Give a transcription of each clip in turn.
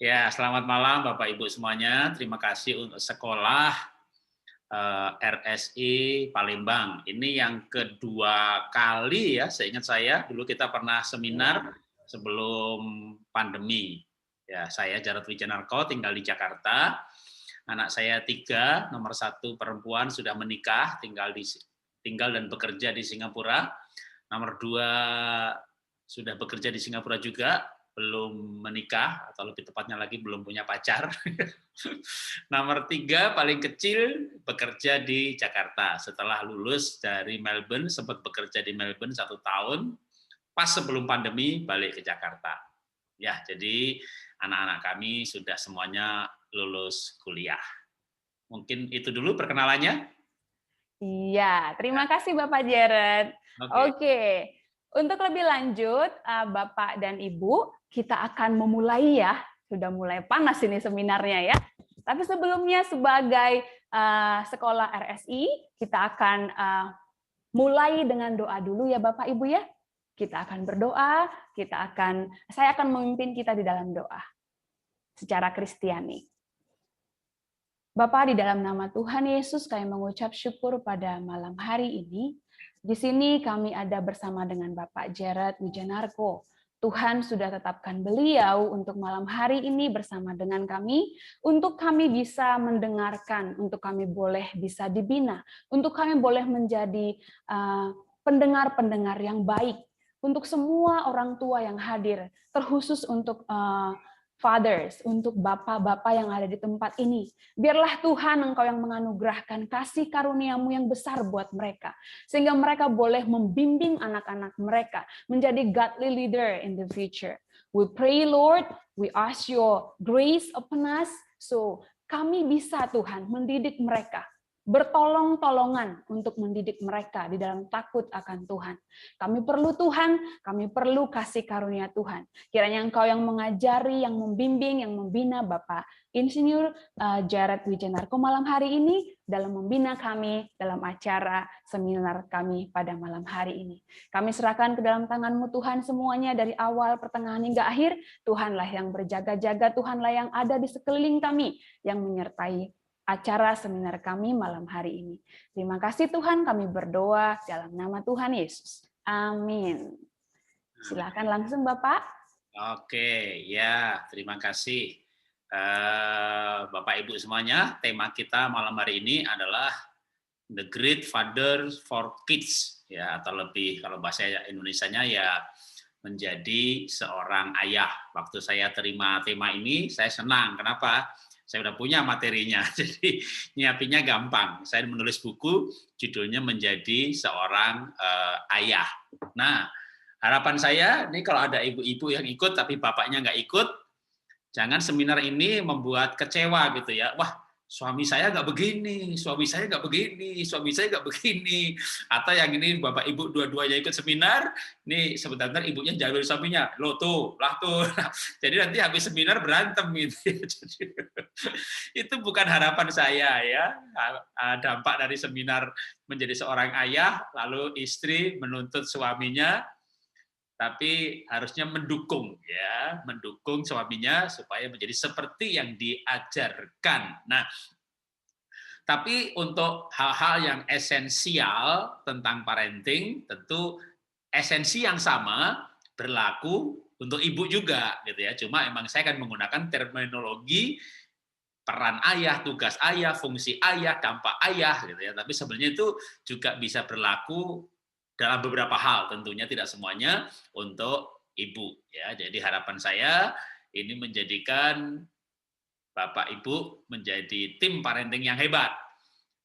Ya, selamat malam Bapak Ibu semuanya. Terima kasih untuk sekolah RSI Palembang. Ini yang kedua kali ya, seingat saya. Dulu kita pernah seminar sebelum pandemi. Ya, saya Jarod Wijanarko, tinggal di Jakarta. Anak saya 3, nomor 1 perempuan sudah menikah, tinggal dan bekerja di Singapura. Nomor 2 sudah bekerja di Singapura juga, belum menikah, atau lebih tepatnya lagi belum punya pacar. Nomor 3 paling kecil bekerja di Jakarta. Setelah lulus dari Melbourne, sempat bekerja di Melbourne 1 tahun, pas sebelum pandemi balik ke Jakarta. Ya, jadi anak-anak kami sudah semuanya lulus kuliah. Mungkin itu dulu perkenalannya. Iya, Ya, terima kasih Bapak Jared. oke. Oke, untuk lebih lanjut, Bapak dan Ibu, kita akan memulai ya. Sudah mulai panas ini seminarnya ya. Tapi sebelumnya sebagai sekolah RSI, kita akan mulai dengan doa dulu ya Bapak Ibu ya. Kita akan berdoa, saya akan memimpin kita di dalam doa secara Kristiani. Bapa, di dalam nama Tuhan Yesus, kami mengucap syukur pada malam hari ini. Di sini kami ada bersama dengan Bapak Jarod Wijanarko. Tuhan sudah tetapkan beliau untuk malam hari ini bersama dengan kami, untuk kami bisa mendengarkan, untuk kami boleh bisa dibina, untuk kami boleh menjadi pendengar-pendengar yang baik, untuk semua orang tua yang hadir, terkhusus untuk fathers, untuk bapak-bapak yang ada di tempat ini. Biarlah Tuhan Engkau yang menganugerahkan kasih karunia-Mu yang besar buat mereka, sehingga mereka boleh membimbing anak-anak mereka menjadi godly leader in the future. We pray, Lord, we ask your grace upon us, so kami bisa Tuhan mendidik mereka, bertolong-tolongan untuk mendidik mereka di dalam takut akan Tuhan. Kami perlu Tuhan, kami perlu kasih karunia Tuhan. Kiranya Engkau yang mengajari, yang membimbing, yang membina Bapak Insinyur Jarod Wijanarko malam hari ini dalam membina kami dalam acara seminar kami pada malam hari ini. Kami serahkan ke dalam tangan-Mu Tuhan semuanya dari awal, pertengahan hingga akhir. Tuhanlah yang berjaga-jaga, Tuhanlah yang ada di sekeliling kami, yang menyertai acara seminar kami malam hari ini. Terima kasih Tuhan, kami berdoa dalam nama Tuhan Yesus. Amin. Silakan langsung Bapak. Oke, ya, terima kasih. Bapak Ibu semuanya, tema kita malam hari ini adalah The Great Father for Kids, ya, atau lebih kalau bahasa Indonesianya ya menjadi seorang ayah. Waktu saya terima tema ini, saya senang. Kenapa? Saya udah punya materinya, jadi nyiapinnya gampang. Saya menulis buku, judulnya Menjadi Seorang Ayah. Nah, harapan saya, ini kalau ada ibu-ibu yang ikut tapi bapaknya nggak ikut, jangan seminar ini membuat kecewa gitu ya. Wah, suami saya nggak begini, suami saya nggak begini, suami saya nggak begini. Atau yang ini bapak ibu dua-duanya ikut seminar, nih sebentar ibunya jalur suaminya, lo tuh, lah tuh. Jadi nanti habis seminar berantem gitu. Jadi, itu bukan harapan saya ya. Dampak dari seminar menjadi seorang ayah, lalu istri menuntut suaminya, tapi harusnya mendukung ya, mendukung suaminya supaya menjadi seperti yang diajarkan. Nah, tapi untuk hal-hal yang esensial tentang parenting, tentu esensi yang sama berlaku untuk ibu juga gitu ya. Cuma emang saya akan menggunakan terminologi peran ayah, tugas ayah, fungsi ayah, dampak ayah gitu ya. Tapi sebenarnya itu juga bisa berlaku dalam beberapa hal, tentunya tidak semuanya untuk ibu ya. Jadi harapan saya ini menjadikan Bapak Ibu menjadi tim parenting yang hebat.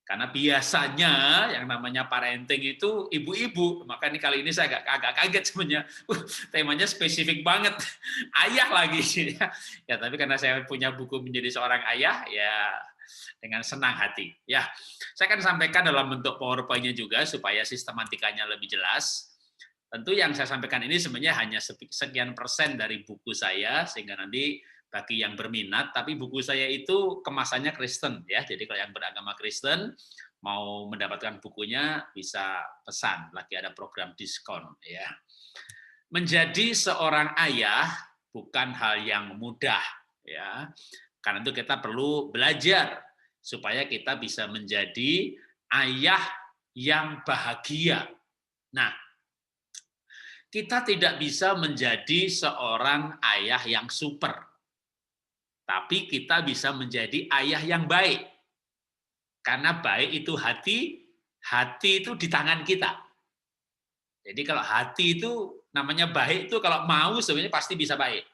Karena biasanya yang namanya parenting itu ibu-ibu. Maka ini kali ini saya agak kaget sebenarnya. Temanya spesifik banget. Ayah lagi. Ya, tapi karena saya punya buku Menjadi Seorang Ayah, ya dengan senang hati. Ya, saya akan sampaikan dalam bentuk PowerPoint-nya juga supaya sistematikanya lebih jelas. Tentu yang saya sampaikan ini sebenarnya hanya sekian persen dari buku saya, sehingga nanti bagi yang berminat, tapi buku saya itu kemasannya Kristen ya. Jadi kalau yang beragama Kristen mau mendapatkan bukunya bisa pesan, lagi ada program diskon ya. Menjadi seorang ayah bukan hal yang mudah ya. Karena itu kita perlu belajar supaya kita bisa menjadi ayah yang bahagia. Nah, kita tidak bisa menjadi seorang ayah yang super, tapi kita bisa menjadi ayah yang baik. Karena baik itu hati itu di tangan kita. Jadi kalau hati itu namanya baik itu kalau mau sebenarnya pasti bisa baik.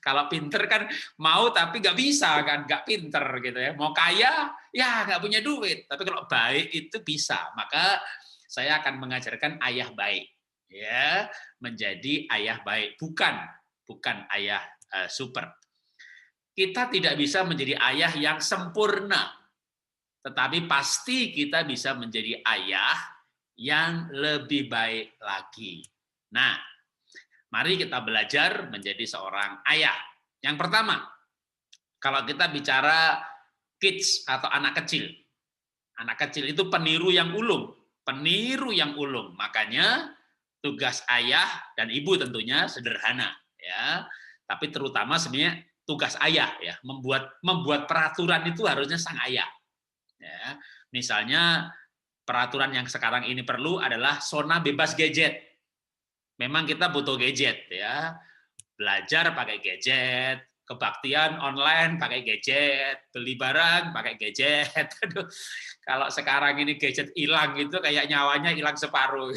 Kalau pinter kan mau tapi nggak bisa kan, nggak pinter gitu ya. Mau kaya ya nggak punya duit. Tapi kalau baik itu bisa. Maka saya akan mengajarkan ayah baik, ya, menjadi ayah baik, bukan ayah super. Kita tidak bisa menjadi ayah yang sempurna, tetapi pasti kita bisa menjadi ayah yang lebih baik lagi. Nah, mari kita belajar menjadi seorang ayah. Yang pertama, kalau kita bicara kids atau anak kecil itu peniru yang ulung, Makanya tugas ayah dan ibu tentunya sederhana, ya. Tapi terutama sebenarnya tugas ayah ya, membuat peraturan itu harusnya sang ayah. Ya. Misalnya peraturan yang sekarang ini perlu adalah zona bebas gadget. Memang kita butuh gadget ya. Belajar pakai gadget, kebaktian online pakai gadget, beli barang pakai gadget. Aduh, kalau sekarang ini gadget hilang itu kayak nyawanya hilang separuh.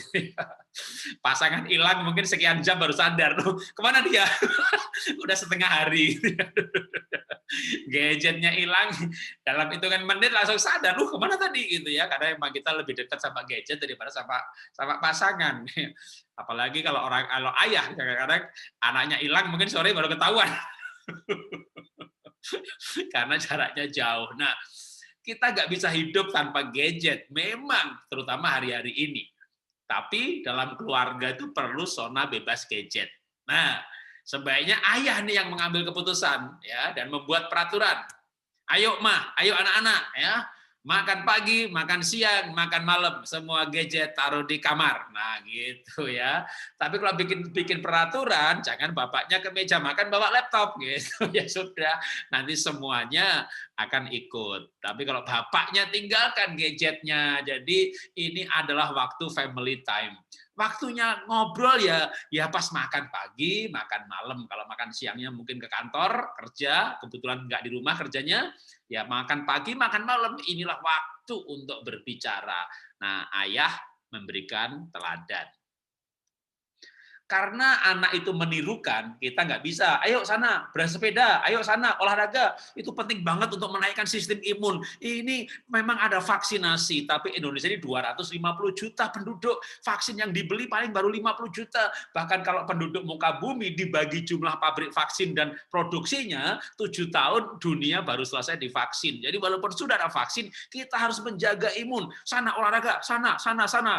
Pasangan hilang mungkin sekian jam baru sadar, loh, kemana dia? Udah setengah hari. Gadgetnya hilang dalam hitungan menit langsung sadar, kemana tadi gitu ya, karena emang kita lebih dekat sama gadget daripada sama pasangan. Apalagi kalau ayah, kadang-kadang anaknya hilang mungkin sore baru ketahuan karena jaraknya jauh. Nah, kita nggak bisa hidup tanpa gadget, memang terutama hari-hari ini. Tapi dalam keluarga itu perlu zona bebas gadget. Nah, sebaiknya ayah nih yang mengambil keputusan ya dan membuat peraturan. Ayo ayo anak-anak ya, makan pagi, makan siang, makan malam, semua gadget taruh di kamar. Nah, gitu ya. Tapi kalau bikin peraturan, jangan bapaknya ke meja makan bawa laptop gitu. Ya sudah, nanti semuanya akan ikut. Tapi kalau bapaknya tinggalkan gadgetnya, jadi ini adalah waktu family time. Waktunya ngobrol ya pas makan pagi, makan malam. Kalau makan siangnya mungkin ke kantor, kerja, kebetulan nggak di rumah kerjanya, ya makan pagi, makan malam. Inilah waktu untuk berbicara. Nah, ayah memberikan teladan. Karena anak itu menirukan, kita nggak bisa. Ayo sana, bersepeda, ayo sana, olahraga. Itu penting banget untuk menaikkan sistem imun. Ini memang ada vaksinasi, tapi Indonesia ini 250 juta penduduk. Vaksin yang dibeli paling baru 50 juta. Bahkan kalau penduduk muka bumi dibagi jumlah pabrik vaksin dan produksinya, 7 tahun dunia baru selesai divaksin. Jadi walaupun sudah ada vaksin, kita harus menjaga imun. Sana olahraga, sana,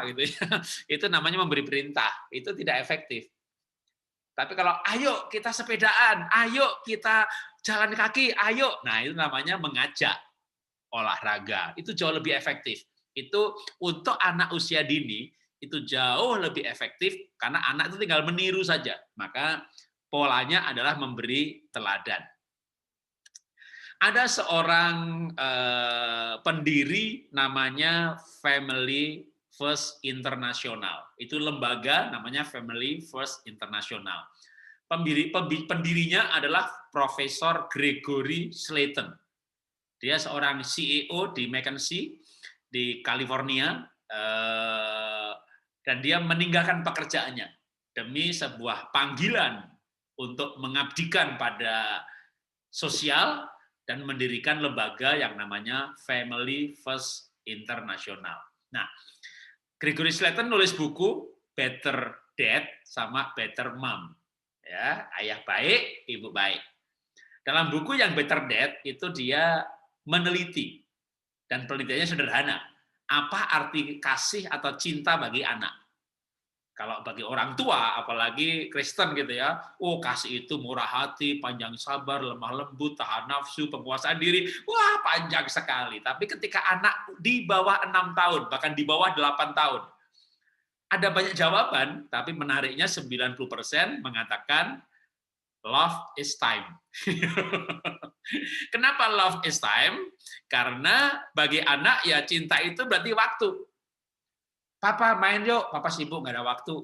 gitu ya. Itu namanya memberi perintah. Itu tidak efektif. Tapi kalau ayo kita sepedaan, ayo kita jalan kaki, ayo. Nah, itu namanya mengajak olahraga. Itu jauh lebih efektif. Itu untuk anak usia dini, itu jauh lebih efektif karena anak itu tinggal meniru saja. Maka polanya adalah memberi teladan. Ada seorang pendiri namanya Family First International. Itu lembaga namanya Family First International. Pendirinya adalah Profesor Gregory Slayton. Dia seorang CEO di McKinsey di California, dan dia meninggalkan pekerjaannya demi sebuah panggilan untuk mengabdikan pada sosial dan mendirikan lembaga yang namanya Family First International. Nah, Gregory Slayton nulis buku Better Dad sama Better Mom. Ya, ayah baik, ibu baik. Dalam buku yang Better Dad itu dia meneliti, dan penelitiannya sederhana. Apa arti kasih atau cinta bagi anak? Kalau bagi orang tua, apalagi Kristen gitu ya, kasih itu murah hati, panjang sabar, lemah lembut, tahan nafsu, penguasaan diri, wah panjang sekali. Tapi ketika anak di bawah 6 tahun, bahkan di bawah 8 tahun, ada banyak jawaban, tapi menariknya 90% mengatakan Love is time. Kenapa love is time? Karena bagi anak ya cinta itu berarti waktu. Papa main yuk, papa sibuk nggak ada waktu.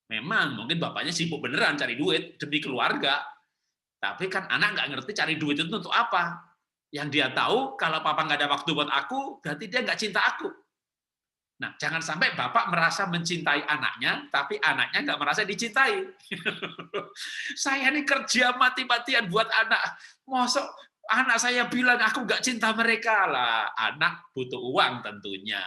Memang mungkin bapaknya sibuk beneran cari duit demi keluarga. Tapi kan anak nggak ngerti cari duit itu untuk apa. Yang dia tahu kalau papa nggak ada waktu buat aku, berarti dia nggak cinta aku. Nah, jangan sampai bapak merasa mencintai anaknya, tapi anaknya nggak merasa dicintai. Saya ini kerja mati-matian buat anak. Mosok anak saya bilang aku nggak cinta mereka lah. Anak butuh uang tentunya.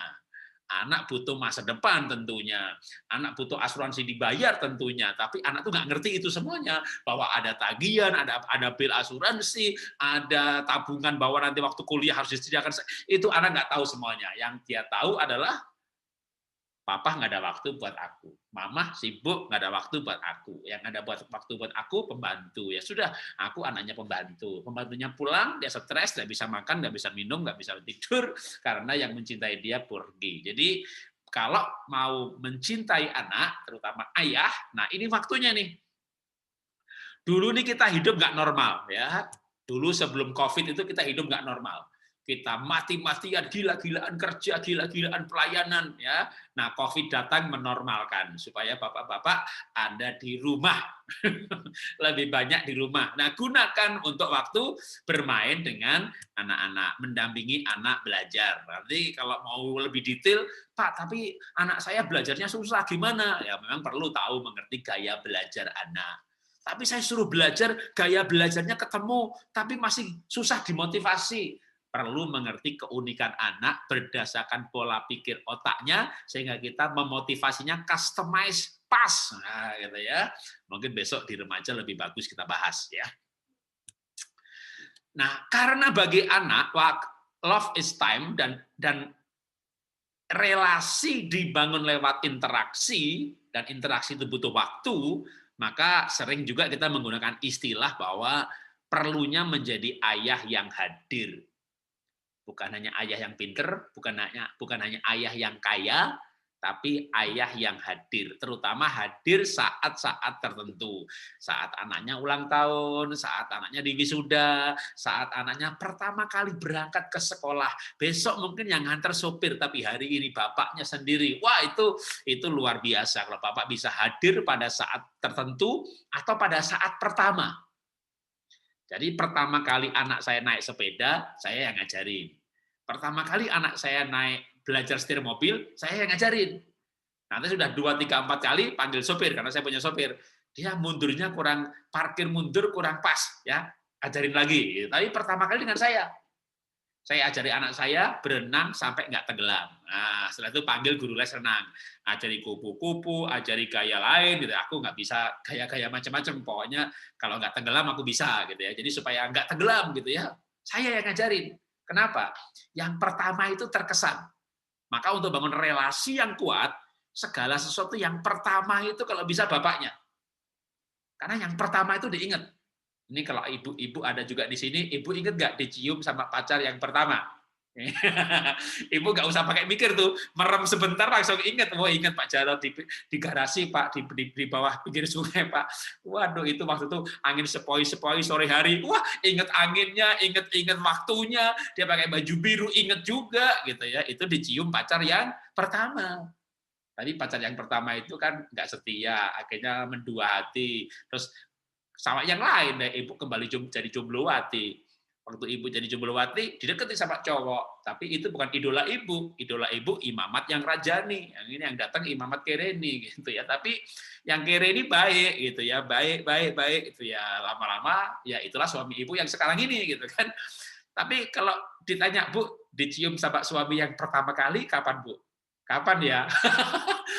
Anak butuh masa depan tentunya. Anak butuh asuransi dibayar tentunya. Tapi anak tuh nggak ngerti itu semuanya. Bahwa ada tagihan, ada bil asuransi, ada tabungan bahwa nanti waktu kuliah harus disediakan. Itu anak nggak tahu semuanya. Yang dia tahu adalah papa nggak ada waktu buat aku, mama sibuk nggak ada waktu buat aku, yang ada waktu buat aku pembantu. Ya sudah, aku anaknya pembantu, pembantunya pulang dia stres, nggak bisa makan, nggak bisa minum, nggak bisa tidur karena yang mencintai dia pergi. Jadi kalau mau mencintai anak, terutama ayah, nah ini waktunya nih. Dulu nih kita hidup nggak normal ya. Dulu sebelum COVID itu kita hidup nggak normal. Kita mati-matian, gila-gilaan kerja, gila-gilaan pelayanan ya. Nah, COVID datang menormalkan supaya bapak-bapak ada di rumah. Lebih banyak di rumah. Nah, gunakan untuk waktu bermain dengan anak-anak, mendampingi anak belajar. Nanti kalau mau lebih detail, Pak, tapi anak saya belajarnya susah gimana? Ya memang perlu tahu mengerti gaya belajar anak. Tapi saya suruh belajar, gaya belajarnya ketemu, tapi masih susah dimotivasi. Perlu mengerti keunikan anak berdasarkan pola pikir otaknya, sehingga kita memotivasinya customize pas. Nah, gitu ya. Mungkin besok di remaja lebih bagus kita bahas ya. Nah, karena bagi anak love is time dan relasi dibangun lewat interaksi dan interaksi itu butuh waktu, maka sering juga kita menggunakan istilah bahwa perlunya menjadi ayah yang hadir. Bukan hanya ayah yang pinter, bukan hanya ayah yang kaya, tapi ayah yang hadir, terutama hadir saat-saat tertentu. Saat anaknya ulang tahun, saat anaknya di wisuda, saat anaknya pertama kali berangkat ke sekolah. Besok mungkin yang nganter sopir, tapi hari ini bapaknya sendiri. Wah, itu luar biasa kalau bapak bisa hadir pada saat tertentu atau pada saat pertama. Jadi pertama kali anak saya naik sepeda, saya yang ngajarin. Pertama kali anak saya naik belajar setir mobil, saya yang ngajarin. Nanti sudah 2, 3, 4 kali panggil sopir, karena saya punya sopir. Dia mundurnya kurang, parkir mundur kurang pas, ya ajarin lagi. Tapi pertama kali dengan saya. Saya ajari anak saya berenang sampai nggak tenggelam. Nah, setelah itu panggil guru les renang. Ajari kupu-kupu, ajari gaya lain, gitu. Aku nggak bisa gaya-gaya macam-macam. Pokoknya kalau nggak tenggelam aku bisa, gitu ya. Jadi supaya nggak tenggelam, gitu ya. Saya yang ngajarin. Kenapa? Yang pertama itu terkesan. Maka untuk bangun relasi yang kuat, segala sesuatu yang pertama itu kalau bisa bapaknya. Karena yang pertama itu diingat. Ini kalau ibu-ibu ada juga di sini, ibu ingat nggak dicium sama pacar yang pertama? Ibu nggak usah pakai mikir tuh, merem sebentar langsung ingat. Oh, ingat Pak Jarod di garasi Pak, di bawah pinggir sungai Pak. Waduh, itu waktu itu angin sepoi-sepoi sore hari. Wah, ingat anginnya, ingat waktunya. Dia pakai baju biru, ingat juga gitu ya. Itu dicium pacar yang pertama. Tadi pacar yang pertama itu kan nggak setia, akhirnya mendua hati. Terus sama yang lain, ibu kembali jadi jomblowati. Waktu ibu jadi jomblowati, didekati sama cowok. Tapi itu bukan idola ibu. Idola ibu Imamat yang Rajani. Yang ini yang datang Imamat Kereni gitu ya. Tapi yang Kereni baik gitu ya, baik itu ya. Lama-lama ya itulah suami ibu yang sekarang ini gitu kan. Tapi kalau ditanya, Bu, dicium sama suami yang pertama kali kapan, Bu? Kapan ya?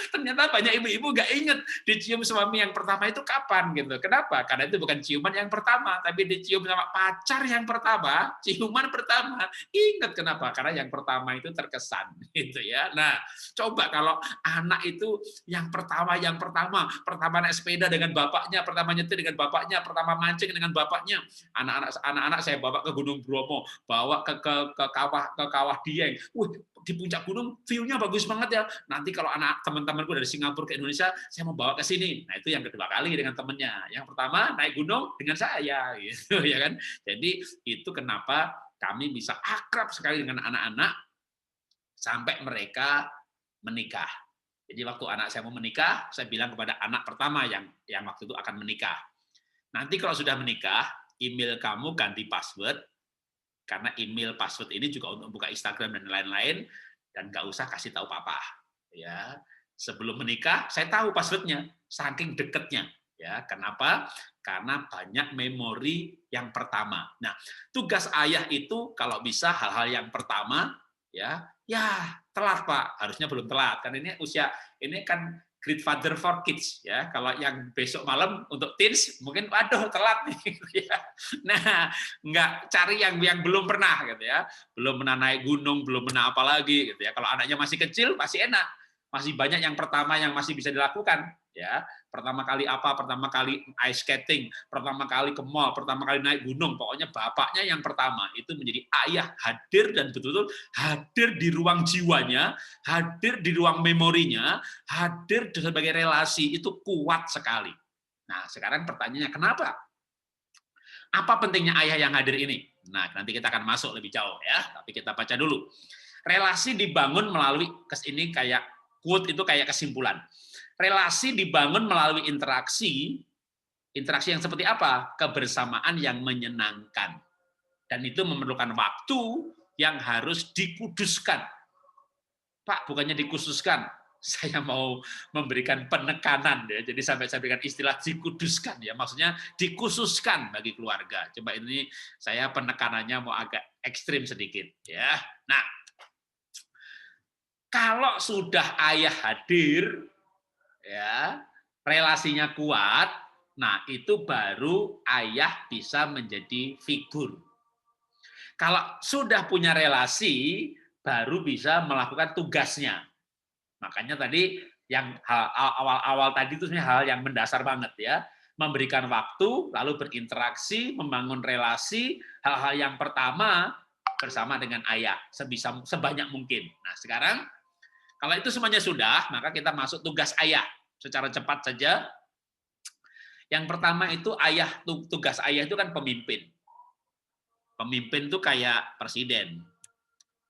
Ternyata banyak ibu-ibu nggak inget dicium suami yang pertama itu kapan gitu. Kenapa? Karena itu bukan ciuman yang pertama, tapi dicium sama pacar yang pertama, ciuman pertama. Ingat kenapa? Karena yang pertama itu terkesan gitu ya. Nah, coba kalau anak itu yang pertama naik sepeda dengan bapaknya, pertama nyetir dengan bapaknya, pertama mancing dengan bapaknya. Anak-anak saya bawa ke Gunung Bromo, bawa ke kawah Dieng. di puncak gunung view-nya bagus banget ya. Nanti kalau anak teman-temanku dari Singapura ke Indonesia, saya mau bawa ke sini. Nah, itu yang kedua kali dengan temennya. Yang pertama naik gunung dengan saya, gitu ya kan. Jadi itu kenapa kami bisa akrab sekali dengan anak-anak sampai mereka menikah. Jadi waktu anak saya mau menikah, saya bilang kepada anak pertama yang waktu itu akan menikah. Nanti kalau sudah menikah, email kamu ganti password, karena email password ini juga untuk buka Instagram dan lain-lain, dan nggak usah kasih tahu papa. Ya, sebelum menikah saya tahu passwordnya, saking deketnya. Ya, kenapa? Karena banyak memori yang pertama. Nah, tugas ayah itu kalau bisa hal-hal yang pertama, ya telat Pak, harusnya belum telat. Kan ini usia, ini kan Great Father for Kids ya. Kalau yang besok malam untuk teens mungkin waduh telat nih gitu ya. Nah, nggak cari yang belum pernah gitu ya. Belum pernah naik gunung, belum pernah apa lagi gitu ya. Kalau anaknya masih kecil masih enak. Masih banyak yang pertama yang masih bisa dilakukan ya. Pertama kali apa? Pertama kali ice skating, pertama kali ke mall, pertama kali naik gunung. Pokoknya bapaknya yang pertama itu menjadi ayah hadir dan betul-betul hadir di ruang jiwanya, hadir di ruang memorinya, hadir sebagai relasi itu kuat sekali. Nah, sekarang pertanyaannya kenapa? Apa pentingnya ayah yang hadir ini? Nah, nanti kita akan masuk lebih jauh ya, tapi kita baca dulu. Relasi dibangun melalui ini kayak quote itu kayak kesimpulan. Relasi dibangun melalui interaksi yang seperti apa? Kebersamaan yang menyenangkan. Dan itu memerlukan waktu yang harus dikuduskan. Pak, bukannya dikhususkan, saya mau memberikan penekanan ya. Jadi sampai saya berikan istilah dikuduskan ya, maksudnya dikhususkan bagi keluarga. Coba ini saya penekanannya mau agak ekstrim sedikit ya. Nah, kalau sudah ayah hadir ya, relasinya kuat, nah itu baru ayah bisa menjadi figur. Kalau sudah punya relasi, baru bisa melakukan tugasnya. Makanya tadi yang awal-awal tadi itu sebenarnya hal yang mendasar banget ya. Memberikan waktu, lalu berinteraksi, membangun relasi, hal-hal yang pertama bersama dengan ayah sebanyak mungkin. Nah, sekarang kalau itu semuanya sudah, maka kita masuk tugas ayah. Secara cepat saja. Yang pertama itu tugas ayah itu kan pemimpin. Pemimpin itu kayak presiden.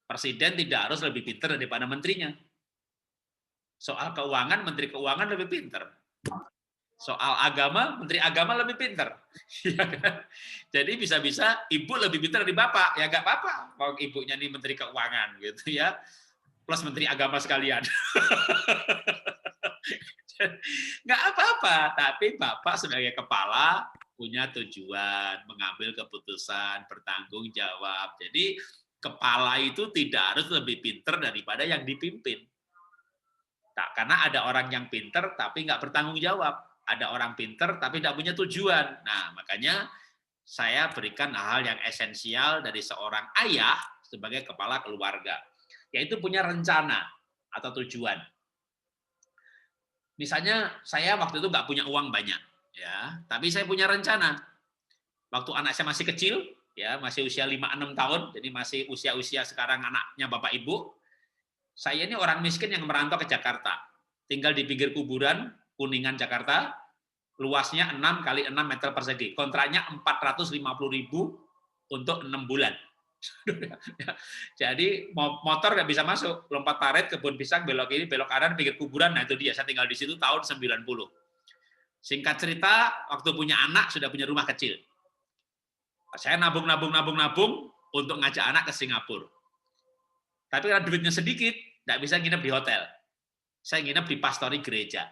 Presiden tidak harus lebih pintar daripada menterinya. Soal keuangan, menteri keuangan lebih pintar. Soal agama, menteri agama lebih pintar. Jadi bisa-bisa ibu lebih pintar dari bapak. Ya nggak apa-apa. Kalau ibunya nih menteri keuangan gitu ya. Plus menteri agama sekalian. Nggak apa-apa, tapi Bapak sebagai kepala punya tujuan, mengambil keputusan, bertanggung jawab. Jadi kepala itu tidak harus lebih pinter daripada yang dipimpin. Tak, karena ada orang yang pinter tapi nggak bertanggung jawab. Ada orang pinter tapi tidak punya tujuan. Nah, makanya saya berikan hal yang esensial dari seorang ayah sebagai kepala keluarga, yaitu punya rencana atau tujuan. Misalnya saya waktu itu nggak punya uang banyak, ya, tapi saya punya rencana. Waktu anak saya masih kecil, ya, masih usia 5-6 tahun, jadi masih usia-usia sekarang anaknya bapak ibu. Saya ini orang miskin yang merantau ke Jakarta, tinggal di pinggir kuburan Kuningan Jakarta, luasnya 6 kali 6 meter persegi. Kontraknya 450.000 untuk 6 bulan. Jadi motor nggak bisa masuk, lompat parit, kebun pisang, belok kiri, belok kanan, pinggir kuburan. Nah itu dia, saya tinggal di situ tahun 90. Singkat cerita, waktu punya anak sudah punya rumah kecil. Saya nabung untuk ngajak anak ke Singapura. Tapi karena duitnya sedikit, nggak bisa nginep di hotel. Saya nginep di pastori gereja.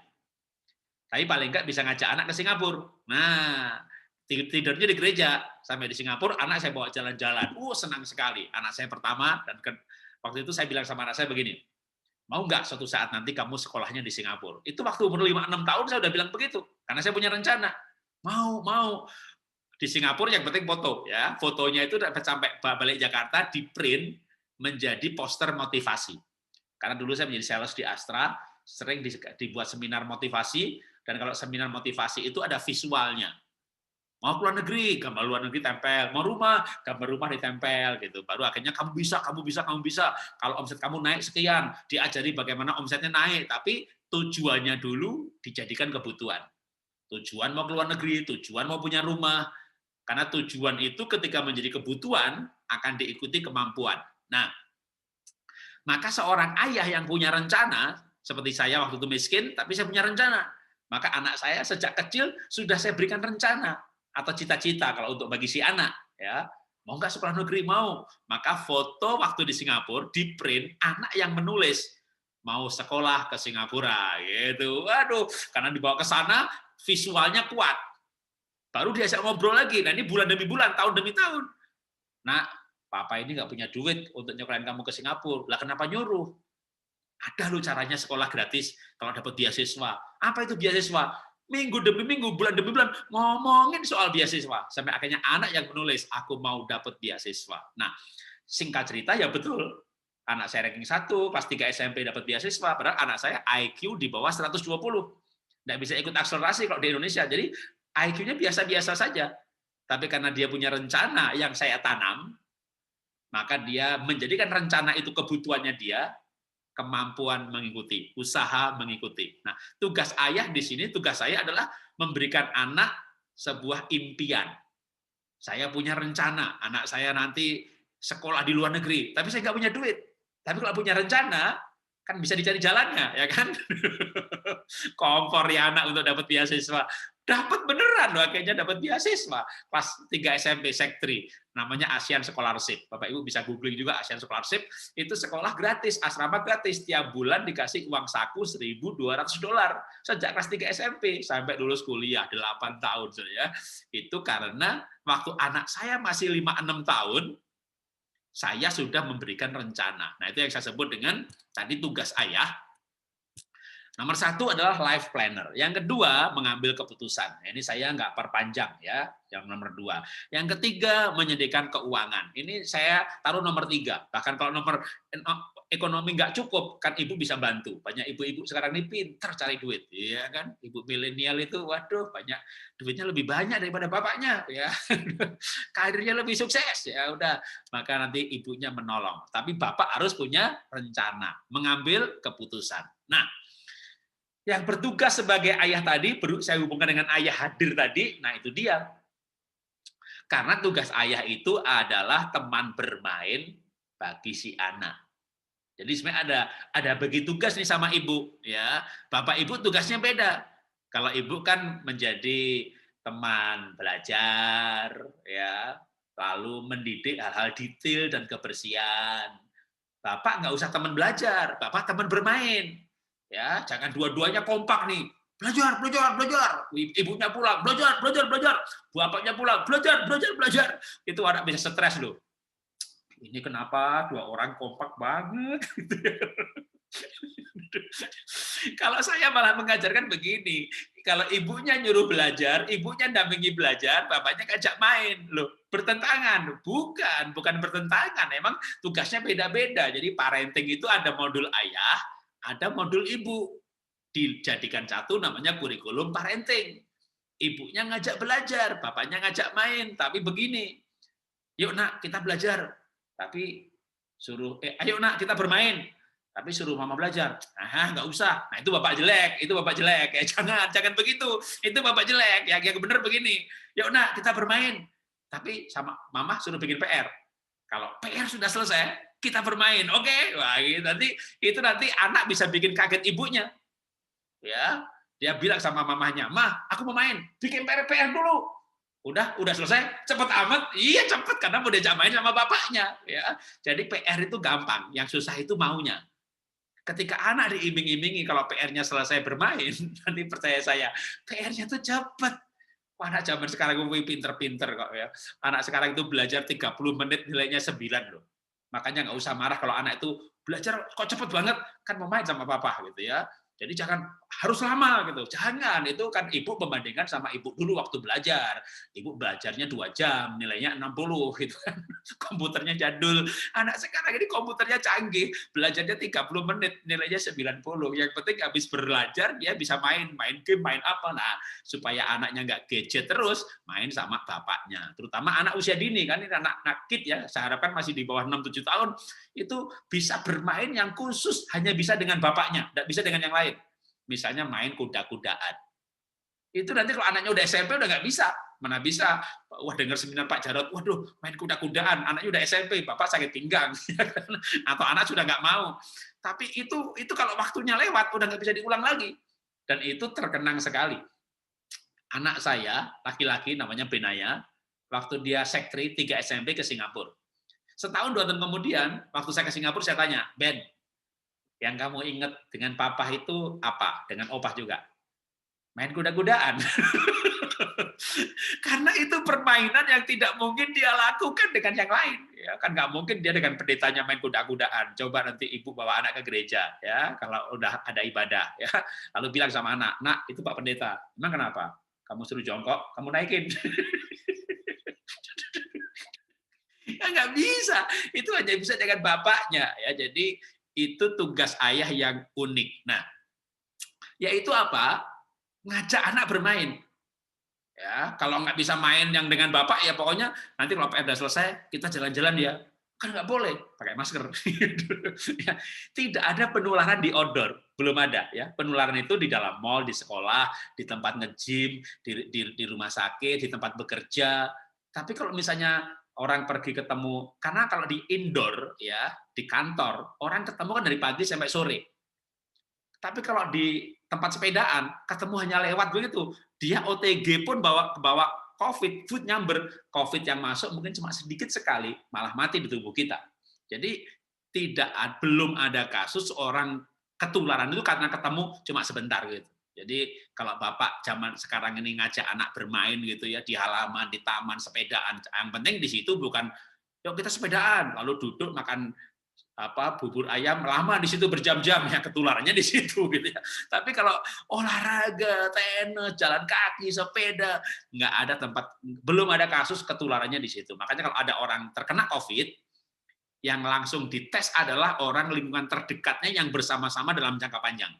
Tapi paling nggak bisa ngajak anak ke Singapura. Nah, tidurnya di gereja. Sampai di Singapura, anak saya bawa jalan-jalan. Senang sekali. Anak saya pertama, dan waktu itu saya bilang sama anak saya begini, mau nggak suatu saat nanti kamu sekolahnya di Singapura? Itu waktu umur 5-6 tahun saya udah bilang begitu. Karena saya punya rencana. Mau. Di Singapura yang penting foto. Ya, fotonya itu sampai balik Jakarta, di print menjadi poster motivasi. Karena dulu saya menjadi sales di Astra, sering dibuat seminar motivasi, dan kalau seminar motivasi itu ada visualnya. Mau keluar negeri, gambar luar negeri tempel. Mau rumah, gambar rumah ditempel gitu. Baru akhirnya kamu bisa, kamu bisa, kamu bisa. Kalau omset kamu naik sekian, diajari bagaimana omsetnya naik. Tapi tujuannya dulu dijadikan kebutuhan. Tujuan mau keluar negeri, tujuan mau punya rumah. Karena tujuan itu ketika menjadi kebutuhan akan diikuti kemampuan. Nah, maka seorang ayah yang punya rencana, seperti saya waktu itu miskin, tapi saya punya rencana. Maka anak saya sejak kecil sudah saya berikan rencana atau cita-cita kalau untuk bagi si anak, ya. Mau nggak sekolah negeri? Mau. Maka foto waktu di Singapura di print anak yang menulis mau sekolah ke Singapura gitu. Waduh, karena dibawa ke sana visualnya kuat. Baru diajak ngobrol lagi. Nah, ini bulan demi bulan, tahun demi tahun. Nah, papa ini nggak punya duit untuk nyokolain kamu ke Singapura. Lah kenapa nyuruh? Ada loh caranya sekolah gratis kalau dapat beasiswa. Apa itu beasiswa? Minggu demi minggu, bulan demi bulan, ngomongin soal beasiswa. Sampai akhirnya anak yang menulis, aku mau dapat beasiswa. Nah, singkat cerita, ya betul. Anak saya ranking 1, kelas 3 SMP dapat beasiswa. Padahal anak saya IQ di bawah 120. Nggak bisa ikut akselerasi kalau di Indonesia. Jadi IQ-nya biasa-biasa saja. Tapi karena dia punya rencana yang saya tanam, maka dia menjadikan rencana itu kebutuhannya dia, kemampuan mengikuti, usaha mengikuti. Nah, tugas ayah di sini, tugas saya adalah memberikan anak sebuah impian. Saya punya rencana, anak saya nanti sekolah di luar negeri, tapi saya nggak punya duit. Tapi kalau punya rencana, kan bisa dicari jalannya, ya kan? Kompor ya anak untuk dapat beasiswa. Dapat beneran loh, akhirnya dapat beasiswa. Pas 3 SMP Sek 3, namanya ASEAN Scholarship. Bapak Ibu bisa googling juga ASEAN Scholarship, itu sekolah gratis, asrama gratis, tiap bulan dikasih uang saku $1.200 sejak kelas 3 SMP sampai lulus kuliah 8 tahun ya. Itu karena waktu anak saya masih 5-6 tahun, saya sudah memberikan rencana. Nah, itu yang saya sebut dengan tadi tugas ayah. Nomor 1 adalah life planner. Yang kedua, mengambil keputusan. Ini saya nggak perpanjang ya, yang nomor 2. Yang ketiga, menyediakan keuangan. Ini saya taruh nomor 3. Bahkan kalau nomor ekonomi nggak cukup, kan ibu bisa bantu. Banyak ibu-ibu sekarang ini pintar cari duit, ya kan? Ibu milenial itu, waduh, banyak duitnya lebih banyak daripada bapaknya, ya. Karirnya lebih sukses, ya udah. Maka nanti ibunya menolong. Tapi bapak harus punya rencana, mengambil keputusan. Nah, yang bertugas sebagai ayah tadi, saya hubungkan dengan ayah hadir tadi, nah itu dia. Karena tugas ayah itu adalah teman bermain bagi si anak. Jadi sebenarnya ada bagi tugas nih sama ibu, ya. Bapak ibu tugasnya beda. Kalau ibu kan menjadi teman belajar, ya, lalu mendidik hal-hal detail dan kebersihan. Bapak nggak usah teman belajar, bapak teman bermain. Ya, jangan dua-duanya kompak nih. Belajar, belajar, belajar. Ibunya pulang, belajar, belajar, belajar. Bapaknya pulang, belajar, belajar, belajar. Itu anak bisa stres loh. Ini kenapa 2 orang kompak banget? Kalau saya malah mengajarkan begini, kalau ibunya nyuruh belajar, ibunya dampingi belajar, bapaknya ngajak main. Loh, bertentangan? Bukan bertentangan. Emang tugasnya beda-beda. Jadi parenting itu ada modul ayah, ada modul ibu. Dijadikan satu namanya kurikulum parenting. Ibunya ngajak belajar, bapaknya ngajak main, tapi begini. Yuk nak, kita belajar. Tapi suruh, ayo nak, kita bermain. Tapi suruh mama belajar. Nggak usah. Nah, itu bapak jelek, itu bapak jelek. Ya jangan begitu. Itu bapak jelek. Yang benar begini. Yuk nak, kita bermain. Tapi sama mama suruh bikin PR. Kalau PR sudah selesai, kita bermain. Oke? Wah, itu nanti anak bisa bikin kaget ibunya. Ya, dia bilang sama mamahnya, "Mah, aku mau main, bikin PR dulu." Udah selesai, cepet amat. Iya cepet karena mau diajak main sama bapaknya, ya. Jadi PR itu gampang, yang susah itu maunya. Ketika anak diiming-imingi kalau PR-nya selesai bermain, nanti percaya saya, PR-nya tuh cepet. Wah, anak zaman sekarang gue pinter-pinter kok ya. Anak sekarang itu belajar 30 menit nilainya 9 loh. Makanya nggak usah marah kalau anak itu belajar kok cepet banget, kan mau main sama papa gitu ya. Jadi jangan harus lama gitu. Jangan, itu kan ibu membandingkan sama ibu dulu waktu belajar. Ibu belajarnya 2 jam, nilainya 60 gitu kan. Komputernya jadul. Anak sekarang ini komputernya canggih, belajarnya 30 menit, nilainya 90. Yang penting habis belajar dia bisa main game, main apa. Nah, supaya anaknya nggak gadget terus, main sama bapaknya. Terutama anak usia dini kan, ini anak kid ya, saya harapkan masih di bawah 6-7 tahun, itu bisa bermain yang khusus hanya bisa dengan bapaknya, tidak bisa dengan yang lain. Misalnya main kuda-kudaan. Itu nanti kalau anaknya udah SMP udah nggak bisa. Mana bisa, wah dengar seminar Pak Jarod, waduh main kuda-kudaan, anaknya udah SMP, bapak sakit pinggang, atau anak sudah nggak mau. Tapi itu kalau waktunya lewat udah nggak bisa diulang lagi. Dan itu terkenang sekali. Anak saya, laki-laki namanya Benaya, waktu dia sektri 3 SMP ke Singapura. Setahun 2 tahun kemudian, waktu saya ke Singapura, saya tanya, Ben, yang kamu ingat dengan papa itu apa? Dengan opah juga? Main kuda-kudaan. Karena itu permainan yang tidak mungkin dia lakukan dengan yang lain. Ya, kan nggak mungkin dia dengan pendetanya main kuda-kudaan. Coba nanti ibu bawa anak ke gereja, ya kalau udah ada ibadah, ya lalu bilang sama anak, nak itu Pak Pendeta, emang kenapa? Kamu suruh jongkok, kamu naikin. Ya nggak bisa, itu hanya bisa dengan bapaknya. Ya, jadi itu tugas ayah yang unik. Nah, yaitu apa? Ngajak anak bermain. Ya, kalau nggak bisa main yang dengan bapak, ya pokoknya nanti kalau PR udah selesai, kita jalan-jalan ya. Kan nggak boleh, pakai masker. Ya, tidak ada penularan di outdoor, belum ada. Ya, penularan itu di dalam mall, di sekolah, di tempat nge-gym, di rumah sakit, di tempat bekerja. Tapi kalau misalnya orang pergi ketemu, karena kalau di indoor, ya di kantor, orang ketemu kan dari pagi sampai sore. Tapi kalau di tempat sepedaan, ketemu hanya lewat begitu. Dia OTG pun bawa COVID, food nyamber. COVID yang masuk mungkin cuma sedikit sekali, malah mati di tubuh kita. Jadi belum ada kasus orang ketularan itu karena ketemu cuma sebentar gitu. Jadi kalau bapak zaman sekarang ini ngajak anak bermain gitu ya di halaman, di taman, sepedaan, yang penting di situ bukan yuk kita sepedaan, lalu duduk makan bubur ayam lama di situ berjam-jam, ya ketularannya di situ gitu ya. Tapi kalau olahraga, tenis, jalan kaki, sepeda, nggak ada tempat, belum ada kasus ketularannya di situ. Makanya kalau ada orang terkena COVID, yang langsung dites adalah orang lingkungan terdekatnya yang bersama-sama dalam jangka panjang.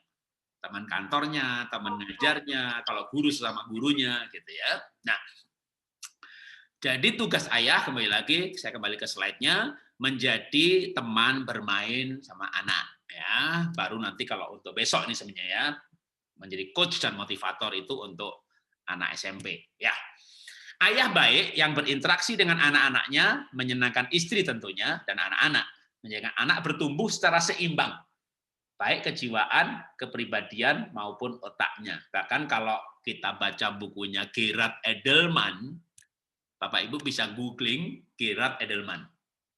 Teman kantornya, teman ngajarnya, kalau guru sama gurunya gitu ya. Nah, jadi tugas ayah, kembali lagi, saya kembali ke slide-nya, menjadi teman bermain sama anak. Ya, baru nanti kalau untuk besok ini sebenarnya ya, menjadi coach dan motivator itu untuk anak SMP. Ya, ayah baik yang berinteraksi dengan anak-anaknya, menyenangkan istri tentunya, dan anak-anak. Menjaga anak bertumbuh secara seimbang, baik kejiwaan, kepribadian, maupun otaknya. Bahkan kalau kita baca bukunya Gerard Edelman, Bapak Ibu bisa googling Gerard Edelman.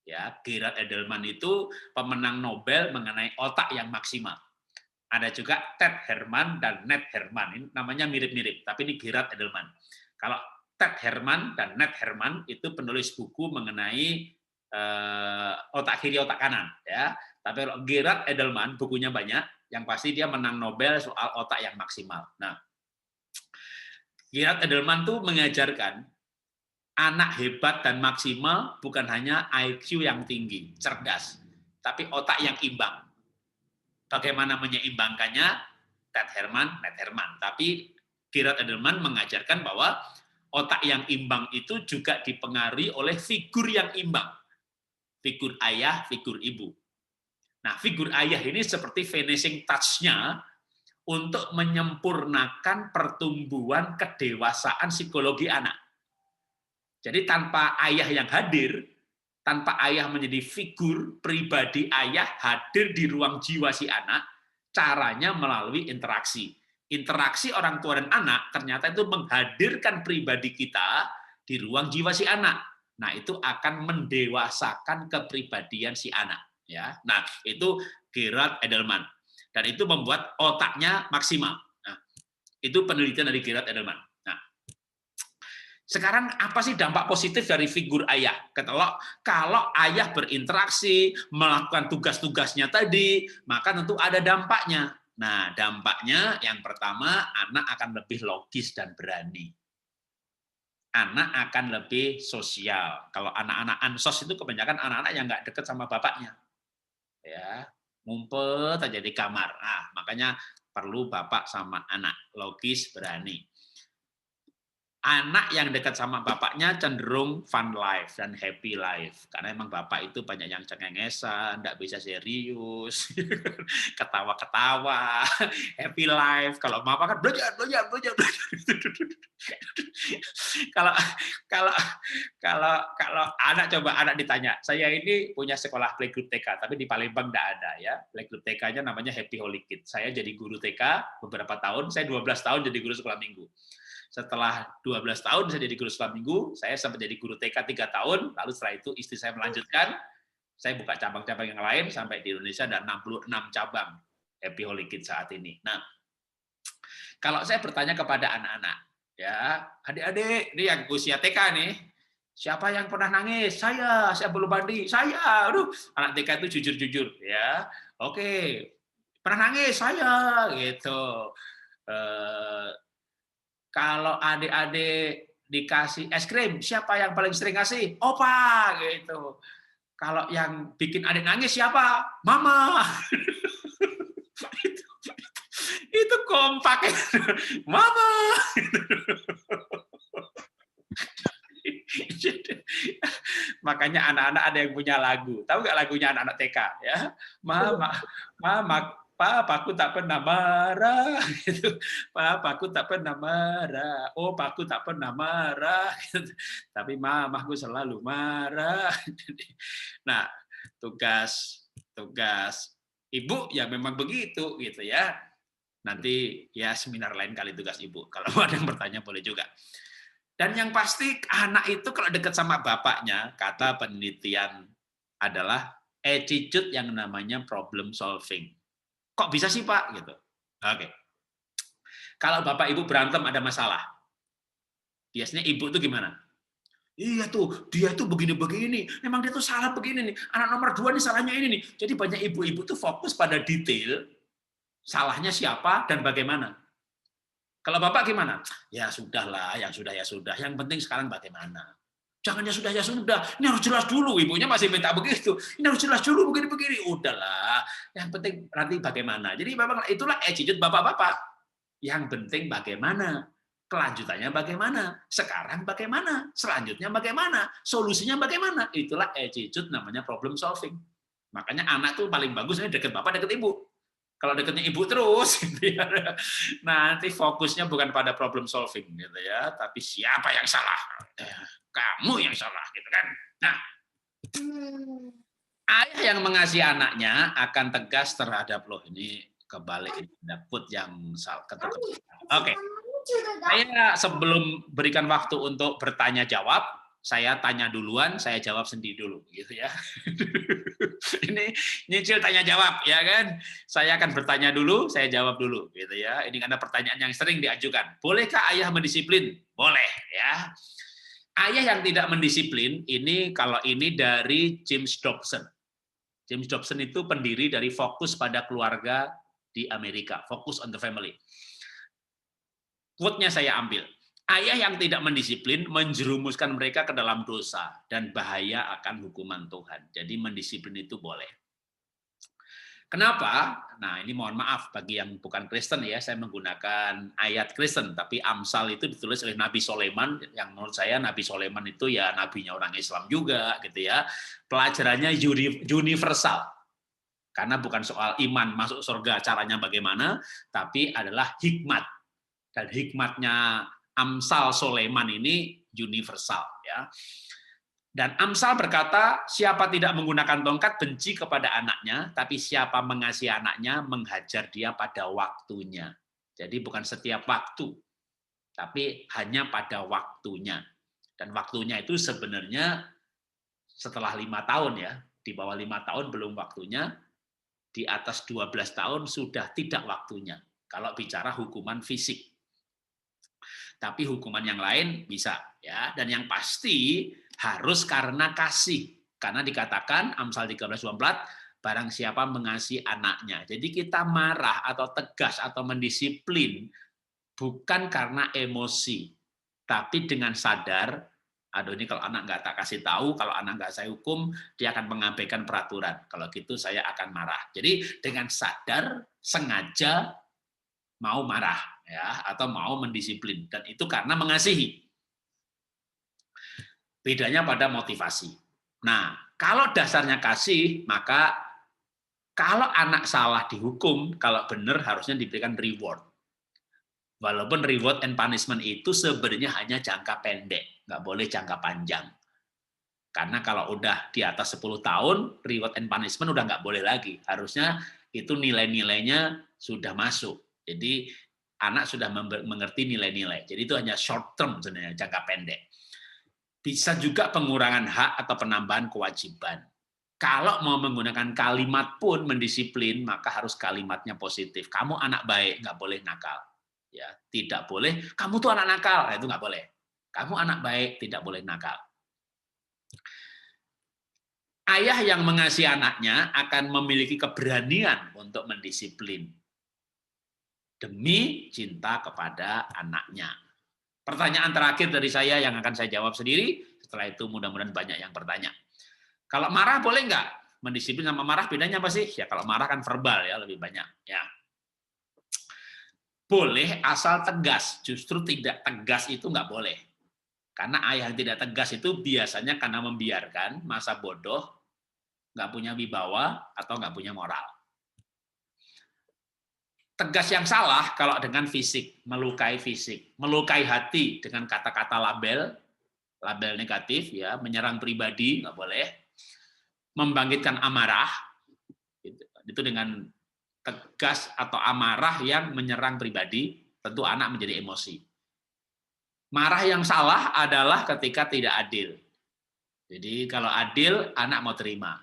Ya, Gerard Edelman itu pemenang Nobel mengenai otak yang maksimal. Ada juga Ted Herman dan Ned Herman. Ini namanya mirip-mirip, tapi ini Gerard Edelman. Kalau Ted Herman dan Ned Herman itu penulis buku mengenai otak kiri, otak kanan. Ya, tapi kalau Gerard Edelman bukunya banyak, yang pasti dia menang Nobel soal otak yang maksimal. Nah, Gerard Edelman tuh mengajarkan anak hebat dan maksimal bukan hanya IQ yang tinggi, cerdas, tapi otak yang imbang. Bagaimana menyeimbangkannya? Ted Herman, Ned Herman. Tapi Gerard Edelman mengajarkan bahwa otak yang imbang itu juga dipengaruhi oleh figur yang imbang. Figur ayah, figur ibu. Nah, figur ayah ini seperti finishing touch-nya untuk menyempurnakan pertumbuhan kedewasaan psikologi anak. Jadi tanpa ayah yang hadir, tanpa ayah menjadi figur pribadi ayah hadir di ruang jiwa si anak, caranya melalui interaksi. Interaksi orang tua dan anak ternyata itu menghadirkan pribadi kita di ruang jiwa si anak. Nah, itu akan mendewasakan kepribadian si anak. Ya, nah itu Gerard Edelman. Dan itu membuat otaknya maksimal. Nah, itu penelitian dari Gerard Edelman. Sekarang apa sih dampak positif dari figur ayah? Kalau ayah berinteraksi, melakukan tugas-tugasnya tadi, maka tentu ada dampaknya. Nah, dampaknya yang pertama, anak akan lebih logis dan berani. Anak akan lebih sosial. Kalau anak-anak ansos itu kebanyakan anak-anak yang nggak deket sama bapaknya. Ya, ngumpet aja di kamar. Nah, makanya perlu bapak sama anak, logis, berani. Anak yang dekat sama bapaknya cenderung fun life dan happy life. Karena emang bapak itu banyak yang cengengesan, nggak bisa serius, ketawa-ketawa, happy life. Kalau mama kan belajar. Kalau kalau kalau anak, coba anak ditanya, saya ini punya sekolah playgroup TK, tapi di Palembang nggak ada ya. Playgroup TK-nya namanya Happy Holy Kid. Saya jadi guru TK beberapa tahun, saya 12 tahun jadi guru sekolah minggu. Setelah 12 tahun saya jadi guru sekolah minggu, saya sempat jadi guru TK 3 tahun, lalu setelah itu istri saya melanjutkan, saya buka cabang-cabang yang lain, sampai di Indonesia ada 66 cabang Happy Holy Kids saat ini. Nah, kalau saya bertanya kepada anak-anak, ya, adik-adik, ini yang usia TK nih, siapa yang pernah nangis? Saya belum mandi, saya. Aduh, anak TK itu jujur-jujur, ya. Oke, pernah nangis? Saya, gitu. Kalau adik-adik dikasih es krim, siapa yang paling sering ngasih? Opa, gitu. Kalau yang bikin adik nangis siapa? Mama. itu kompak. Mama. Makanya anak-anak ada yang punya lagu. Tahu nggak lagunya anak-anak TK? Ya, Mama, Mama, papaku tak pernah marah. Gitu. Papaku tak pernah marah. Oh, papaku tak pernah marah. Gitu. Tapi mamaku selalu marah. Nah, tugas ibu ya memang begitu gitu ya. Nanti ya seminar lain kali tugas ibu. Kalau ada yang bertanya boleh juga. Dan yang pasti anak itu kalau dekat sama bapaknya, kata penelitian adalah attitude yang namanya problem solving. Kok bisa sih Pak? Gitu. Oke. Kalau bapak ibu berantem ada masalah, biasanya ibu tuh gimana? Iya tuh, dia tuh begini-begini. Memang dia tuh salah begini nih. Anak nomor 2 nih salahnya ini nih. Jadi banyak ibu-ibu tuh fokus pada detail, salahnya siapa dan bagaimana. Kalau bapak gimana? Ya sudahlah, yang sudah ya sudah. Yang penting sekarang bagaimana. Jangan ya sudah ya sudah. Ini harus jelas dulu. Ibunya masih minta begitu. Ini harus jelas dulu begini-begini. Udahlah. Yang penting nanti bagaimana. Jadi memang itulah attitude bapak-bapak. Yang penting bagaimana. Kelanjutannya bagaimana. Sekarang bagaimana. Selanjutnya bagaimana. Solusinya bagaimana. Itulah attitude namanya problem solving. Makanya anak tuh paling bagus deket bapak, deket ibu. Kalau deketnya ibu terus, gitu ya, nanti fokusnya bukan pada problem solving, gitu ya, tapi siapa yang salah? Kamu yang salah, gitu kan? Nah, ayah yang mengasihi anaknya akan tegas terhadap loh ini kebalik ini dapet yang ketukar. Oke, saya sebelum berikan waktu untuk bertanya jawab, saya tanya duluan, saya jawab sendiri dulu, gitu ya. Ini nyicil tanya jawab, ya kan? Saya akan bertanya dulu, saya jawab dulu, gitu ya. Ini karena pertanyaan yang sering diajukan. Bolehkah ayah mendisiplin? Boleh, ya. Ayah yang tidak mendisiplin, ini kalau ini dari James Dobson. James Dobson itu pendiri dari Fokus pada Keluarga di Amerika, Focus on the Family. Quote-nya saya ambil. Ayah yang tidak mendisiplin menjerumuskan mereka ke dalam dosa dan bahaya akan hukuman Tuhan. Jadi mendisiplin itu boleh. Kenapa? Nah, ini mohon maaf bagi yang bukan Kristen ya, saya menggunakan ayat Kristen, tapi Amsal itu ditulis oleh Nabi Sulaiman, yang menurut saya Nabi Sulaiman itu ya nabinya orang Islam juga, gitu ya. Pelajarannya universal. Karena bukan soal iman masuk surga caranya bagaimana, tapi adalah hikmat. Dan hikmatnya Amsal Sulaiman ini universal ya. Dan Amsal berkata, siapa tidak menggunakan tongkat benci kepada anaknya, tapi siapa mengasihi anaknya menghajar dia pada waktunya. Jadi bukan setiap waktu, tapi hanya pada waktunya. Dan waktunya itu sebenarnya setelah 5 tahun ya, di bawah 5 tahun belum waktunya, di atas 12 tahun sudah tidak waktunya. Kalau bicara hukuman fisik. Tapi hukuman yang lain bisa ya, dan yang pasti harus karena kasih, karena dikatakan Amsal 13:24 barang siapa mengasihi anaknya. Jadi kita marah atau tegas atau mendisiplin bukan karena emosi, tapi dengan sadar, aduh ini kalau anak nggak tak kasih tahu, kalau anak nggak saya hukum, dia akan mengabaikan peraturan. Kalau gitu saya akan marah. Jadi dengan sadar, sengaja mau marah ya atau mau mendisiplin, dan itu karena mengasihi. Bedanya pada motivasi. Nah, kalau dasarnya kasih, maka kalau anak salah dihukum, kalau benar harusnya diberikan reward. Walaupun reward and punishment itu sebenarnya hanya jangka pendek, nggak boleh jangka panjang. Karena kalau udah di atas 10 tahun, reward and punishment udah nggak boleh lagi. Harusnya itu nilai-nilainya sudah masuk. Jadi anak sudah mengerti nilai-nilai. Jadi itu hanya short term sebenarnya, jangka pendek. Bisa juga pengurangan hak atau penambahan kewajiban. Kalau mau menggunakan kalimat pun mendisiplin, maka harus kalimatnya positif. Kamu anak baik, nggak boleh nakal. Ya, tidak boleh, kamu tuh anak nakal, nah, itu nggak boleh. Kamu anak baik, tidak boleh nakal. Ayah yang mengasihi anaknya akan memiliki keberanian untuk mendisiplin demi cinta kepada anaknya. Pertanyaan terakhir dari saya yang akan saya jawab sendiri, setelah itu mudah-mudahan banyak yang bertanya. Kalau marah boleh nggak? Mendisiplin sama marah bedanya apa sih? Ya kalau marah kan verbal ya, lebih banyak. Ya. Boleh asal tegas, justru tidak tegas itu nggak boleh. Karena ayah yang tidak tegas itu biasanya karena membiarkan masa bodoh, nggak punya wibawa, atau nggak punya moral. Tegas yang salah kalau dengan fisik, melukai hati dengan kata-kata label negatif, ya, menyerang pribadi, nggak boleh. Membangkitkan amarah, itu dengan tegas atau amarah yang menyerang pribadi, tentu anak menjadi emosi. Marah yang salah adalah ketika tidak adil. Jadi kalau adil, anak mau terima.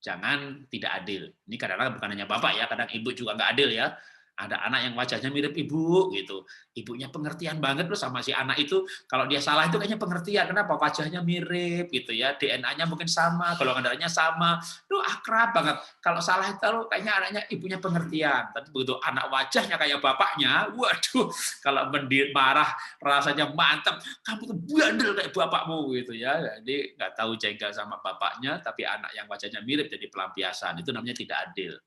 Jangan tidak adil. Ini kadang-kadang bukan hanya bapak ya, kadang ibu juga nggak adil ya. Ada anak yang wajahnya mirip ibu gitu. Ibunya pengertian banget loh sama si anak itu. Kalau dia salah itu kayaknya pengertian. Kenapa? Wajahnya mirip gitu ya. DNA-nya mungkin sama, golongan darahnya sama. Loh akrab banget. Kalau salah itu kayaknya anaknya ibunya pengertian. Tapi begitu anak wajahnya kayak bapaknya, waduh, kalau marah rasanya mantap. Kamu tuh bandel kayak bapakmu gitu ya. Jadi nggak tahu jengkel sama bapaknya, tapi anak yang wajahnya mirip jadi pelampiasan. Itu namanya tidak adil.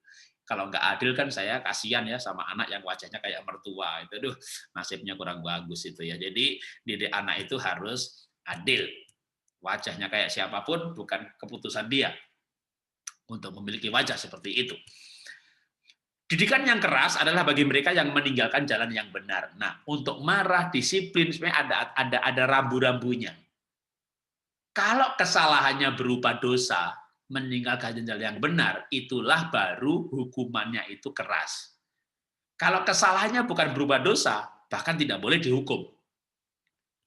Kalau nggak adil kan saya kasihan ya sama anak yang wajahnya kayak mertua. Itu nasibnya kurang bagus itu ya. Jadi didik anak itu harus adil. Wajahnya kayak siapapun bukan keputusan dia untuk memiliki wajah seperti itu. Didikan yang keras adalah bagi mereka yang meninggalkan jalan yang benar. Nah, untuk marah, disiplin sebenarnya ada rambu-rambunya. Kalau kesalahannya berupa dosa, meninggalkan jalan yang benar, itulah baru hukumannya itu keras. Kalau kesalahannya bukan berupa dosa, bahkan tidak boleh dihukum.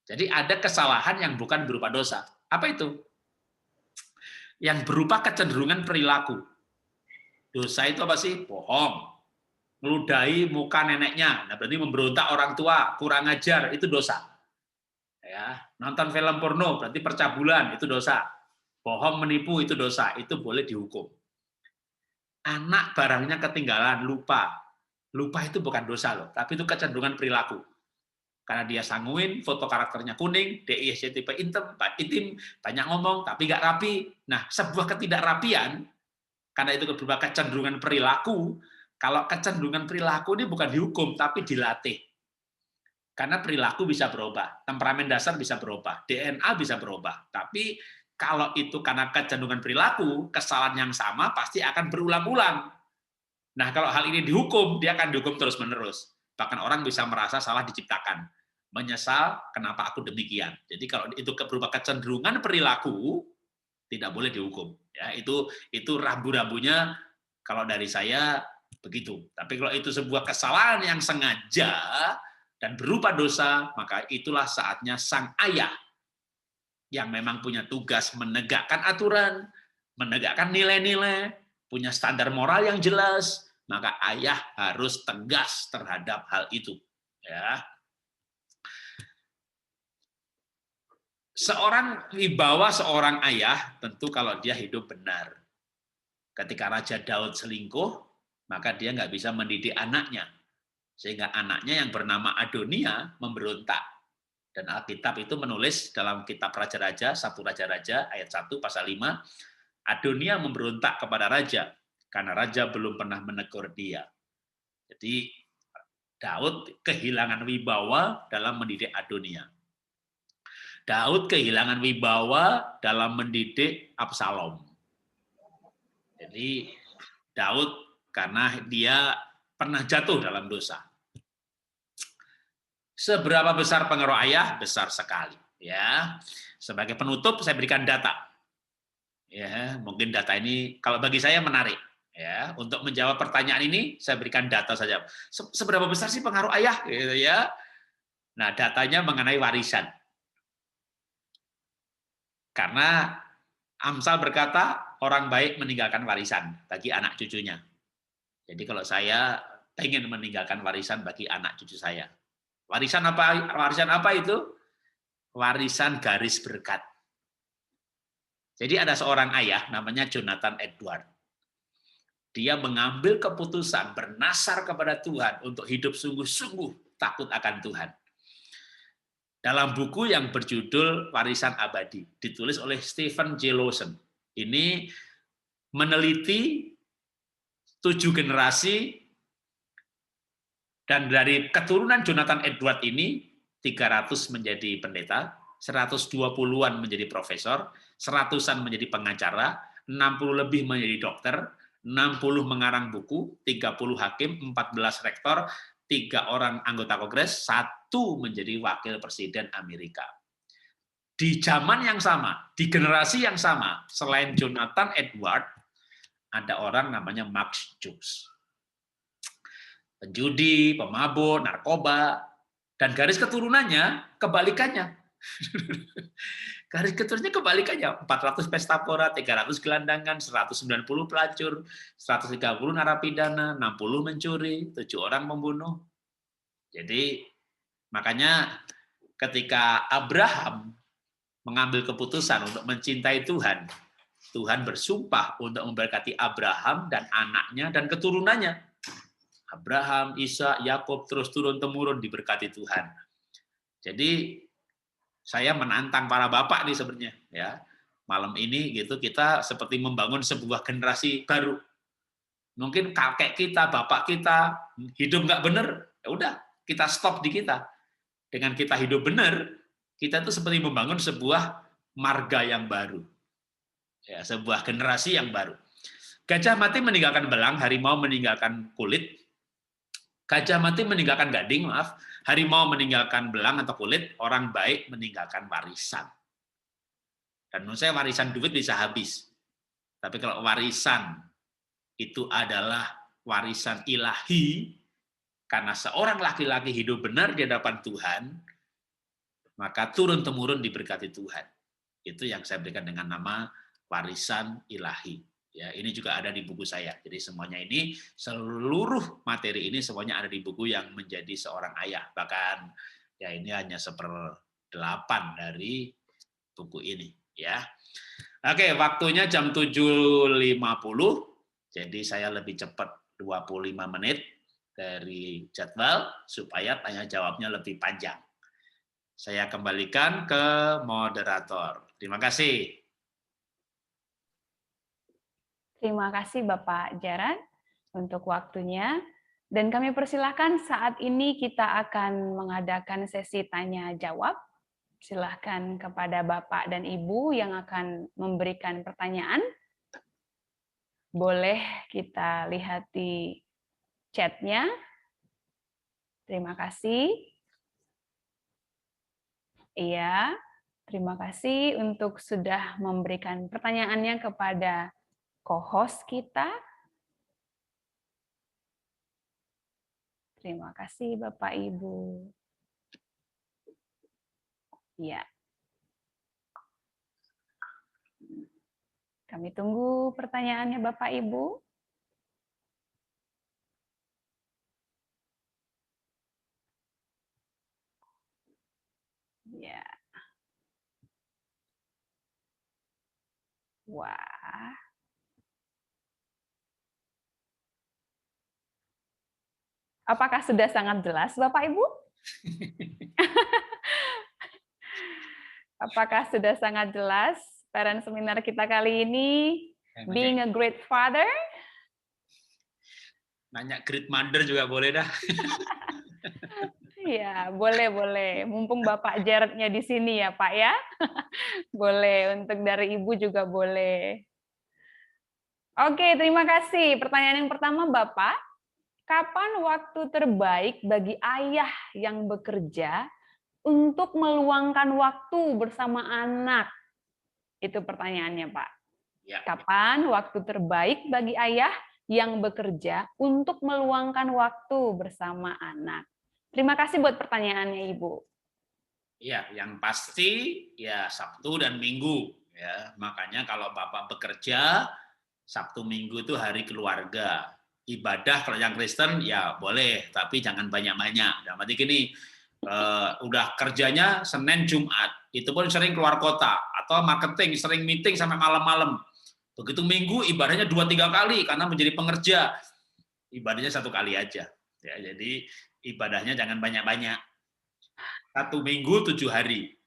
Jadi ada kesalahan yang bukan berupa dosa. Apa itu? Yang berupa kecenderungan perilaku. Dosa itu apa sih? Bohong. Meludahi muka neneknya. Nah, berarti memberontak orang tua, kurang ajar, itu dosa. Ya, nonton film porno berarti percabulan, itu dosa. Bohong menipu itu dosa, itu boleh dihukum. Anak barangnya ketinggalan, lupa. Lupa itu bukan dosa loh, tapi itu kecenderungan perilaku. Karena dia sanguin, foto karakternya kuning, DISC tipe intim, banyak ngomong, tapi nggak rapi. Nah, sebuah ketidakrapian, karena itu berupa kecenderungan perilaku, kalau kecenderungan perilaku ini bukan dihukum, tapi dilatih. Karena perilaku bisa berubah, temperamen dasar bisa berubah, DNA bisa berubah. Tapi kalau itu karena kecenderungan perilaku, kesalahan yang sama pasti akan berulang-ulang. Nah, kalau hal ini dihukum, dia akan dihukum terus-menerus. Bahkan orang bisa merasa salah diciptakan. Menyesal, kenapa aku demikian. Jadi kalau itu berupa kecenderungan perilaku, tidak boleh dihukum. Ya, itu rambu-rambunya kalau dari saya begitu. Tapi kalau itu sebuah kesalahan yang sengaja dan berupa dosa, maka itulah saatnya sang ayah yang memang punya tugas menegakkan aturan, menegakkan nilai-nilai, punya standar moral yang jelas, maka ayah harus tegas terhadap hal itu. Ya. Seorang wibawa seorang ayah tentu kalau dia hidup benar. Ketika Raja Daud selingkuh, maka dia nggak bisa mendidik anaknya. Sehingga anaknya yang bernama Adonia memberontak. Dan Alkitab itu menulis dalam kitab Raja-Raja, 1 Raja-Raja ayat 1 pasal 5, Adonia memberontak kepada raja karena raja belum pernah menegur dia. Jadi Daud kehilangan wibawa dalam mendidik Adonia. Daud kehilangan wibawa dalam mendidik Absalom. Jadi Daud karena dia pernah jatuh dalam dosa. Seberapa besar pengaruh ayah? Besar sekali. Ya, sebagai penutup saya berikan data. Ya, mungkin data ini kalau bagi saya menarik. Ya, untuk menjawab pertanyaan ini saya berikan data saja. Seberapa besar sih pengaruh ayah? Gitu ya. Nah, datanya mengenai warisan. Karena Amsal berkata orang baik meninggalkan warisan bagi anak cucunya. Jadi kalau saya ingin meninggalkan warisan bagi anak cucu saya. Warisan apa? Warisan apa itu? Warisan garis berkat. Jadi ada seorang ayah namanya Jonathan Edward. Dia mengambil keputusan bernasar kepada Tuhan untuk hidup sungguh-sungguh takut akan Tuhan. Dalam buku yang berjudul Warisan Abadi, ditulis oleh Stephen J. Lawson. Ini meneliti 7 generasi, dan dari keturunan Jonathan Edward ini 300 menjadi pendeta, 120-an menjadi profesor, 100-an menjadi pengacara, 60 lebih menjadi dokter, 60 mengarang buku, 30 hakim, 14 rektor, 3 orang anggota Kongres, 1 menjadi wakil presiden Amerika. Di zaman yang sama, di generasi yang sama, selain Jonathan Edward, ada orang namanya Max Jukes. Penjudi, pemabuk, narkoba, dan garis keturunannya kebalikannya. Garis keturunannya kebalikannya, 400 pesta pora, 300 gelandangan, 190 pelacur, 130 narapidana, 60 mencuri, 7 orang membunuh. Jadi makanya ketika Abraham mengambil keputusan untuk mencintai Tuhan, Tuhan bersumpah untuk memberkati Abraham dan anaknya dan keturunannya. Abraham, Ishak, Yakub terus turun-temurun diberkati Tuhan. Jadi saya menantang para bapak nih sebenarnya, ya. Malam ini gitu kita seperti membangun sebuah generasi baru. Mungkin kakek kita, bapak kita hidup nggak benar, ya udah kita stop di kita. Dengan kita hidup benar, kita tuh seperti membangun sebuah marga yang baru, ya, sebuah generasi yang baru. Gajah mati meninggalkan belang, harimau meninggalkan kulit. Gajah mati meninggalkan gading, maaf. Harimau meninggalkan belang atau kulit, orang baik meninggalkan warisan. Dan menurut saya warisan duit bisa habis. Tapi kalau warisan itu adalah warisan ilahi, karena seorang laki-laki hidup benar di hadapan Tuhan, maka turun-temurun diberkati Tuhan. Itu yang saya berikan dengan nama warisan ilahi. Ya, ini juga ada di buku saya. Jadi semuanya ini, seluruh materi ini semuanya ada di buku yang menjadi seorang ayah. Bahkan ya ini hanya 1/8 dari buku ini. Ya, oke, waktunya jam 7.50. Jadi saya lebih cepat 25 menit dari jadwal supaya tanya jawabnya lebih panjang. Saya kembalikan ke moderator. Terima kasih. Terima kasih Bapak Jaran untuk waktunya. Dan kami persilahkan saat ini kita akan mengadakan sesi tanya jawab. Silahkan kepada Bapak dan Ibu yang akan memberikan pertanyaan. Boleh kita lihat di chat-nya. Terima kasih. Iya, terima kasih untuk sudah memberikan pertanyaannya kepada co-host kita. Terima kasih Bapak Ibu. Ya. Kami tunggu pertanyaannya Bapak Ibu. Ya. Wah. Apakah sudah sangat jelas, Bapak Ibu? Apakah sudah sangat jelas parent seminar kita kali ini? Being a great father? Nanya great mother juga boleh dah. Iya, boleh. Mumpung Bapak Jarednya di sini ya, Pak ya. Boleh, untuk dari Ibu juga boleh. Oke, terima kasih. Pertanyaan yang pertama, Bapak. Kapan waktu terbaik bagi ayah yang bekerja untuk meluangkan waktu bersama anak? Itu pertanyaannya, Pak. Ya. Kapan waktu terbaik bagi ayah yang bekerja untuk meluangkan waktu bersama anak? Terima kasih buat pertanyaannya, Ibu. Ya, yang pasti ya Sabtu dan Minggu ya. Makanya kalau Bapak bekerja Sabtu Minggu itu hari keluarga. Ibadah kalau yang Kristen ya boleh, tapi jangan banyak-banyak. Berarti gini, udah kerjanya Senin Jumat, itu pun sering keluar kota atau marketing, sering meeting sampai malam-malam. Begitu Minggu ibadahnya 2-3 kali karena menjadi pengerja. Ibadahnya 1 kali aja. Ya, jadi ibadahnya jangan banyak-banyak. 1 minggu 7 hari.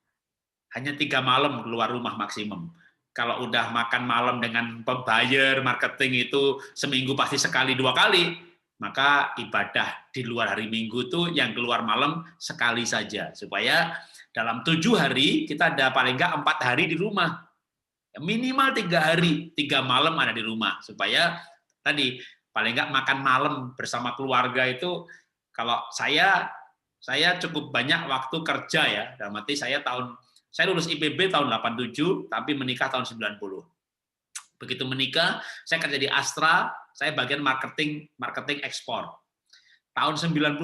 Hanya 3 malam keluar rumah maksimum. Kalau udah makan malam dengan pembayar marketing itu seminggu pasti sekali 2 kali, maka ibadah di luar hari Minggu itu yang keluar malam sekali saja. Supaya dalam 7 hari kita ada paling enggak 4 hari di rumah. Minimal 3 hari, 3 malam ada di rumah. Supaya tadi paling enggak makan malam bersama keluarga itu, kalau saya cukup banyak waktu kerja ya. Dalam arti saya lulus IPB tahun 87, tapi menikah tahun 90. Begitu menikah, saya kerja di Astra, saya bagian marketing ekspor. Tahun 92,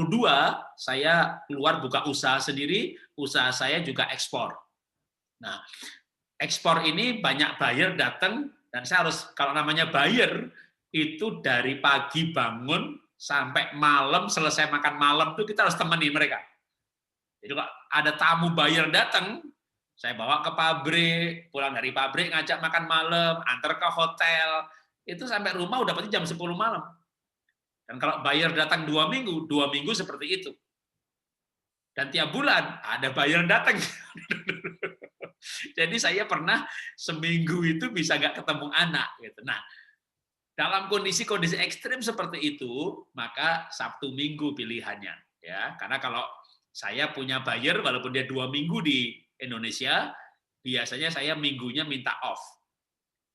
saya keluar buka usaha sendiri, usaha saya juga ekspor. Nah, ekspor ini banyak buyer datang, dan saya harus, kalau namanya buyer, itu dari pagi bangun, sampai malam, selesai makan malam, itu kita harus temani mereka. Jadi kalau ada tamu buyer datang, saya bawa ke pabrik, pulang dari pabrik ngajak makan malam, antar ke hotel, itu sampai rumah udah pasti jam 10 malam. Dan kalau buyer datang 2 minggu, 2 minggu seperti itu. Dan tiap bulan ada buyer datang. Jadi saya pernah seminggu itu bisa nggak ketemu anak. Gitu. Nah, dalam kondisi-kondisi ekstrim seperti itu, maka Sabtu Minggu pilihannya. Ya, karena kalau saya punya buyer, walaupun dia 2 minggu di Indonesia, biasanya saya minggunya minta off.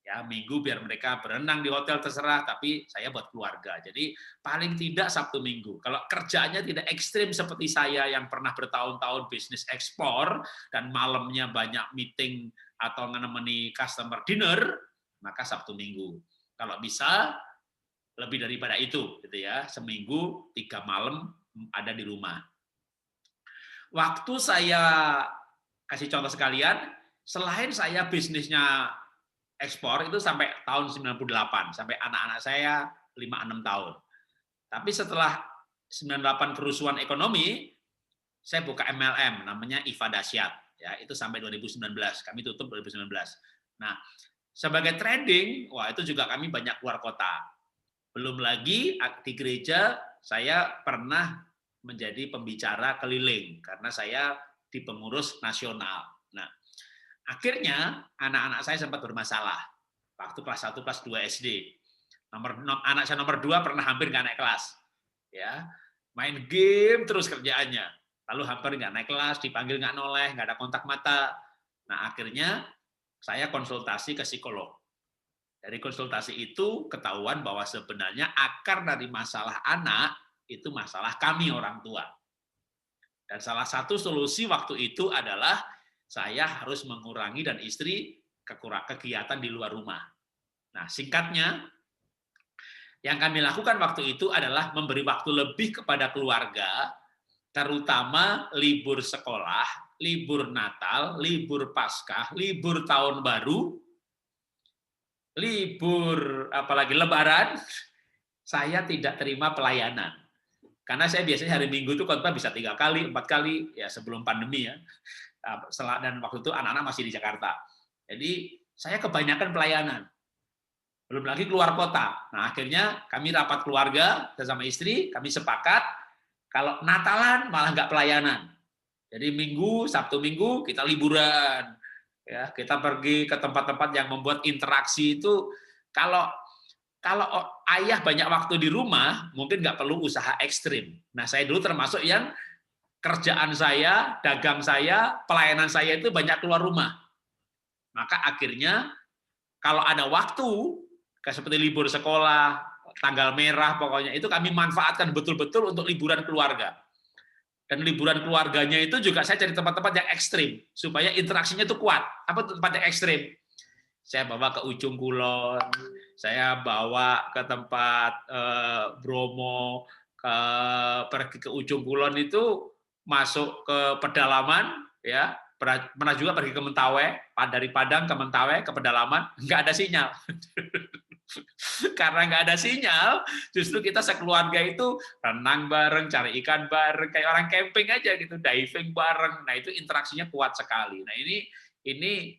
Ya, minggu biar mereka berenang di hotel terserah, tapi saya buat keluarga. Jadi paling tidak Sabtu Minggu. Kalau kerjanya tidak ekstrim seperti saya yang pernah bertahun-tahun bisnis ekspor dan malamnya banyak meeting atau menemani customer dinner, maka Sabtu Minggu. Kalau bisa lebih daripada itu, gitu ya. Seminggu 3 malam ada di rumah. Waktu saya kasih contoh sekalian, selain saya bisnisnya ekspor itu sampai tahun 98, sampai anak-anak saya 5-6 tahun. Tapi setelah 98 kerusuhan ekonomi, saya buka MLM, namanya IFA Dasyat. Ya, itu sampai 2019, kami tutup 2019. Nah, sebagai trading, wah itu juga kami banyak keluar kota. Belum lagi di gereja, saya pernah menjadi pembicara keliling, karena saya di pengurus nasional. Nah, akhirnya anak-anak saya sempat bermasalah waktu kelas 1, kelas 2 SD. Anak saya nomor 2 pernah hampir nggak naik kelas. Ya, main game terus kerjaannya. Lalu hampir nggak naik kelas, dipanggil nggak noleh, nggak ada kontak mata. Nah, akhirnya saya konsultasi ke psikolog. Dari konsultasi itu ketahuan bahwa sebenarnya akar dari masalah anak itu masalah kami orang tua. Dan salah satu solusi waktu itu adalah saya harus mengurangi dan istri kegiatan di luar rumah. Nah, singkatnya, yang kami lakukan waktu itu adalah memberi waktu lebih kepada keluarga, terutama libur sekolah, libur Natal, libur Paskah, libur Tahun Baru, libur apalagi Lebaran, saya tidak terima pelayanan. Karena saya biasanya hari Minggu itu khotbah bisa 3 kali, 4 kali, ya sebelum pandemi ya. Dan waktu itu anak-anak masih di Jakarta. Jadi saya kebanyakan pelayanan. Belum lagi keluar kota. Nah, akhirnya kami rapat keluarga bersama istri, kami sepakat Kalau Natalan malah nggak pelayanan. Jadi Minggu, Sabtu Minggu kita liburan. Ya, kita pergi ke tempat-tempat yang membuat interaksi itu. Kalau kalau ayah banyak waktu di rumah, mungkin nggak perlu usaha ekstrim. Nah, saya dulu termasuk yang kerjaan saya, dagang saya, pelayanan saya itu banyak keluar rumah. Maka akhirnya kalau ada waktu, kayak seperti libur sekolah, tanggal merah pokoknya, itu kami manfaatkan betul-betul untuk liburan keluarga. Dan liburan keluarganya itu juga saya cari tempat-tempat yang ekstrim, supaya interaksinya itu kuat. Apa tempat yang ekstrim? Saya bawa ke Ujung Kulon, saya bawa ke tempat Bromo, pergi ke Ujung Kulon itu masuk ke pedalaman, ya pernah juga pergi ke Mentawai, dari Padang ke Mentawai ke pedalaman, nggak ada sinyal. Karena nggak ada sinyal, justru kita sekeluarga itu renang bareng, cari ikan bareng, kayak orang camping aja gitu, diving bareng. Nah itu interaksinya kuat sekali. Nah ini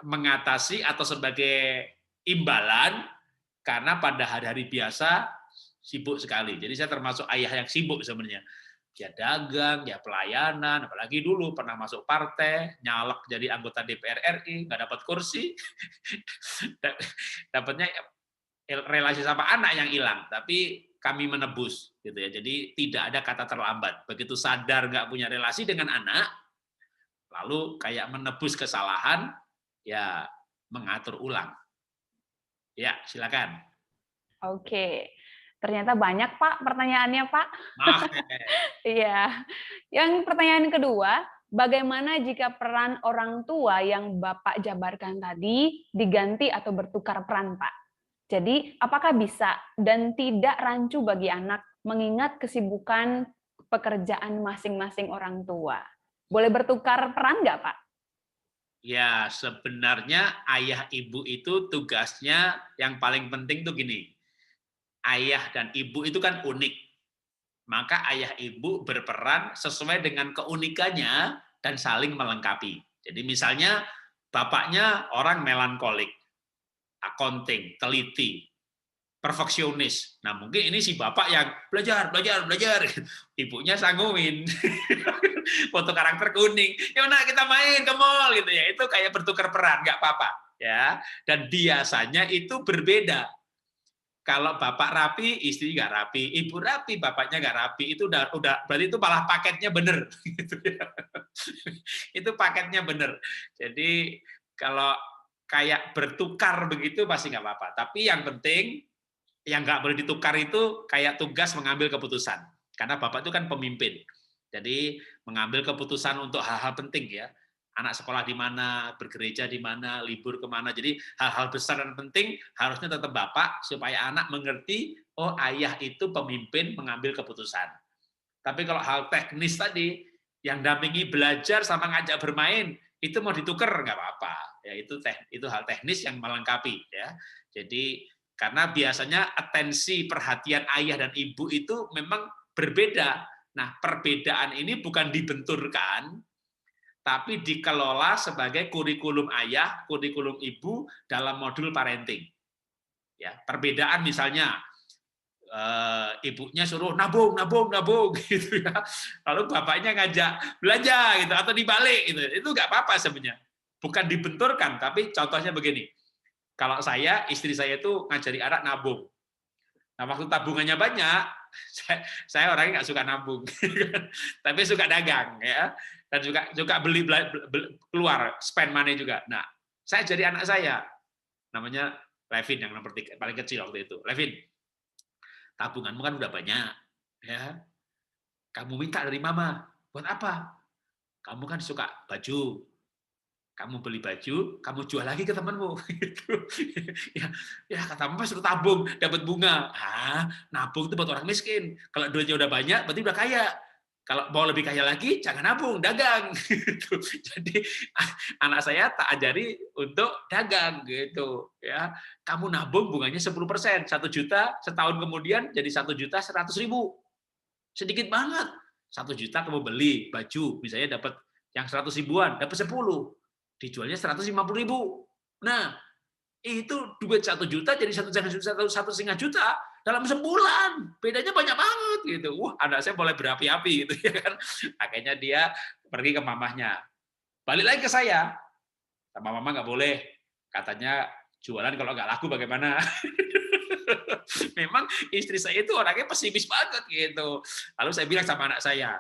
mengatasi atau sebagai imbalan karena pada hari-hari biasa sibuk sekali. Jadi saya termasuk ayah yang sibuk sebenarnya. Ya dagang, ya pelayanan, apalagi dulu pernah masuk partai, nyalek jadi anggota DPR RI, nggak dapat kursi, dapatnya relasi sama anak yang hilang, tapi kami menebus, gitu ya. Jadi tidak ada kata terlambat. Begitu sadar nggak punya relasi dengan anak, lalu kayak menebus kesalahan, ya mengatur ulang. Ya, silakan. Oke. Ternyata banyak, Pak, pertanyaannya, Pak. Maaf. Iya. Yang pertanyaan kedua, bagaimana jika peran orang tua yang Bapak jabarkan tadi diganti atau bertukar peran, Pak? Jadi, apakah bisa dan tidak rancu bagi anak mengingat kesibukan pekerjaan masing-masing orang tua? Boleh bertukar peran nggak, Pak? Ya, sebenarnya ayah ibu itu tugasnya yang paling penting tuh gini. Ayah dan ibu itu kan unik. Maka ayah ibu berperan sesuai dengan keunikannya dan saling melengkapi. Jadi misalnya bapaknya orang melankolik, accounting, teliti, perfeksionis. Nah, mungkin ini si bapak yang belajar, belajar, belajar. Ibunya sangguin. Foto karakter kuning. Ya nak kita main ke mall gitu ya. Itu kayak bertukar peran, nggak apa-apa ya. Dan biasanya itu berbeda. Kalau bapak rapi, istri nggak rapi, ibu rapi, bapaknya nggak rapi, itu udah berarti itu malah paketnya bener. Gitu ya. Itu paketnya bener. Jadi kalau kayak bertukar begitu pasti nggak apa-apa. Tapi yang penting yang nggak boleh ditukar itu kayak tugas mengambil keputusan. Karena bapak itu kan pemimpin. Jadi mengambil keputusan untuk hal-hal penting ya. Anak sekolah di mana, bergereja di mana, libur kemana. Jadi hal-hal besar dan penting harusnya tetap bapak supaya anak mengerti, oh ayah itu pemimpin mengambil keputusan. Tapi kalau hal teknis tadi, yang dampingi belajar sama ngajak bermain, itu mau ditukar nggak apa-apa. Ya itu hal teknis yang melengkapi ya. Jadi karena biasanya atensi perhatian ayah dan ibu itu memang berbeda. Nah, perbedaan ini bukan dibenturkan, tapi dikelola sebagai kurikulum ayah, kurikulum ibu dalam modul parenting. Ya, perbedaan misalnya ibunya suruh nabung, nabung, nabung gitu ya. Lalu bapaknya ngajak belanja gitu atau dibalik gitu. Itu nggak apa-apa sebenarnya. Bukan dibenturkan, tapi contohnya begini. Kalau istri saya itu ngajari anak nabung. Nah, waktu tabungannya banyak, saya orangnya nggak suka nabung, tapi suka dagang ya, dan juga beli keluar spend money juga. Nah, saya jadi anak saya, namanya Levin yang nomor 3, paling kecil waktu itu. Levin, tabunganmu kan udah banyak, ya. Kamu minta dari mama, buat apa? Kamu kan suka baju, kamu beli baju, kamu jual lagi ke temanmu. Gitu. Ya kata mama suruh tabung, dapat bunga. Nabung itu buat orang miskin. Kalau duitnya udah banyak, berarti udah kaya. Kalau mau lebih kaya lagi, jangan nabung, dagang. Gitu. Jadi anak saya tak ajari untuk dagang gitu. Ya, kamu nabung bunganya 10%, 1 juta, setahun kemudian jadi 1.100.000. Sedikit banget. 1 juta kamu beli baju, misalnya dapat yang 100 ribuan, dapat 10. Dijualnya 150.000. Nah, itu duit 1 juta jadi 1,5 juta dalam sebulan. Bedanya banyak banget gitu. Wah, anak saya mulai berapi-api gitu ya kan. Akhirnya dia pergi ke mamahnya. Balik lagi ke saya. Sama mama nggak boleh. Katanya jualan kalau nggak laku bagaimana? Memang istri saya itu orangnya pesimis banget gitu. Lalu saya bilang sama anak saya,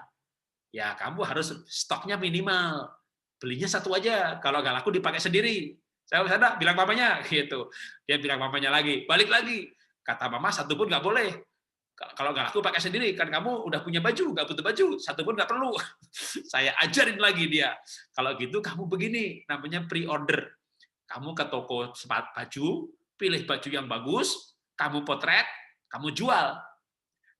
ya kamu harus stoknya minimal. Belinya 1 aja. Kalau nggak laku dipakai sendiri. Saya sana bilang mamanya gitu. Dia bilang mamanya lagi, balik lagi. Kata mama 1 pun nggak boleh. Kalau nggak laku pakai sendiri, kan kamu udah punya baju, nggak butuh baju, 1 pun nggak perlu. Saya ajarin lagi dia. Kalau gitu kamu begini, namanya pre-order. Kamu ke toko sepatu baju, pilih baju yang bagus, kamu potret, kamu jual.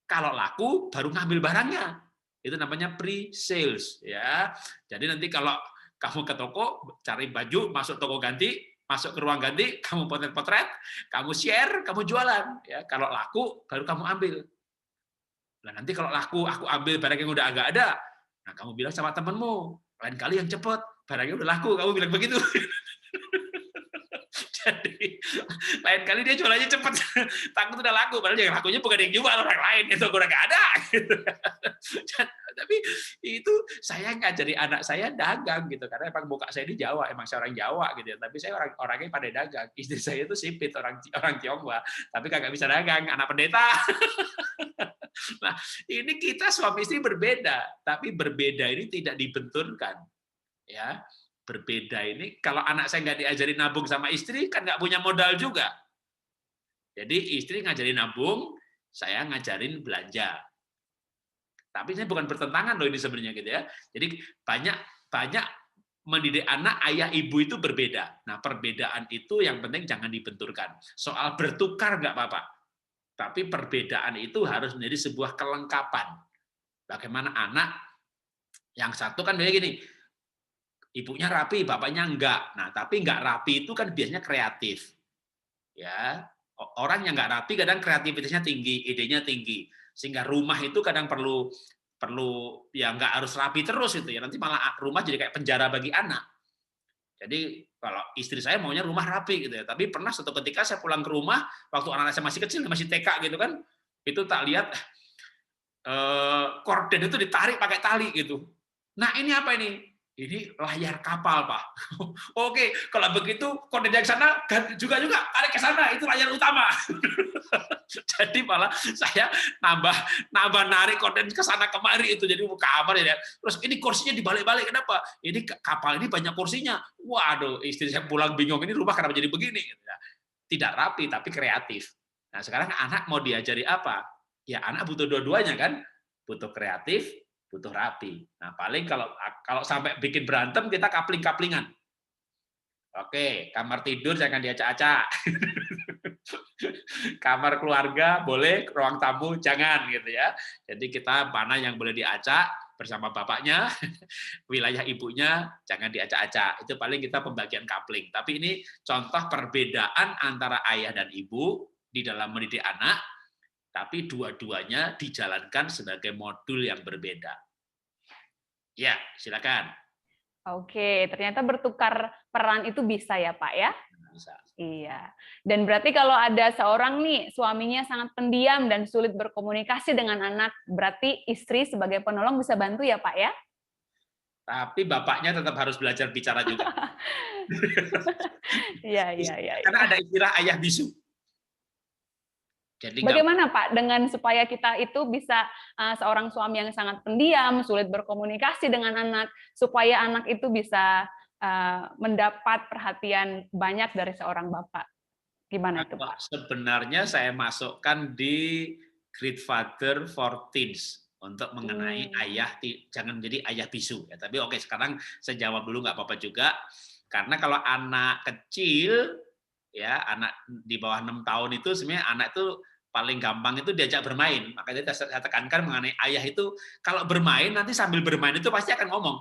Kalau laku baru ngambil barangnya. Itu namanya pre-sales ya. Jadi nanti kalau kamu ke toko cari baju, masuk toko ganti, masuk ke ruang ganti, kamu potret-potret, kamu share, kamu jualan ya. Kalau laku baru kamu ambil. Nah, nanti kalau laku aku ambil barang yang udah agak ada. Nah, kamu bilang sama temenmu, lain kali yang cepet, barangnya udah laku, kamu bilang begitu. Jadi lain kali dia jualannya cepet, takut udah laku, padahal yang lakunya bukan yang jual, orang lain, itu udah nggak ada. Gitu. Tapi itu saya ngajari anak saya dagang gitu, karena emang muka saya di Jawa, emang saya orang Jawa gitu ya, tapi saya orangnya pada dagang. Istri saya itu sipit, orang Tionghoa, tapi kagak bisa dagang, anak pendeta. Nah, ini kita suami istri berbeda, tapi berbeda ini tidak dibenturkan. Ya, berbeda ini kalau anak saya nggak diajarin nabung sama istri kan nggak punya modal juga. Jadi istri ngajarin nabung, saya ngajarin belanja. Tapi saya bukan bertentangan loh ini sebenarnya gitu ya. Jadi banyak mendidik anak ayah ibu itu berbeda. Nah perbedaan itu yang penting jangan dibenturkan. Soal bertukar nggak apa-apa. Tapi perbedaan itu harus menjadi sebuah kelengkapan. Bagaimana anak yang satu kan kayak gini, ibunya rapi, bapaknya enggak. Nah, tapi enggak rapi itu kan biasanya kreatif. Ya, orang yang enggak rapi kadang kreativitasnya tinggi, idenya tinggi. Sehingga rumah itu kadang perlu ya enggak harus rapi terus itu ya. Nanti malah rumah jadi kayak penjara bagi anak. Jadi kalau istri saya maunya rumah rapi gitu ya. Tapi pernah suatu ketika saya pulang ke rumah waktu anak saya masih kecil, masih TK gitu kan. Itu tak lihat korden itu ditarik pakai tali gitu. Nah, ini apa ini? Ini layar kapal, Pak. Oke, kalau begitu kode yang sana juga tarik ke sana, itu layar utama. Jadi malah saya nambah narik kode ke sana kemari itu jadi kamar ya. Terus ini kursinya dibalik-balik kenapa? Ini kapal ini banyak kursinya. Waduh, istri saya pulang bingung ini rumah kenapa jadi begini? Tidak rapi tapi kreatif. Nah, sekarang anak mau diajari apa? Ya anak butuh dua-duanya kan, butuh kreatif, butuh rapi. Nah, paling kalau sampai bikin berantem kita kapling-kaplingan. Oke, kamar tidur jangan diacak-acak. Kamar keluarga boleh, ruang tamu jangan gitu ya. Jadi kita mana yang boleh diacak bersama bapaknya, wilayah ibunya jangan diacak-acak. Itu paling kita pembagian kapling. Tapi ini contoh perbedaan antara ayah dan ibu di dalam mendidik anak, tapi dua-duanya dijalankan sebagai modul yang berbeda. Ya, silakan. Oke, ternyata bertukar peran itu bisa ya, Pak ya? Bisa. Iya. Dan berarti kalau ada seorang nih suaminya sangat pendiam dan sulit berkomunikasi dengan anak, berarti istri sebagai penolong bisa bantu ya, Pak ya? Tapi bapaknya tetap harus belajar bicara juga. Iya, iya, iya. Karena ada istilah ayah bisu. Jadi bagaimana Pak dengan supaya kita itu bisa seorang suami yang sangat pendiam, sulit berkomunikasi dengan anak, supaya anak itu bisa mendapat perhatian banyak dari seorang bapak. Gimana itu Pak? Sebenarnya saya masukkan di Great Father for Teens untuk mengenai ayah, jangan menjadi ayah bisu. Ya, tapi oke, sekarang saya jawab dulu nggak apa-apa juga. Karena kalau anak kecil, ya anak di bawah 6 tahun itu sebenarnya anak itu paling gampang itu diajak bermain. Makanya saya tekankan mengenai ayah itu, kalau bermain nanti sambil bermain itu pasti akan ngomong.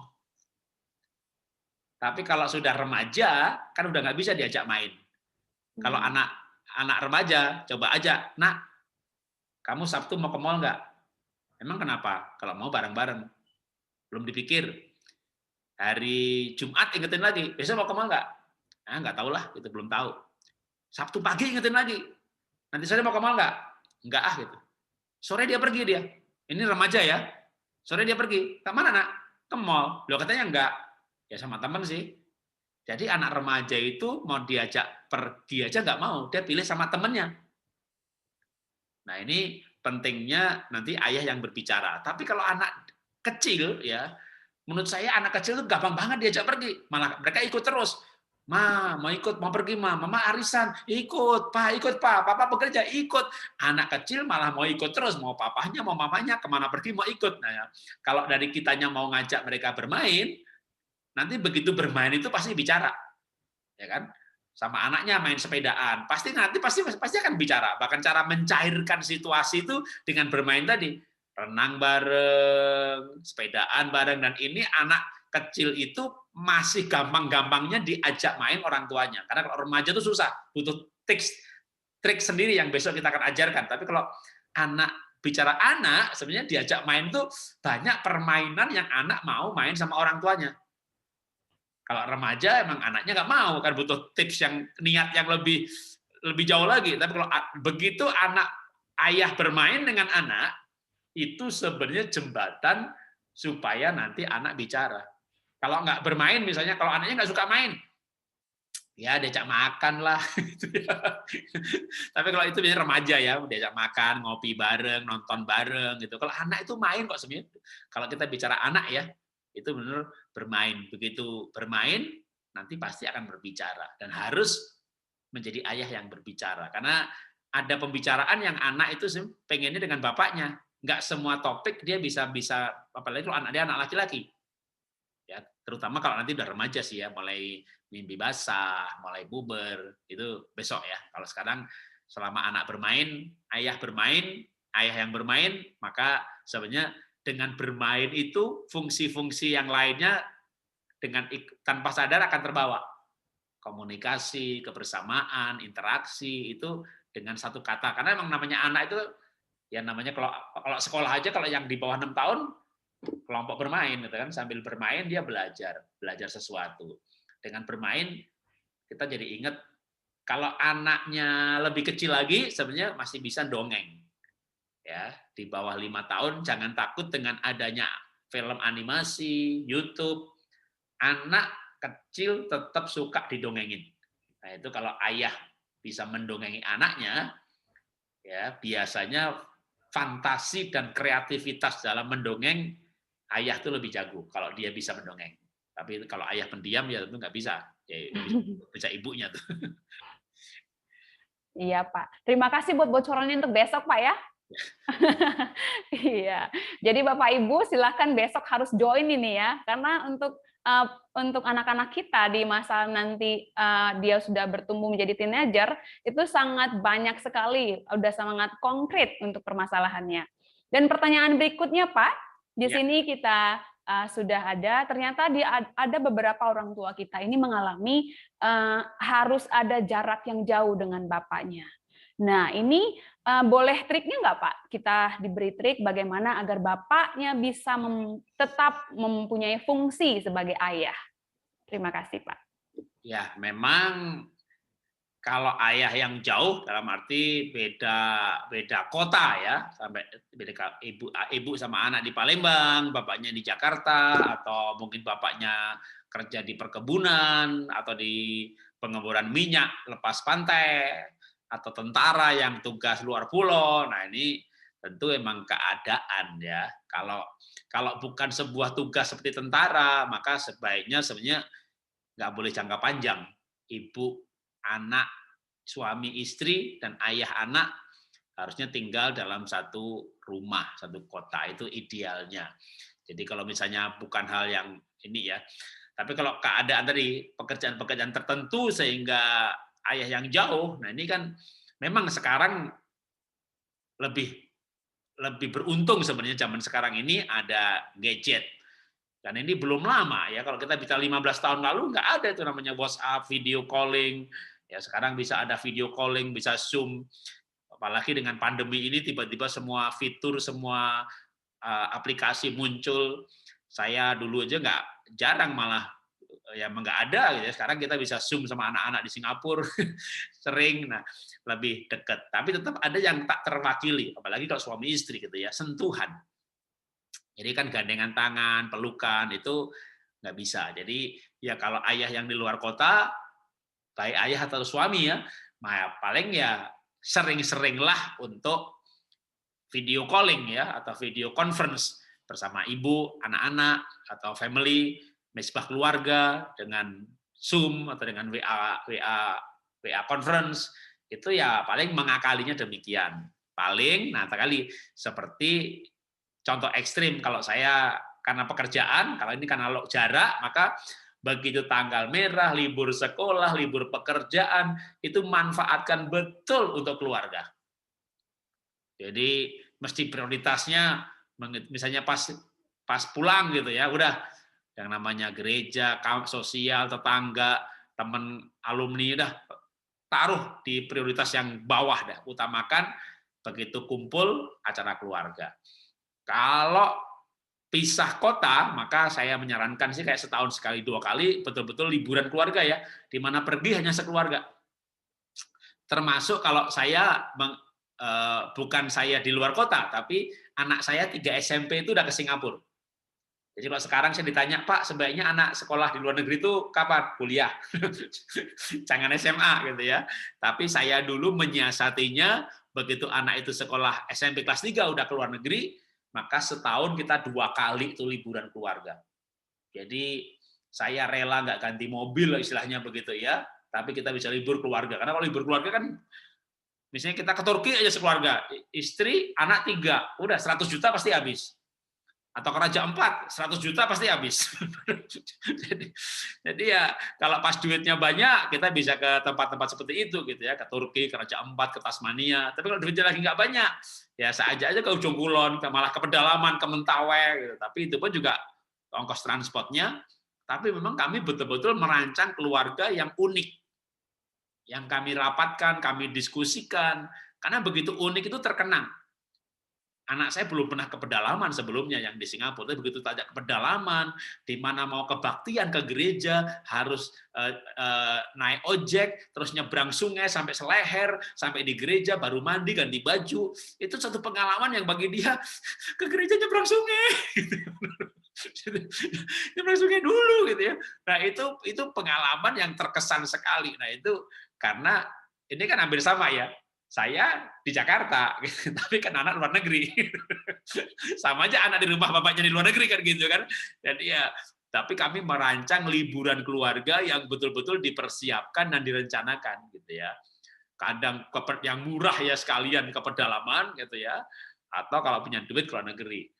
Tapi kalau sudah remaja, kan udah nggak bisa diajak main. Kalau anak remaja, coba aja, nak, kamu Sabtu mau ke mall nggak? Emang kenapa? Kalau mau bareng-bareng. Belum dipikir. Hari Jumat ingetin lagi, besok mau ke mall nggak? Nggak tahu lah, itu belum tahu. Sabtu pagi ingetin lagi. Nanti sore mau ke mall nggak? Nggak ah gitu. Sore dia pergi dia. Ini remaja ya. Sore dia pergi. Ke mana nak? Ke mall. Loh katanya enggak. Ya sama temen sih. Jadi anak remaja itu mau diajak pergi aja nggak mau. Dia pilih sama temennya. Nah ini pentingnya nanti ayah yang berbicara. Tapi kalau anak kecil ya, menurut saya anak kecil itu gampang banget diajak pergi. Malah mereka ikut terus. Ma, mau ikut, mau pergi, ma. Mama arisan, ikut, pak, papa bekerja, ikut. Anak kecil malah mau ikut terus, mau papahnya, mau mamanya, kemana pergi, mau ikut. Nah, ya, kalau dari kitanya mau ngajak mereka bermain, nanti begitu bermain itu pasti bicara, ya kan? Sama anaknya main sepedaan, pasti akan bicara. Bahkan cara mencairkan situasi itu dengan bermain tadi, renang bareng, sepedaan bareng, dan ini anak kecil itu masih gampang-gampangnya diajak main orang tuanya. Karena kalau remaja itu susah, butuh trik sendiri yang besok kita akan ajarkan. Tapi kalau bicara anak, sebenarnya diajak main tuh banyak permainan yang anak mau main sama orang tuanya. Kalau remaja emang anaknya nggak mau, kan butuh tips yang niat yang lebih jauh lagi. Tapi kalau begitu ayah bermain dengan anak, itu sebenarnya jembatan supaya nanti anak bicara. Kalau nggak bermain, misalnya kalau anaknya nggak suka main, ya diajak makan lah. Tapi kalau itu biasanya remaja ya, diajak makan, ngopi bareng, nonton bareng gitu. Kalau anak itu main kok sebenarnya. Kalau kita bicara anak ya, itu benar bermain. Begitu bermain, nanti pasti akan berbicara. Dan harus menjadi ayah yang berbicara. Karena ada pembicaraan yang anak itu pengennya dengan bapaknya. Nggak semua topik dia bisa, apalagi kalau dia anak laki-laki. Ya, terutama kalau nanti udah remaja sih ya, mulai mimpi basah, mulai buber, itu besok ya. Kalau sekarang selama anak bermain, ayah yang bermain, maka sebenarnya dengan bermain itu fungsi-fungsi yang lainnya tanpa sadar akan terbawa. Komunikasi, kebersamaan, interaksi itu dengan satu kata. Karena emang namanya anak itu ya namanya kalau sekolah aja, kalau yang di bawah 6 tahun kelompok bermain gitu kan, sambil bermain dia belajar sesuatu. Dengan bermain kita jadi ingat kalau anaknya lebih kecil lagi sebenarnya masih bisa dongeng. Ya, di bawah 5 tahun jangan takut dengan adanya film animasi, YouTube. Anak kecil tetap suka didongengin. Nah, itu kalau ayah bisa mendongengi anaknya, ya biasanya fantasi dan kreativitas dalam mendongeng ayah tuh lebih jago kalau dia bisa mendongeng. Tapi kalau ayah pendiam ya tentu nggak bisa. Ya, bisa ibunya tuh. Iya Pak. Terima kasih buat bocorannya untuk besok Pak ya. Iya. Jadi Bapak Ibu silakan besok harus join ini ya, karena untuk anak-anak kita di masa nanti dia sudah bertumbuh menjadi teenager itu sangat banyak sekali, udah sangat konkret untuk permasalahannya. Dan pertanyaan berikutnya Pak, di sini kita sudah ada, ternyata ada beberapa orang tua kita ini mengalami harus ada jarak yang jauh dengan bapaknya. Nah, ini boleh triknya nggak Pak? Kita diberi trik bagaimana agar bapaknya bisa tetap mempunyai fungsi sebagai ayah. Terima kasih Pak. Ya, memang kalau ayah yang jauh dalam arti beda kota ya, sampai beda ibu sama anak di Palembang, bapaknya di Jakarta, atau mungkin bapaknya kerja di perkebunan atau di pengeboran minyak lepas pantai, atau tentara yang tugas luar pulau. Nah, ini tentu emang keadaan ya. Kalau bukan sebuah tugas seperti tentara, maka sebaiknya sebenarnya nggak boleh jangka panjang. Ibu, anak, suami istri, dan ayah anak harusnya tinggal dalam satu rumah, satu kota, itu idealnya. Jadi kalau misalnya bukan hal yang ini ya, tapi kalau keadaan tadi, pekerjaan-pekerjaan tertentu sehingga ayah yang jauh, nah ini kan memang sekarang lebih beruntung sebenarnya zaman sekarang ini ada gadget. Dan ini belum lama ya, kalau kita bicara 15 tahun lalu nggak ada itu namanya WhatsApp, video calling. Ya sekarang bisa ada video calling, bisa Zoom. Apalagi dengan pandemi ini tiba-tiba semua fitur, semua aplikasi muncul. Saya dulu aja jarang malah ya nggak ada gitu ya. Sekarang kita bisa Zoom sama anak-anak di Singapura sering, nah lebih dekat. Tapi tetap ada yang tak terwakili, apalagi kalau suami istri gitu ya, sentuhan. Jadi kan gandengan tangan, pelukan itu nggak bisa. Jadi ya kalau ayah yang di luar kota, baik ayah atau suami ya, paling ya sering-seringlah untuk video calling ya atau video conference bersama ibu, anak-anak atau family, mesbah keluarga dengan Zoom atau dengan WA conference itu ya paling mengakalinya demikian. Paling nah kali seperti contoh ekstrim kalau saya karena pekerjaan, kalau ini karena jarak maka begitu tanggal merah, libur sekolah, libur pekerjaan itu manfaatkan betul untuk keluarga. Jadi mesti prioritasnya misalnya pas pulang gitu ya, udah yang namanya gereja, sosial, tetangga, teman alumni udah taruh di prioritas yang bawah dah, utamakan begitu kumpul acara keluarga. Kalau pisah kota, maka saya menyarankan sih kayak setahun sekali 2 kali betul-betul liburan keluarga ya, di mana pergi hanya sekeluarga. Termasuk kalau saya bukan saya di luar kota, tapi anak saya 3 SMP itu udah ke Singapura. Jadi kalau sekarang saya ditanya, Pak, sebaiknya anak sekolah di luar negeri itu kapan? Kuliah. Jangan SMA gitu ya. Tapi saya dulu menyiasatinya, begitu anak itu sekolah SMP kelas 3 udah ke luar negeri, maka setahun kita 2 kali itu liburan keluarga. Jadi saya rela nggak ganti mobil istilahnya begitu ya, tapi kita bisa libur keluarga. Karena kalau libur keluarga kan misalnya kita ke Turki aja sekeluarga, istri, anak 3, udah 100 juta pasti habis. Atau ke Raja 4, 100 juta pasti habis. jadi ya kalau pas duitnya banyak, kita bisa ke tempat-tempat seperti itu gitu ya, ke Turki, ke Raja 4, ke Tasmania. Tapi kalau duitnya lagi nggak banyak, ya saja aja ke Ujung Kulon, malah ke pedalaman, ke Mentawai gitu. Tapi itu pun juga ongkos transportnya. Tapi memang kami betul-betul merancang keluarga yang unik. Yang kami rapatkan, kami diskusikan, karena begitu unik itu terkenang. Anak saya belum pernah ke pedalaman sebelumnya yang di Singapura, tapi begitu tajak ke pedalaman, di mana mau kebaktian ke gereja, harus naik ojek, terus nyebrang sungai sampai seleher, sampai di gereja, baru mandi, ganti baju. Itu satu pengalaman yang bagi dia, ke gereja nyebrang sungai. Nyebrang sungai dulu gitu ya. Nah itu pengalaman yang terkesan sekali. Nah itu karena ini kan hampir sama ya. Saya di Jakarta, tapi kan anak luar negeri. Sama aja anak di rumah bapaknya di luar negeri kan gitu kan. Jadi ya, tapi kami merancang liburan keluarga yang betul-betul dipersiapkan dan direncanakan gitu ya. Kadang yang murah ya sekalian ke pedalaman gitu ya. Atau kalau punya duit ke luar negeri.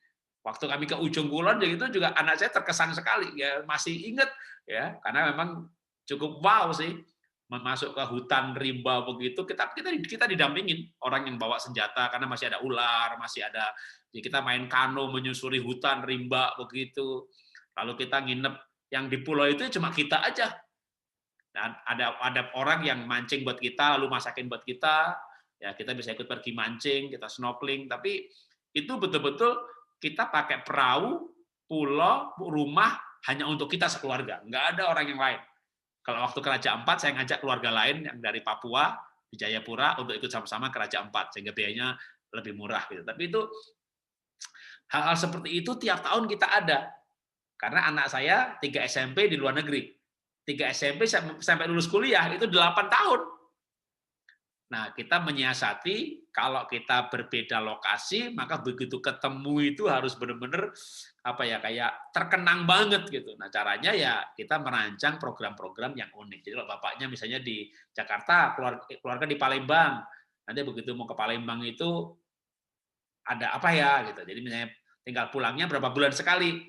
Waktu kami ke Ujung Kulon itu juga anak saya terkesan sekali ya, masih ingat ya, karena memang cukup wow sih. Masuk ke hutan rimba begitu, kita didampingin orang yang bawa senjata karena masih ada ular, masih ada ya kita main kano menyusuri hutan rimba begitu. Lalu kita nginep yang di pulau itu cuma kita aja. Dan ada orang yang mancing buat kita, lalu masakin buat kita. Ya kita bisa ikut pergi mancing, kita snorkeling, tapi itu betul-betul kita pakai perahu, pulau, rumah hanya untuk kita sekeluarga, nggak ada orang yang lain. Kalau waktu ke Raja Ampat, saya ngajak keluarga lain yang dari Papua, di Jayapura, untuk ikut sama-sama ke Raja Ampat, sehingga biayanya lebih murah. Gitu. Tapi itu hal-hal seperti itu tiap tahun kita ada. Karena anak saya 3 SMP di luar negeri. 3 SMP sampai lulus kuliah, itu 8 tahun. Nah, kita menyiasati kalau kita berbeda lokasi, maka begitu ketemu itu harus benar-benar kayak terkenang banget gitu. Nah, caranya ya kita merancang program-program yang unik. Jadi kalau bapaknya misalnya di Jakarta, keluarga di Palembang. Nanti begitu mau ke Palembang itu ada apa ya gitu. Jadi misalnya tinggal pulangnya berapa bulan sekali.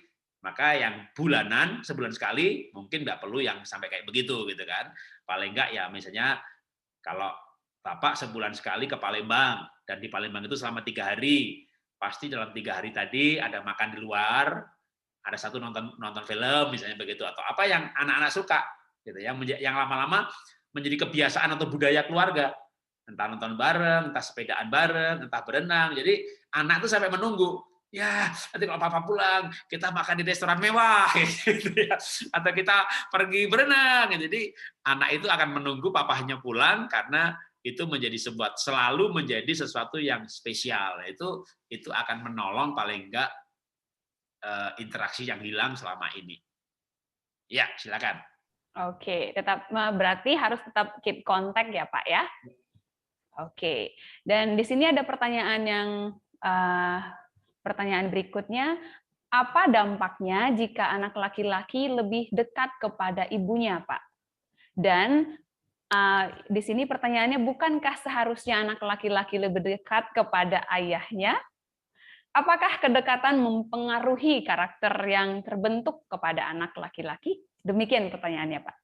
Maka yang bulanan, sebulan sekali, mungkin nggak perlu yang sampai kayak begitu gitu kan. Paling nggak ya misalnya kalau Bapak sebulan sekali ke Palembang, dan di Palembang itu selama 3 hari. Pasti dalam 3 hari tadi ada makan di luar, ada satu nonton film misalnya begitu, atau apa yang anak-anak suka, gitu ya, yang lama-lama menjadi kebiasaan atau budaya keluarga. Entah nonton bareng, entah sepedaan bareng, entah berenang. Jadi anak itu sampai menunggu. ya nanti kalau papa pulang kita makan di restoran mewah gitu ya, atau kita pergi berenang. Jadi anak itu akan menunggu papahnya pulang karena itu selalu menjadi sesuatu yang spesial. Itu akan menolong paling enggak interaksi yang hilang selama ini. Ya, silakan. Oke, berarti harus tetap keep kontak ya Pak ya. Oke, dan di sini ada pertanyaan berikutnya, apa dampaknya jika anak laki-laki lebih dekat kepada ibunya, Pak? Dan di sini pertanyaannya, bukankah seharusnya anak laki-laki lebih dekat kepada ayahnya? Apakah kedekatan mempengaruhi karakter yang terbentuk kepada anak laki-laki? Demikian pertanyaannya, Pak.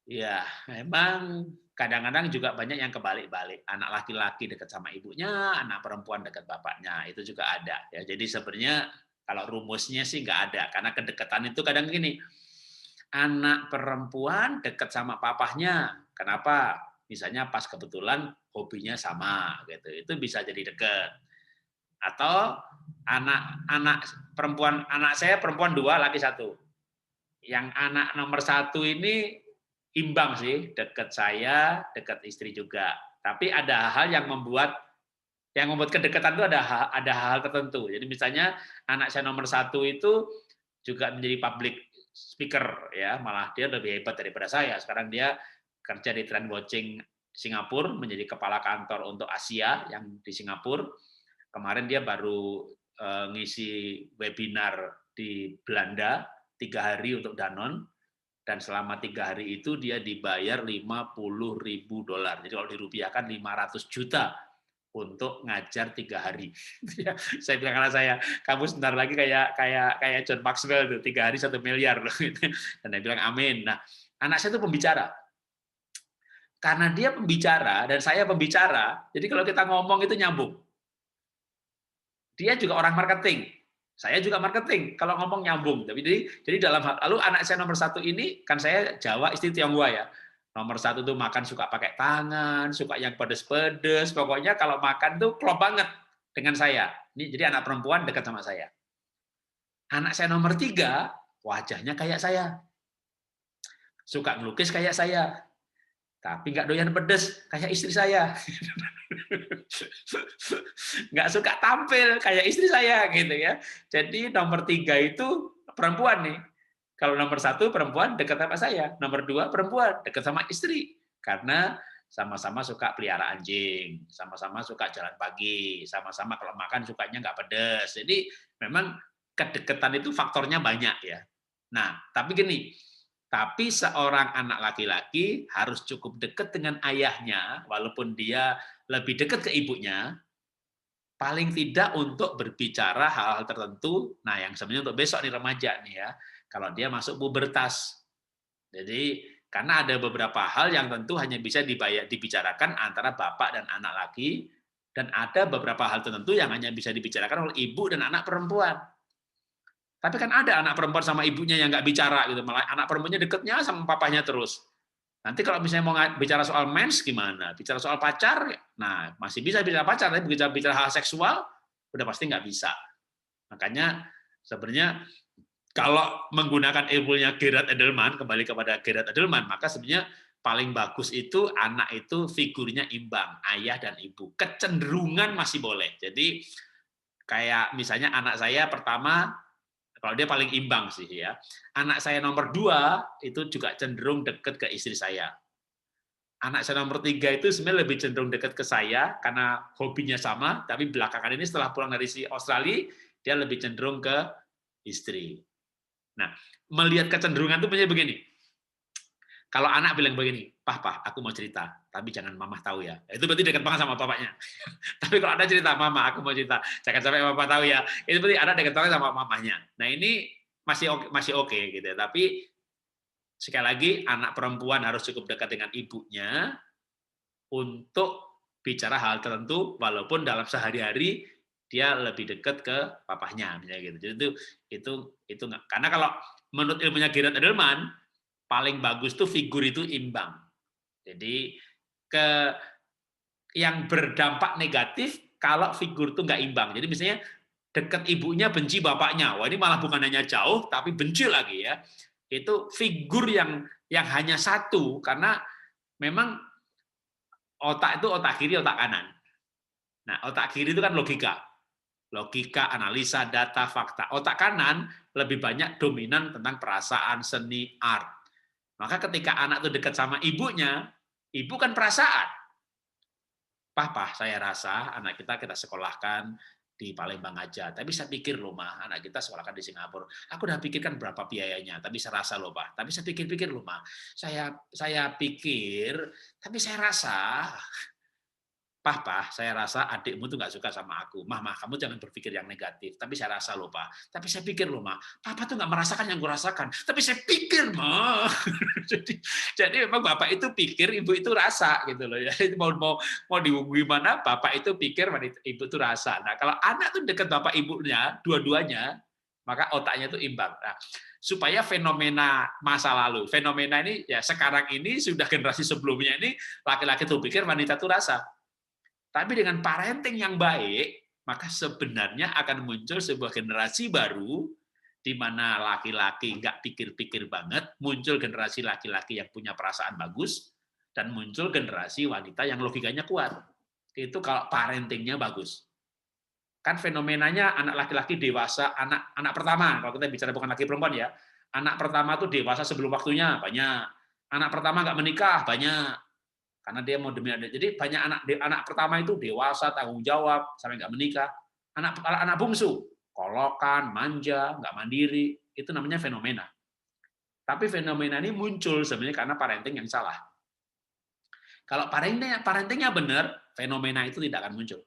Ya, memang kadang-kadang juga banyak yang kebalik-balik. Anak laki-laki dekat sama ibunya, anak perempuan dekat bapaknya. Itu juga ada. Ya, jadi sebenarnya kalau rumusnya sih nggak ada. Karena kedekatan itu kadang gini, anak perempuan dekat sama papahnya. Kenapa? Misalnya pas kebetulan hobinya sama, gitu. Itu bisa jadi dekat. Atau anak saya perempuan 2, laki 1. Yang anak nomor 1 ini imbang sih, dekat saya, dekat istri juga. Tapi ada hal yang membuat kedekatan itu ada hal tertentu. Jadi misalnya anak saya nomor 1 itu juga menjadi public speaker ya, malah dia lebih hebat daripada saya. Sekarang dia kerja di Trend Watching Singapura, menjadi kepala kantor untuk Asia yang di Singapura. Kemarin dia baru ngisi webinar di Belanda 3 hari untuk Danone, dan selama 3 hari itu dia dibayar $50.000. Jadi kalau dirupiahkan 500 juta untuk ngajar 3 hari. Saya bilang anak saya, kamu sebentar lagi kayak John Maxwell tuh, 3 hari 1 miliar loh. Dan dia bilang amin. Nah, anak saya itu pembicara. Karena dia pembicara dan saya pembicara, jadi kalau kita ngomong itu nyambung. Dia juga orang marketing. Saya juga marketing, kalau ngomong nyambung. Jadi dalam hal, lalu anak saya nomor 1 ini, kan saya Jawa, istri Tionghoa ya. Nomor 1 tuh makan suka pakai tangan, suka yang pedes-pedes, pokoknya kalau makan tuh klop banget dengan saya. Ini jadi anak perempuan dekat sama saya. Anak saya nomor 3, wajahnya kayak saya. Suka ngelukis kayak saya. Tapi nggak doyan pedes, kayak istri saya. Nggak suka tampil, kayak istri saya, gitu ya. Jadi nomor 3 itu perempuan nih. Kalau nomor 1 perempuan dekat sama saya, nomor 2 perempuan dekat sama istri. Karena sama-sama suka pelihara anjing, sama-sama suka jalan pagi, sama-sama kalau makan sukanya nggak pedes. Jadi memang kedekatan itu faktornya banyak ya. Nah, tapi gini, tapi seorang anak laki-laki harus cukup dekat dengan ayahnya, walaupun dia lebih dekat ke ibunya, paling tidak untuk berbicara hal-hal tertentu. Nah, yang sebenarnya untuk besok nih remaja nih ya, kalau dia masuk pubertas. Jadi karena ada beberapa hal yang tentu hanya bisa dibicarakan antara bapak dan anak laki, dan ada beberapa hal tertentu yang hanya bisa dibicarakan oleh ibu dan anak perempuan. Tapi kan ada anak perempuan sama ibunya yang nggak bicara gitu, malah anak perempuannya deketnya sama papahnya terus. Nanti kalau misalnya mau bicara soal mens gimana, bicara soal pacar, nah masih bisa bicara pacar, tapi bicara hal seksual udah pasti nggak bisa. Makanya sebenarnya kalau menggunakan ilmunya Gerard Edelman, kembali kepada Gerard Edelman, maka sebenarnya paling bagus itu anak itu figurnya imbang, ayah dan ibu. Kecenderungan masih boleh. Jadi kayak misalnya anak saya pertama, kalau dia paling imbang sih ya. Anak saya nomor 2 itu juga cenderung dekat ke istri saya. Anak saya nomor 3 itu sebenarnya lebih cenderung dekat ke saya karena hobinya sama, tapi belakangan ini setelah pulang dari Australia, dia lebih cenderung ke istri. Nah, melihat kecenderungan itu punya begini. Kalau anak bilang begini, "Pah, aku mau cerita, tapi jangan mama tahu ya." Itu berarti dekat banget sama bapaknya. Tapi kalau ada cerita, "Mama, aku mau cerita, jangan sampai papa tahu ya." Itu berarti anak dekat banget sama mamanya. Nah, ini masih oke gitu ya. Tapi sekali lagi anak perempuan harus cukup dekat dengan ibunya untuk bicara hal tertentu, walaupun dalam sehari-hari dia lebih dekat ke papahnya, misalnya gitu. Jadi itu karena kalau menurut ilmunya Gerard Edelman, paling bagus tuh figur itu imbang. Jadi yang berdampak negatif kalau figur itu nggak imbang. Jadi misalnya dekat ibunya, benci bapaknya. Wah, ini malah bukan hanya jauh, tapi benci lagi ya. Itu figur yang hanya satu, karena memang otak itu otak kiri, otak kanan. Nah, otak kiri itu kan logika. Logika, analisa, data, fakta. Otak kanan lebih banyak dominan tentang perasaan, seni, art. Maka ketika anak itu dekat sama ibunya, ibu kan perasaan. Papa, saya rasa anak kita sekolahkan di Palembang aja. Tapi saya pikir loh, Mah, anak kita sekolahkan di Singapura. Aku udah pikirkan berapa biayanya, tapi saya rasa loh, Pak. Tapi saya pikir-pikir loh, Mah. Saya pikir, tapi saya rasa Pah, saya rasa adikmu tuh nggak suka sama aku. Mah, kamu jangan berpikir yang negatif. Tapi saya rasa loh, Pak. Tapi saya pikir loh, Mah. Papa tuh nggak merasakan yang gue rasakan. Tapi saya pikir, Mah. jadi memang Bapak itu pikir, Ibu itu rasa gitu loh. Ya, mau gimana, Bapak itu pikir, Ibu itu rasa. Nah, kalau anak tuh dekat Bapak Ibunya, dua-duanya, maka otaknya tuh imbang. Nah, supaya fenomena masa lalu, fenomena ini ya sekarang ini sudah generasi sebelumnya ini laki-laki tuh pikir, wanita tuh rasa. Tapi dengan parenting yang baik, maka sebenarnya akan muncul sebuah generasi baru di mana laki-laki nggak pikir-pikir banget, muncul generasi laki-laki yang punya perasaan bagus, dan muncul generasi wanita yang logikanya kuat. Itu kalau parentingnya bagus. Kan fenomenanya anak laki-laki dewasa, anak pertama, kalau kita bicara bukan laki perempuan ya, anak pertama tuh dewasa sebelum waktunya, banyak. Anak pertama nggak menikah, banyak. Karena dia mau demi adik. Jadi banyak anak pertama itu dewasa, tanggung jawab, sampai nggak menikah. Anak bungsu, kolokan, manja, nggak mandiri, itu namanya fenomena. Tapi fenomena ini muncul sebenarnya karena parenting yang salah. Kalau parentingnya benar, fenomena itu tidak akan muncul.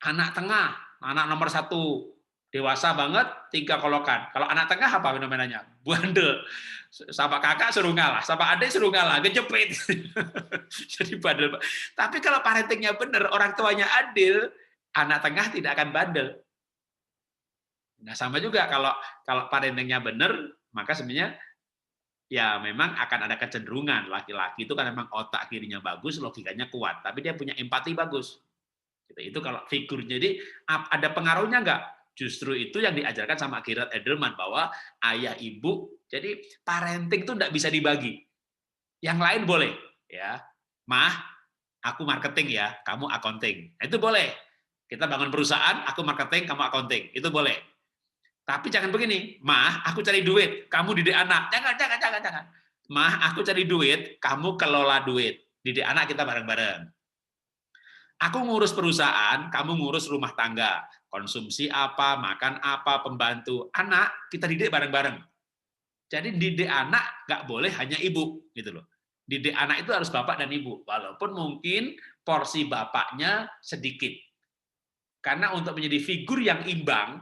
Anak tengah, anak nomor 1, dewasa banget, 3 kolokan. Kalau anak tengah apa fenomenanya? Bandel. Sama kakak suruh ngalah, sama adik suruh ngalah, kejepit. Jadi bandel. Tapi kalau parentingnya benar, orang tuanya adil, anak tengah tidak akan bandel. Nah, sama juga kalau parentingnya benar, maka sebenarnya ya memang akan ada kecenderungan laki-laki itu kan memang otak kirinya bagus, logikanya kuat, tapi dia punya empati bagus. Itu kalau figur. Jadi ada pengaruhnya nggak? Justru itu yang diajarkan sama Gerard Edelman, bahwa ayah ibu, jadi parenting itu nggak bisa dibagi. Yang lain boleh, ya. Mah, aku marketing ya, kamu accounting. Itu boleh. Kita bangun perusahaan, aku marketing, kamu accounting. Itu boleh. Tapi jangan begini, Mah, aku cari duit, kamu didik anak. Jangan. Mah, aku cari duit, kamu kelola duit. Didik anak kita bareng-bareng. Aku ngurus perusahaan, kamu ngurus rumah tangga. Konsumsi apa, makan apa, pembantu. Anak, kita didik bareng-bareng. Jadi didik anak nggak boleh hanya ibu. Gitu loh. Didik anak itu harus bapak dan ibu. Walaupun mungkin porsi bapaknya sedikit. Karena untuk menjadi figur yang imbang,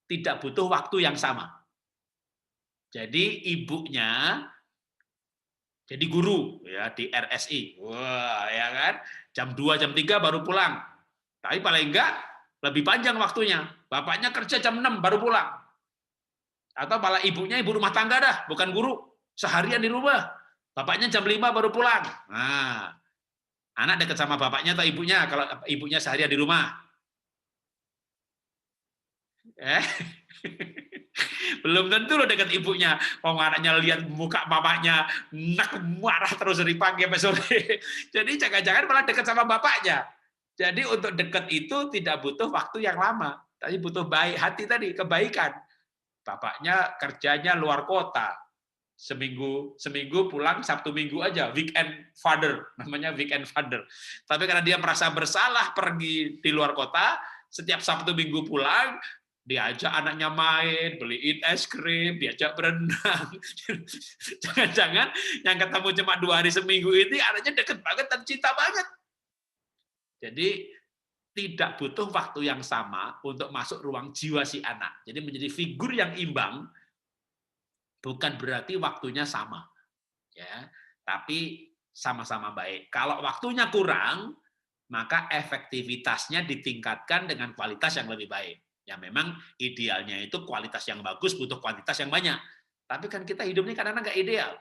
tidak butuh waktu yang sama. Jadi ibunya jadi guru ya di RSI. Wah, ya kan? Jam 2, jam 3 baru pulang. Tapi paling enggak lebih panjang waktunya. Bapaknya kerja jam 6 baru pulang. Atau malah ibunya ibu rumah tangga dah, bukan guru. Seharian di rumah. Bapaknya jam 5 baru pulang. Nah, anak dekat sama bapaknya atau ibunya kalau ibunya seharian di rumah. Belum tentu loh dekat ibunya. Mau anaknya lihat muka mamanya nak marah terus dari pagi sampai sore. Jadi jangan-jangan malah dekat sama bapaknya. Jadi untuk dekat itu tidak butuh waktu yang lama, tapi butuh baik hati tadi, kebaikan. Bapaknya kerjanya luar kota. Seminggu pulang, Sabtu Minggu aja, weekend father, namanya weekend father. Tapi karena dia merasa bersalah pergi di luar kota, setiap Sabtu Minggu pulang, diajak anaknya main, beliin es krim, diajak berenang. Jangan-jangan yang ketemu cuma 2 hari seminggu ini anaknya deket banget dan cinta banget. Jadi tidak butuh waktu yang sama untuk masuk ruang jiwa si anak. Jadi menjadi figur yang imbang bukan berarti waktunya sama. Ya, tapi sama-sama baik. Kalau waktunya kurang, maka efektivitasnya ditingkatkan dengan kualitas yang lebih baik. Ya memang idealnya itu kualitas yang bagus butuh kuantitas yang banyak. Tapi kan kita hidup ini kadang-kadang nggak ideal.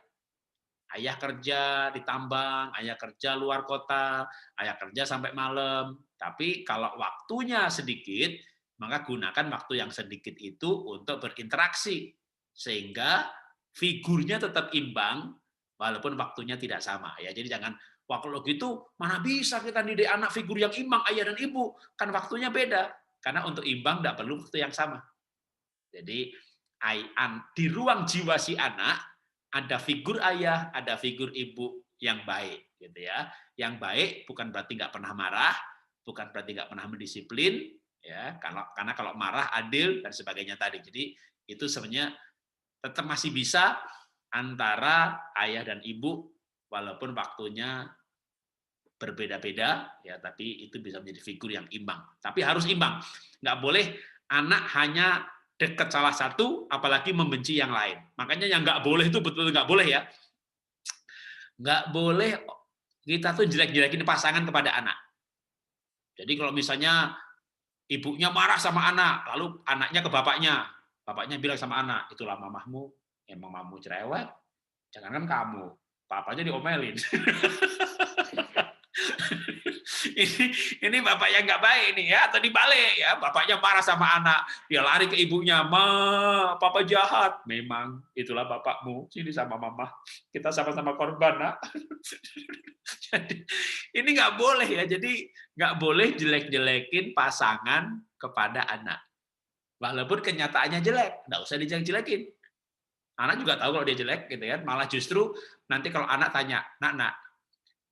Ayah kerja di tambang, ayah kerja luar kota, ayah kerja sampai malam. Tapi kalau waktunya sedikit, maka gunakan waktu yang sedikit itu untuk berinteraksi. Sehingga figurnya tetap imbang, walaupun waktunya tidak sama. Ya, jadi jangan, wah kalau gitu mana bisa kita didik anak figur yang imbang, ayah dan ibu. Kan waktunya beda. Karena untuk imbang tidak perlu waktu yang sama. Jadi di ruang jiwa si anak ada figur ayah, ada figur ibu yang baik, gitu ya. Yang baik bukan berarti nggak pernah marah, bukan berarti nggak pernah mendisiplin, ya. Karena kalau marah adil dan sebagainya tadi. Jadi itu sebenarnya tetap masih bisa antara ayah dan ibu walaupun waktunya berbeda-beda, ya. Tapi itu bisa menjadi figur yang imbang. Tapi harus imbang, nggak boleh anak hanya dekat salah satu, apalagi membenci yang lain. Makanya yang nggak boleh itu betul-betul nggak boleh ya. Nggak boleh kita tuh jelek-jelekin pasangan kepada anak. Jadi kalau misalnya ibunya marah sama anak, lalu anaknya ke bapaknya bilang sama anak, itulah mamahmu, emang mamamu cerewet, jangankan kamu, papanya diomelin. ini bapak yang nggak baik nih ya, atau dibalik ya, bapaknya marah sama anak, dia lari ke ibunya, ma, papa jahat, memang itulah bapakmu, sini sama mama, kita sama-sama korban, nak. Jadi ini nggak boleh ya, jadi nggak boleh jelek-jelekin pasangan kepada anak, walaupun kenyataannya jelek, nggak usah dijelek-jelekin. Anak juga tahu kalau dia jelek, gitu kan, malah justru nanti kalau anak tanya, nak,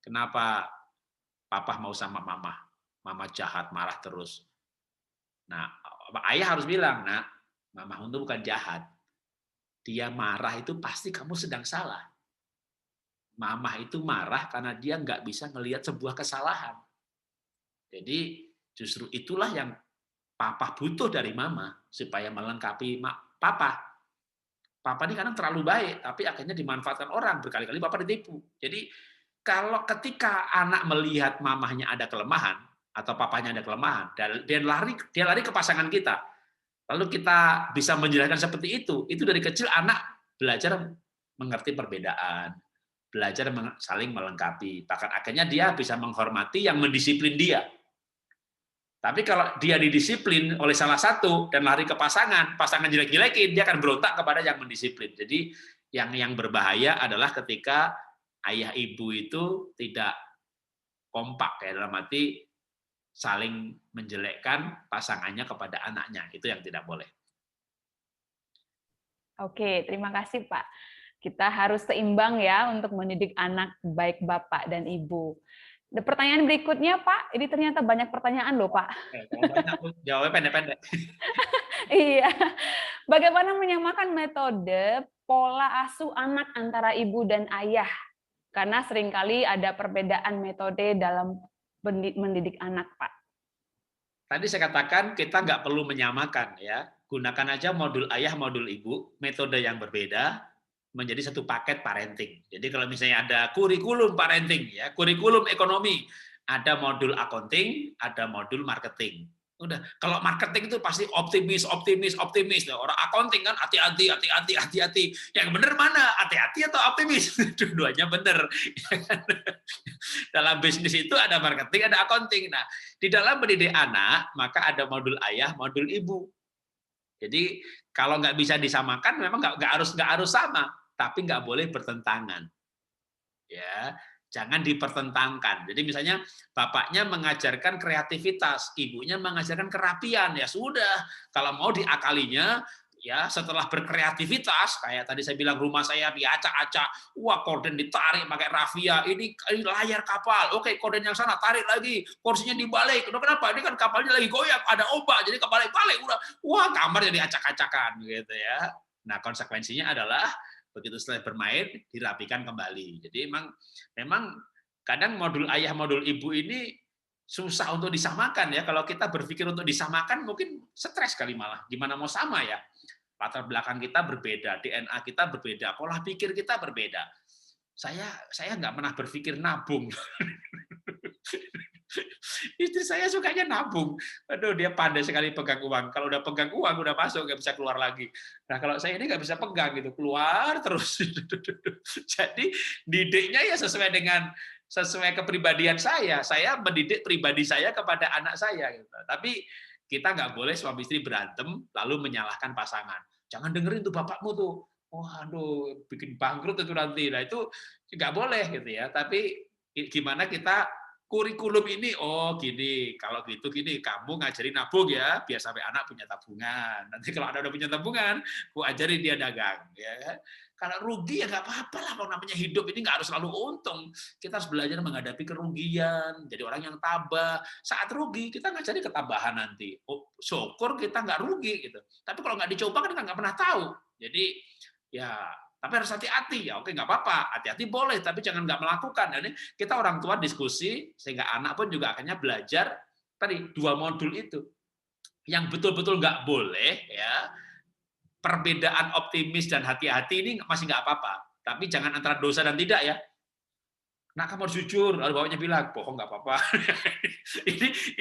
kenapa papa mau sama mama? Mama jahat, marah terus. Nah, ayah harus bilang, nak, mama itu bukan jahat. Dia marah itu pasti kamu sedang salah. Mama itu marah karena dia nggak bisa melihat sebuah kesalahan. Jadi justru itulah yang papa butuh dari mama supaya melengkapi papa. Papa ini kadang terlalu baik, tapi akhirnya dimanfaatkan orang. Berkali-kali papa ditipu. Jadi kalau ketika anak melihat mamahnya ada kelemahan atau papanya ada kelemahan, dia lari ke pasangan kita. Lalu kita bisa menjelaskan seperti itu dari kecil anak belajar mengerti perbedaan, belajar saling melengkapi. Bahkan akhirnya dia bisa menghormati yang mendisiplin dia. Tapi kalau dia didisiplin oleh salah satu dan lari ke pasangan jelek-jelekin, dia akan berontak kepada yang mendisiplin. Jadi yang berbahaya adalah ketika ayah ibu itu tidak kompak, ya, dalam arti saling menjelekkan pasangannya kepada anaknya. Itu yang tidak boleh. Oke, terima kasih Pak. Kita harus seimbang ya untuk mendidik anak baik Bapak dan Ibu. Pertanyaan berikutnya, Pak. Ini ternyata banyak pertanyaan loh, Pak. Kalau banyak, jawabnya pendek-pendek. Iya. Bagaimana menyamakan metode pola asuh anak antara ibu dan ayah? Karena seringkali ada perbedaan metode dalam mendidik anak, Pak. Tadi saya katakan kita nggak perlu menyamakan ya. Gunakan aja modul ayah, modul ibu, metode yang berbeda menjadi satu paket parenting. Jadi kalau misalnya ada kurikulum parenting ya, kurikulum ekonomi, ada modul accounting, ada modul marketing. Udah, kalau marketing itu pasti optimis. Orang accounting kan hati-hati. Yang benar mana? Hati-hati atau optimis? Dua-duanya benar. Dalam bisnis itu ada marketing, ada accounting. Nah, di dalam mendidik anak, maka ada modul ayah, modul ibu. Jadi kalau nggak bisa disamakan, memang nggak harus sama, tapi nggak boleh bertentangan. Ya, jangan dipertentangkan. Jadi misalnya bapaknya mengajarkan kreativitas, ibunya mengajarkan kerapian, ya sudah. Kalau mau diakalinya, ya setelah berkreativitas, kayak tadi saya bilang rumah saya diacak-acak, wah korden ditarik pakai rafia, ini layar kapal, oke korden yang sana tarik lagi, kursinya dibalik, kenapa? Ini kan kapalnya lagi goyang, ada ombak, jadi kebalik-balik, udah, wah kamar jadi acak-acakan, gitu ya. Nah konsekuensinya adalah begitu setelah bermain dirapikan kembali. Jadi memang kadang modul ayah modul ibu ini susah untuk disamakan ya. Kalau kita berpikir untuk disamakan mungkin stres kali malah. Gimana mau sama ya? Latar belakang kita berbeda, DNA kita berbeda, pola pikir kita berbeda. Saya nggak pernah berpikir nabung. Istri saya sukanya nabung. Aduh, dia pandai sekali pegang uang. Kalau udah pegang uang, udah masuk, nggak bisa keluar lagi. Nah, kalau saya ini nggak bisa pegang, gitu, keluar terus. Jadi, didiknya ya sesuai kepribadian saya. Saya mendidik pribadi saya kepada anak saya. Gitu. Tapi kita nggak boleh suami istri berantem, lalu menyalahkan pasangan. Jangan dengerin tuh bapakmu tuh. Waduh, bikin bangkrut itu nanti. Nah, itu nggak boleh gitu ya. Tapi gimana kita kurikulum ini, oh gini, kalau gitu gini, kamu ngajarin nabung ya, biar sampai anak punya tabungan. Nanti kalau anak udah punya tabungan, aku ajarin dia dagang. Ya. Kalau rugi ya nggak apa-apa lah, kalau namanya hidup ini nggak harus selalu untung. Kita harus belajar menghadapi kerugian, jadi orang yang tabah. Saat rugi, kita ngajari ketabahan nanti. Oh, syukur kita nggak rugi gitu. Tapi kalau nggak dicoba kan kita nggak pernah tahu. Jadi ya, tapi harus hati-hati ya. Oke, nggak apa-apa, hati-hati boleh, tapi jangan nggak melakukan. Jadi kita orang tua diskusi sehingga anak pun juga akhirnya belajar tadi 2 modul itu. Yang betul-betul nggak boleh ya, perbedaan optimis dan hati-hati ini masih nggak apa-apa. Tapi jangan antara dosa dan tidak ya. Nah, kamu harus jujur. Lalu bapaknya bilang, bohong nggak apa-apa.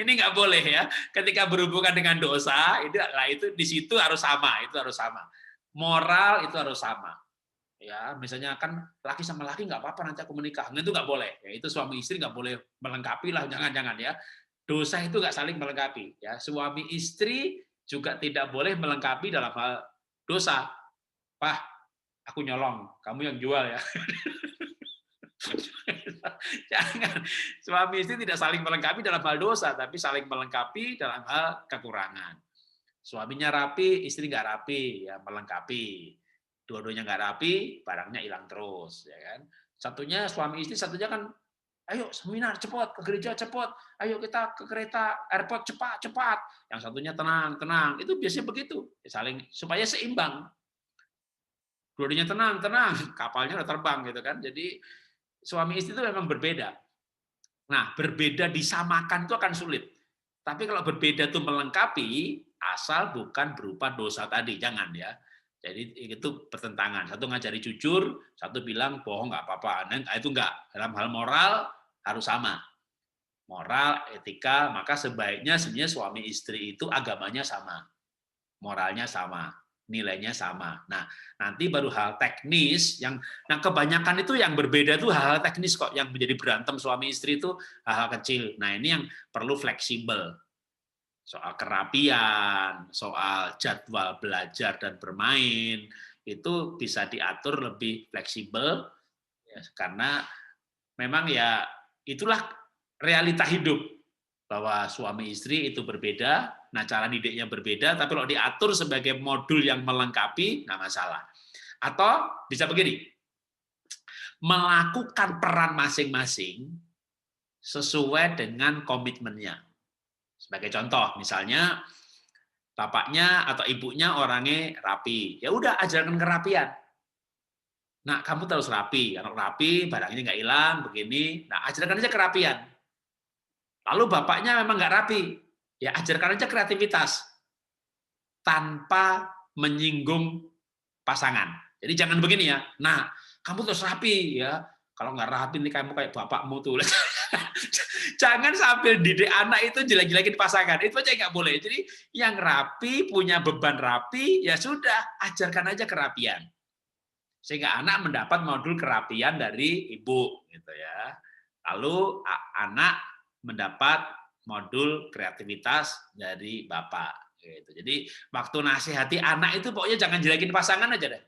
ini nggak boleh ya. Ketika berhubungan dengan dosa, itu di situ harus sama. Itu harus sama. Moral itu harus sama. Ya, misalnya kan laki sama laki nggak apa-apa nanti aku menikah, itu nggak boleh. Ya, itu suami istri nggak boleh melengkapi lah, jangan-jangan ya. Dosa itu nggak saling melengkapi. Ya, suami istri juga tidak boleh melengkapi dalam hal dosa. Wah, aku nyolong, kamu yang jual ya. Jangan. Suami istri tidak saling melengkapi dalam hal dosa, tapi saling melengkapi dalam hal kekurangan. Suaminya rapi, istri nggak rapi, ya melengkapi. Dua-duanya nggak rapi, barangnya hilang terus, ya kan? Satunya suami istri, satunya kan, ayo seminar cepat, ke gereja cepat, ayo kita ke kereta airport cepat. Yang satunya tenang. Itu biasanya begitu, saling supaya seimbang. Dua-duanya tenang, kapalnya udah terbang gitu kan. Jadi suami istri itu memang berbeda. Nah, berbeda disamakan itu akan sulit. Tapi kalau berbeda itu melengkapi, asal bukan berupa dosa tadi, jangan ya. Jadi itu pertentangan. Satu ngajari jujur, satu bilang bohong nggak apa-apa. Nah, itu nggak. Dalam hal moral harus sama. Moral, etika, maka sebaiknya sebenarnya suami istri itu agamanya sama. Moralnya sama. Nilainya sama. Nah, nanti baru hal teknis yang kebanyakan itu yang berbeda itu hal-hal teknis kok, yang menjadi berantem suami istri itu hal-hal kecil. Nah, ini yang perlu fleksibel. Soal kerapian, soal jadwal belajar dan bermain, itu bisa diatur lebih fleksibel ya, karena memang ya itulah realita hidup bahwa suami istri itu berbeda, nah cara didiknya berbeda, tapi kalau diatur sebagai modul yang melengkapi, nggak masalah. Atau bisa begini, melakukan peran masing-masing sesuai dengan komitmennya. Sebagai contoh, misalnya bapaknya atau ibunya orangnya rapi, ya udah ajarkan kerapian. Nah, kamu terus rapi, kalau rapi barangnya nggak hilang, begini, nah ajarkan aja kerapian. Lalu bapaknya memang nggak rapi, ya ajarkan aja kreativitas tanpa menyinggung pasangan. Jadi jangan begini ya. Nah, kamu terus rapi ya. Kalau nggak rapi nih kamu kayak bapakmu tuh. Jangan sambil didik anak itu jelek-jelekin pasangan. Itu aja nggak boleh. Jadi yang rapi, punya beban rapi, ya sudah, ajarkan aja kerapian. Sehingga anak mendapat modul kerapian dari ibu. Gitu ya. Lalu anak mendapat modul kreativitas dari bapak. Gitu. Jadi waktu nasihati anak itu pokoknya jangan jelekin pasangan aja deh.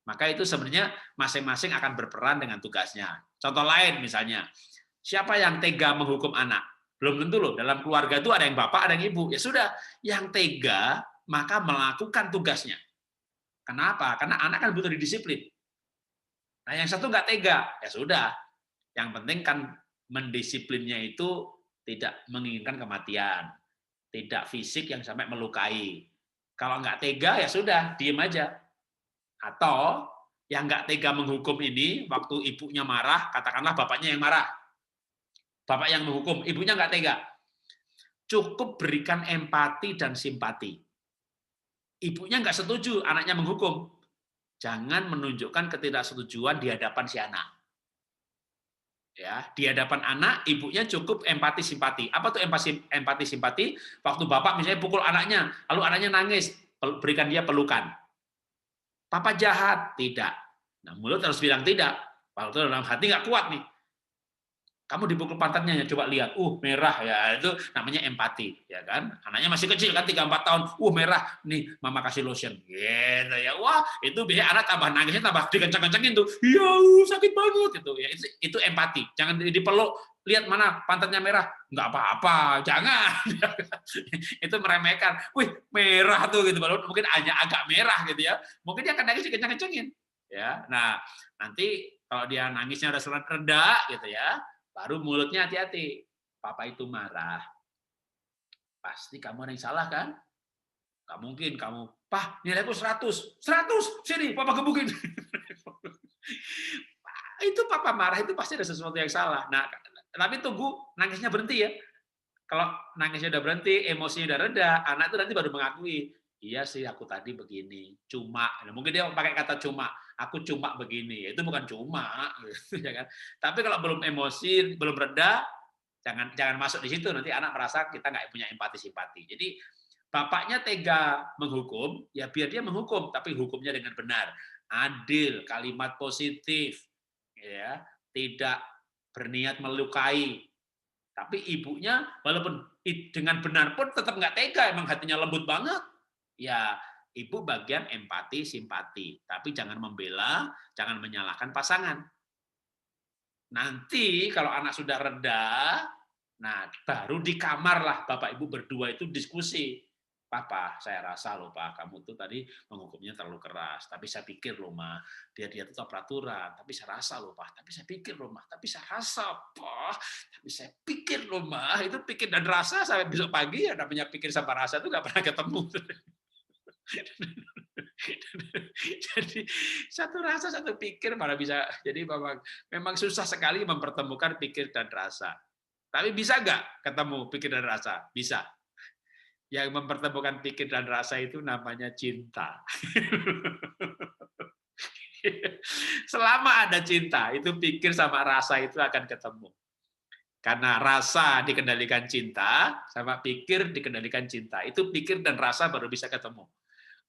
Maka itu sebenarnya masing-masing akan berperan dengan tugasnya. Contoh lain misalnya, siapa yang tega menghukum anak? Belum tentu loh, dalam keluarga itu ada yang bapak, ada yang ibu. Ya sudah, yang tega maka melakukan tugasnya. Kenapa? Karena anak kan butuh didisiplin. Nah yang satu nggak tega, ya sudah. Yang penting kan mendisiplinnya itu tidak menginginkan kematian, tidak fisik yang sampai melukai. Kalau nggak tega ya sudah, diem aja. Atau yang nggak tega menghukum ini, waktu ibunya marah, katakanlah bapaknya yang marah. Bapak yang menghukum, ibunya nggak tega. Cukup berikan empati dan simpati. Ibunya nggak setuju anaknya menghukum. Jangan menunjukkan ketidaksetujuan di hadapan si anak. Ya, di hadapan anak, ibunya cukup empati simpati. Apa tuh empati simpati? Waktu bapak misalnya pukul anaknya, lalu anaknya nangis, berikan dia pelukan. Papa jahat, tidak. Nah, mulut harus bilang tidak. Waktu dalam hati nggak kuat nih. Kamu dipukul pantatnya, ya coba lihat, merah ya, itu namanya empati, ya kan? Anaknya masih kecil kan, 3-4 tahun, merah, nih mama kasih lotion, gitu ya. Wah, itu biasanya anak tambah nangisnya tambah dikencang-kencangin tuh, iya sakit banget gitu ya. Itu empati. Jangan dipeluk, lihat mana pantatnya merah, nggak apa-apa, jangan. Itu meremehkan, wih merah tuh gitu, walaupun mungkin hanya agak merah gitu ya. Mungkin dia akan nangis dikencang-kencangin, ya. Nah, nanti kalau dia nangisnya udah reda gitu ya, baru mulutnya hati-hati. Papa itu marah. Pasti kamu ada yang salah kan? Gak mungkin kamu, Pah, nilaiku 100. 100, sini, papa gebukin. Itu papa marah, itu pasti ada sesuatu yang salah. Nah, tapi tunggu nangisnya berhenti ya. Kalau nangisnya udah berhenti, emosinya udah reda, anak itu nanti baru mengakui, iya sih aku tadi begini, cuma, mungkin dia pakai kata cuma, aku cuma begini, itu bukan cuma, gitu, ya kan? Tapi kalau belum emosi, belum reda, jangan masuk di situ, nanti anak merasa kita nggak punya empati simpati. Jadi bapaknya tega menghukum, ya biar dia menghukum, tapi hukumnya dengan benar, adil, kalimat positif, ya, tidak berniat melukai. Tapi ibunya walaupun dengan benar pun tetap nggak tega, emang hatinya lembut banget. Ya, ibu bagian empati, simpati. Tapi jangan membela, jangan menyalahkan pasangan. Nanti kalau anak sudah reda, nah baru di kamar lah Bapak Ibu berdua itu diskusi. Papa, saya rasa loh Pak, kamu tuh tadi menghukumnya terlalu keras. Tapi saya pikir loh Ma, dia tetap peraturan. Tapi saya rasa loh Pak, tapi saya pikir loh Ma, tapi saya rasa Pak, tapi saya pikir loh Ma, itu pikir dan rasa sampai besok pagi ya namanya pikir sama rasa itu nggak pernah ketemu. Jadi satu rasa satu pikir malah bisa, jadi memang susah sekali mempertemukan pikir dan rasa. Tapi bisa nggak ketemu pikir dan rasa? Bisa. Yang mempertemukan pikir dan rasa itu namanya cinta. Selama ada cinta, itu pikir sama rasa itu akan ketemu. Karena rasa dikendalikan cinta, sama pikir dikendalikan cinta. Itu pikir dan rasa baru bisa ketemu.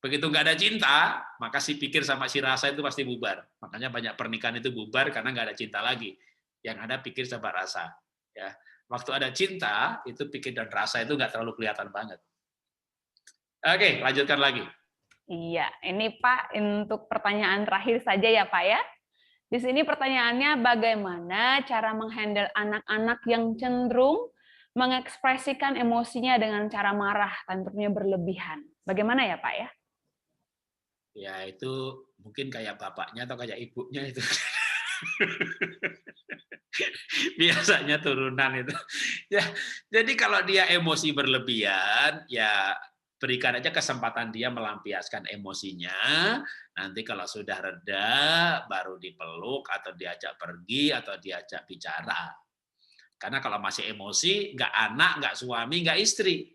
Begitu nggak ada cinta, maka si pikir sama si rasa itu pasti bubar. Makanya banyak pernikahan itu bubar karena nggak ada cinta lagi. Yang ada pikir sama rasa. Ya, waktu ada cinta, itu pikir dan rasa itu nggak terlalu kelihatan banget. Oke, lanjutkan lagi. Iya, ini Pak untuk pertanyaan terakhir saja ya Pak ya. Di sini pertanyaannya bagaimana cara menghandle anak-anak yang cenderung mengekspresikan emosinya dengan cara marah, tentunya berlebihan. Bagaimana ya Pak ya? Ya itu mungkin kayak bapaknya atau kayak ibunya itu. Biasanya turunan itu. Ya, jadi kalau dia emosi berlebihan, ya berikan aja kesempatan dia melampiaskan emosinya. Nanti kalau sudah reda, baru dipeluk atau diajak pergi atau diajak bicara. Karena kalau masih emosi, nggak anak, nggak suami, nggak istri.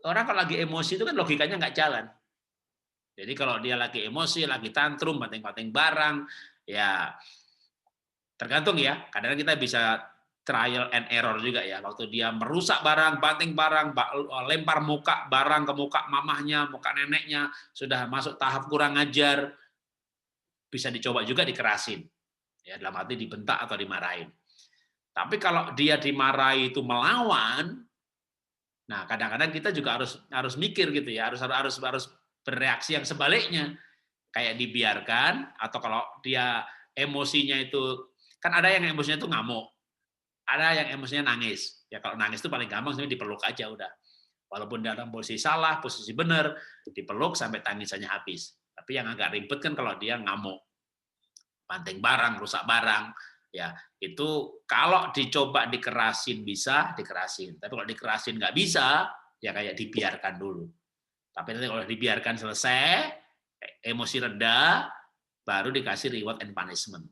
Orang kalau lagi emosi itu kan logikanya nggak jalan. Jadi kalau dia lagi emosi, lagi tantrum, banting-banting barang, ya tergantung ya. Kadang kita bisa trial and error juga ya. Waktu dia merusak barang, banting barang, lempar muka barang ke muka mamahnya, muka neneknya, sudah masuk tahap kurang ajar, bisa dicoba juga dikerasin. Ya, dalam arti dibentak atau dimarahin. Tapi kalau dia dimarahi itu melawan, nah kadang-kadang kita juga harus mikir gitu ya, harus bereaksi yang sebaliknya. Kayak dibiarkan, atau kalau dia emosinya itu, kan ada yang emosinya itu ngamuk, ada yang emosinya nangis. Ya kalau nangis itu paling gampang sebenarnya dipeluk aja udah. Walaupun dalam posisi salah, posisi benar, dipeluk sampai tangisannya habis. Tapi yang agak ribet kan kalau dia ngamuk, banting barang, rusak barang, ya itu kalau dicoba dikerasin bisa, dikerasin. Tapi kalau dikerasin nggak bisa, ya kayak dibiarkan dulu. Tapi nanti kalau dibiarkan selesai, emosi reda, baru dikasih reward and punishment.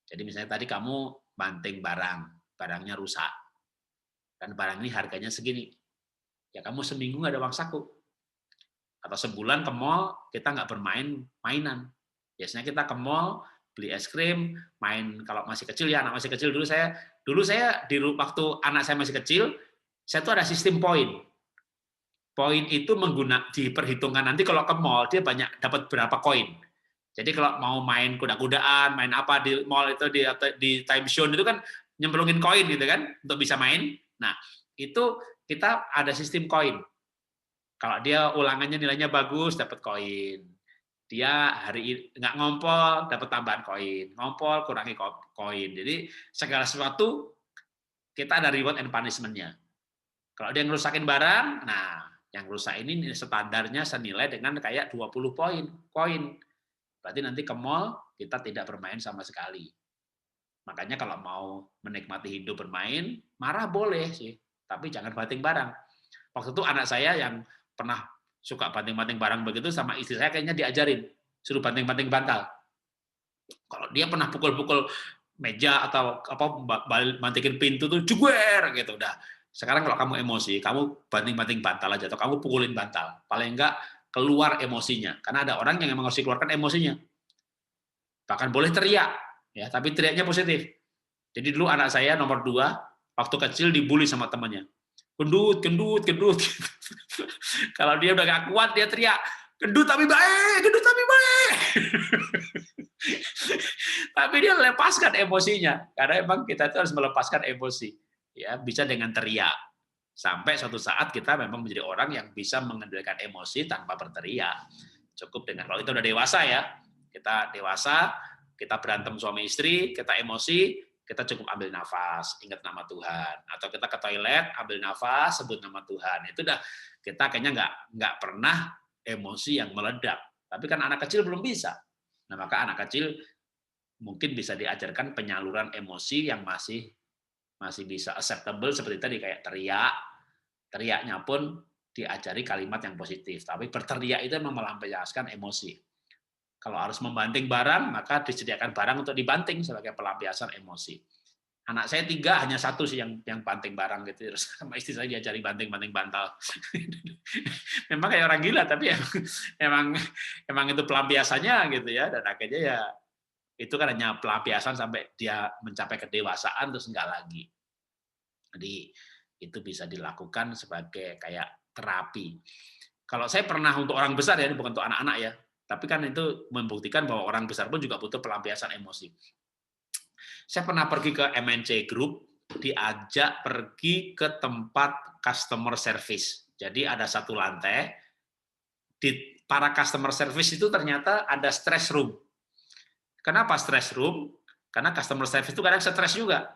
Jadi misalnya tadi kamu banting barang, barangnya rusak. Dan barang ini harganya segini. Ya kamu seminggu nggak ada uang saku. Atau sebulan ke mall, kita nggak bermain mainan. Biasanya kita ke mall, beli es krim, main kalau masih kecil ya, anak masih kecil dulu saya di waktu anak saya masih kecil, saya tuh ada sistem poin. Poin itu diperhitungkan nanti kalau ke mall dia banyak dapat berapa koin. Jadi kalau mau main kuda-kudaan, main apa di mall itu di time zone itu kan nyemplungin koin gitu kan untuk bisa main. Nah, itu kita ada sistem koin. Kalau dia ulangannya nilainya bagus dapat koin. Dia hari nggak ngompol dapat tambahan koin. Ngompol kurangi koin. Jadi segala sesuatu kita ada reward and punishment-nya. Kalau dia ngerusakin barang, nah yang rusak ini standarnya senilai dengan kayak 20 koin. Berarti nanti ke mall kita tidak bermain sama sekali. Makanya kalau mau menikmati hidup bermain, marah boleh sih, tapi jangan banting barang. Waktu itu anak saya yang pernah suka banting-banting barang begitu sama istri saya kayaknya diajarin, suruh banting-banting bantal. Kalau dia pernah pukul-pukul meja atau apa bantingin pintu tuh juguer gitu udah. Sekarang kalau kamu emosi, kamu banting-banting bantal aja atau kamu pukulin bantal. Paling enggak keluar emosinya. Karena ada orang yang memang harus dikeluarkan emosinya. Bahkan boleh teriak, ya, tapi teriaknya positif. Jadi dulu anak saya nomor 2, waktu kecil dibully sama temannya. Gendut, gendut, gendut. Kalau dia udah gak kuat, dia teriak, gendut tapi baik, gendut tapi baik. Tapi dia lepaskan emosinya, karena emang kita itu harus melepaskan emosi. Ya, bisa dengan teriak. Sampai suatu saat kita memang menjadi orang yang bisa mengendalikan emosi tanpa berteriak. Cukup dengan, kalau kita udah dewasa ya, kita dewasa, kita berantem suami istri, kita emosi, kita cukup ambil nafas, ingat nama Tuhan. Atau kita ke toilet, ambil nafas, sebut nama Tuhan. Itu udah kita kayaknya nggak pernah emosi yang meledak. Tapi kan anak kecil belum bisa. Nah, maka anak kecil mungkin bisa diajarkan penyaluran emosi yang masih bisa acceptable seperti tadi kayak teriaknya pun diajari kalimat yang positif. Tapi berteriak itu memang melampiaskan emosi. Kalau harus membanting barang, maka disediakan barang untuk dibanting sebagai pelampiasan emosi. Anak saya 3, hanya 1 sih yang banting barang gitu. Terus sama istri saya diajari banting bantal. Memang kayak orang gila, tapi emang itu pelampiasannya gitu ya. Dan akhirnya ya itu kan hanya pelampiasan sampai dia mencapai kedewasaan terus enggak lagi. Jadi itu bisa dilakukan sebagai kayak terapi. Kalau saya pernah untuk orang besar ya, bukan untuk anak-anak ya, tapi kan itu membuktikan bahwa orang besar pun juga butuh pelampiasan emosi. Saya pernah pergi ke MNC Group, diajak pergi ke tempat customer service. Jadi ada satu lantai, di para customer service itu ternyata ada stress room. Kenapa stress room? Karena customer service itu kadang stres juga.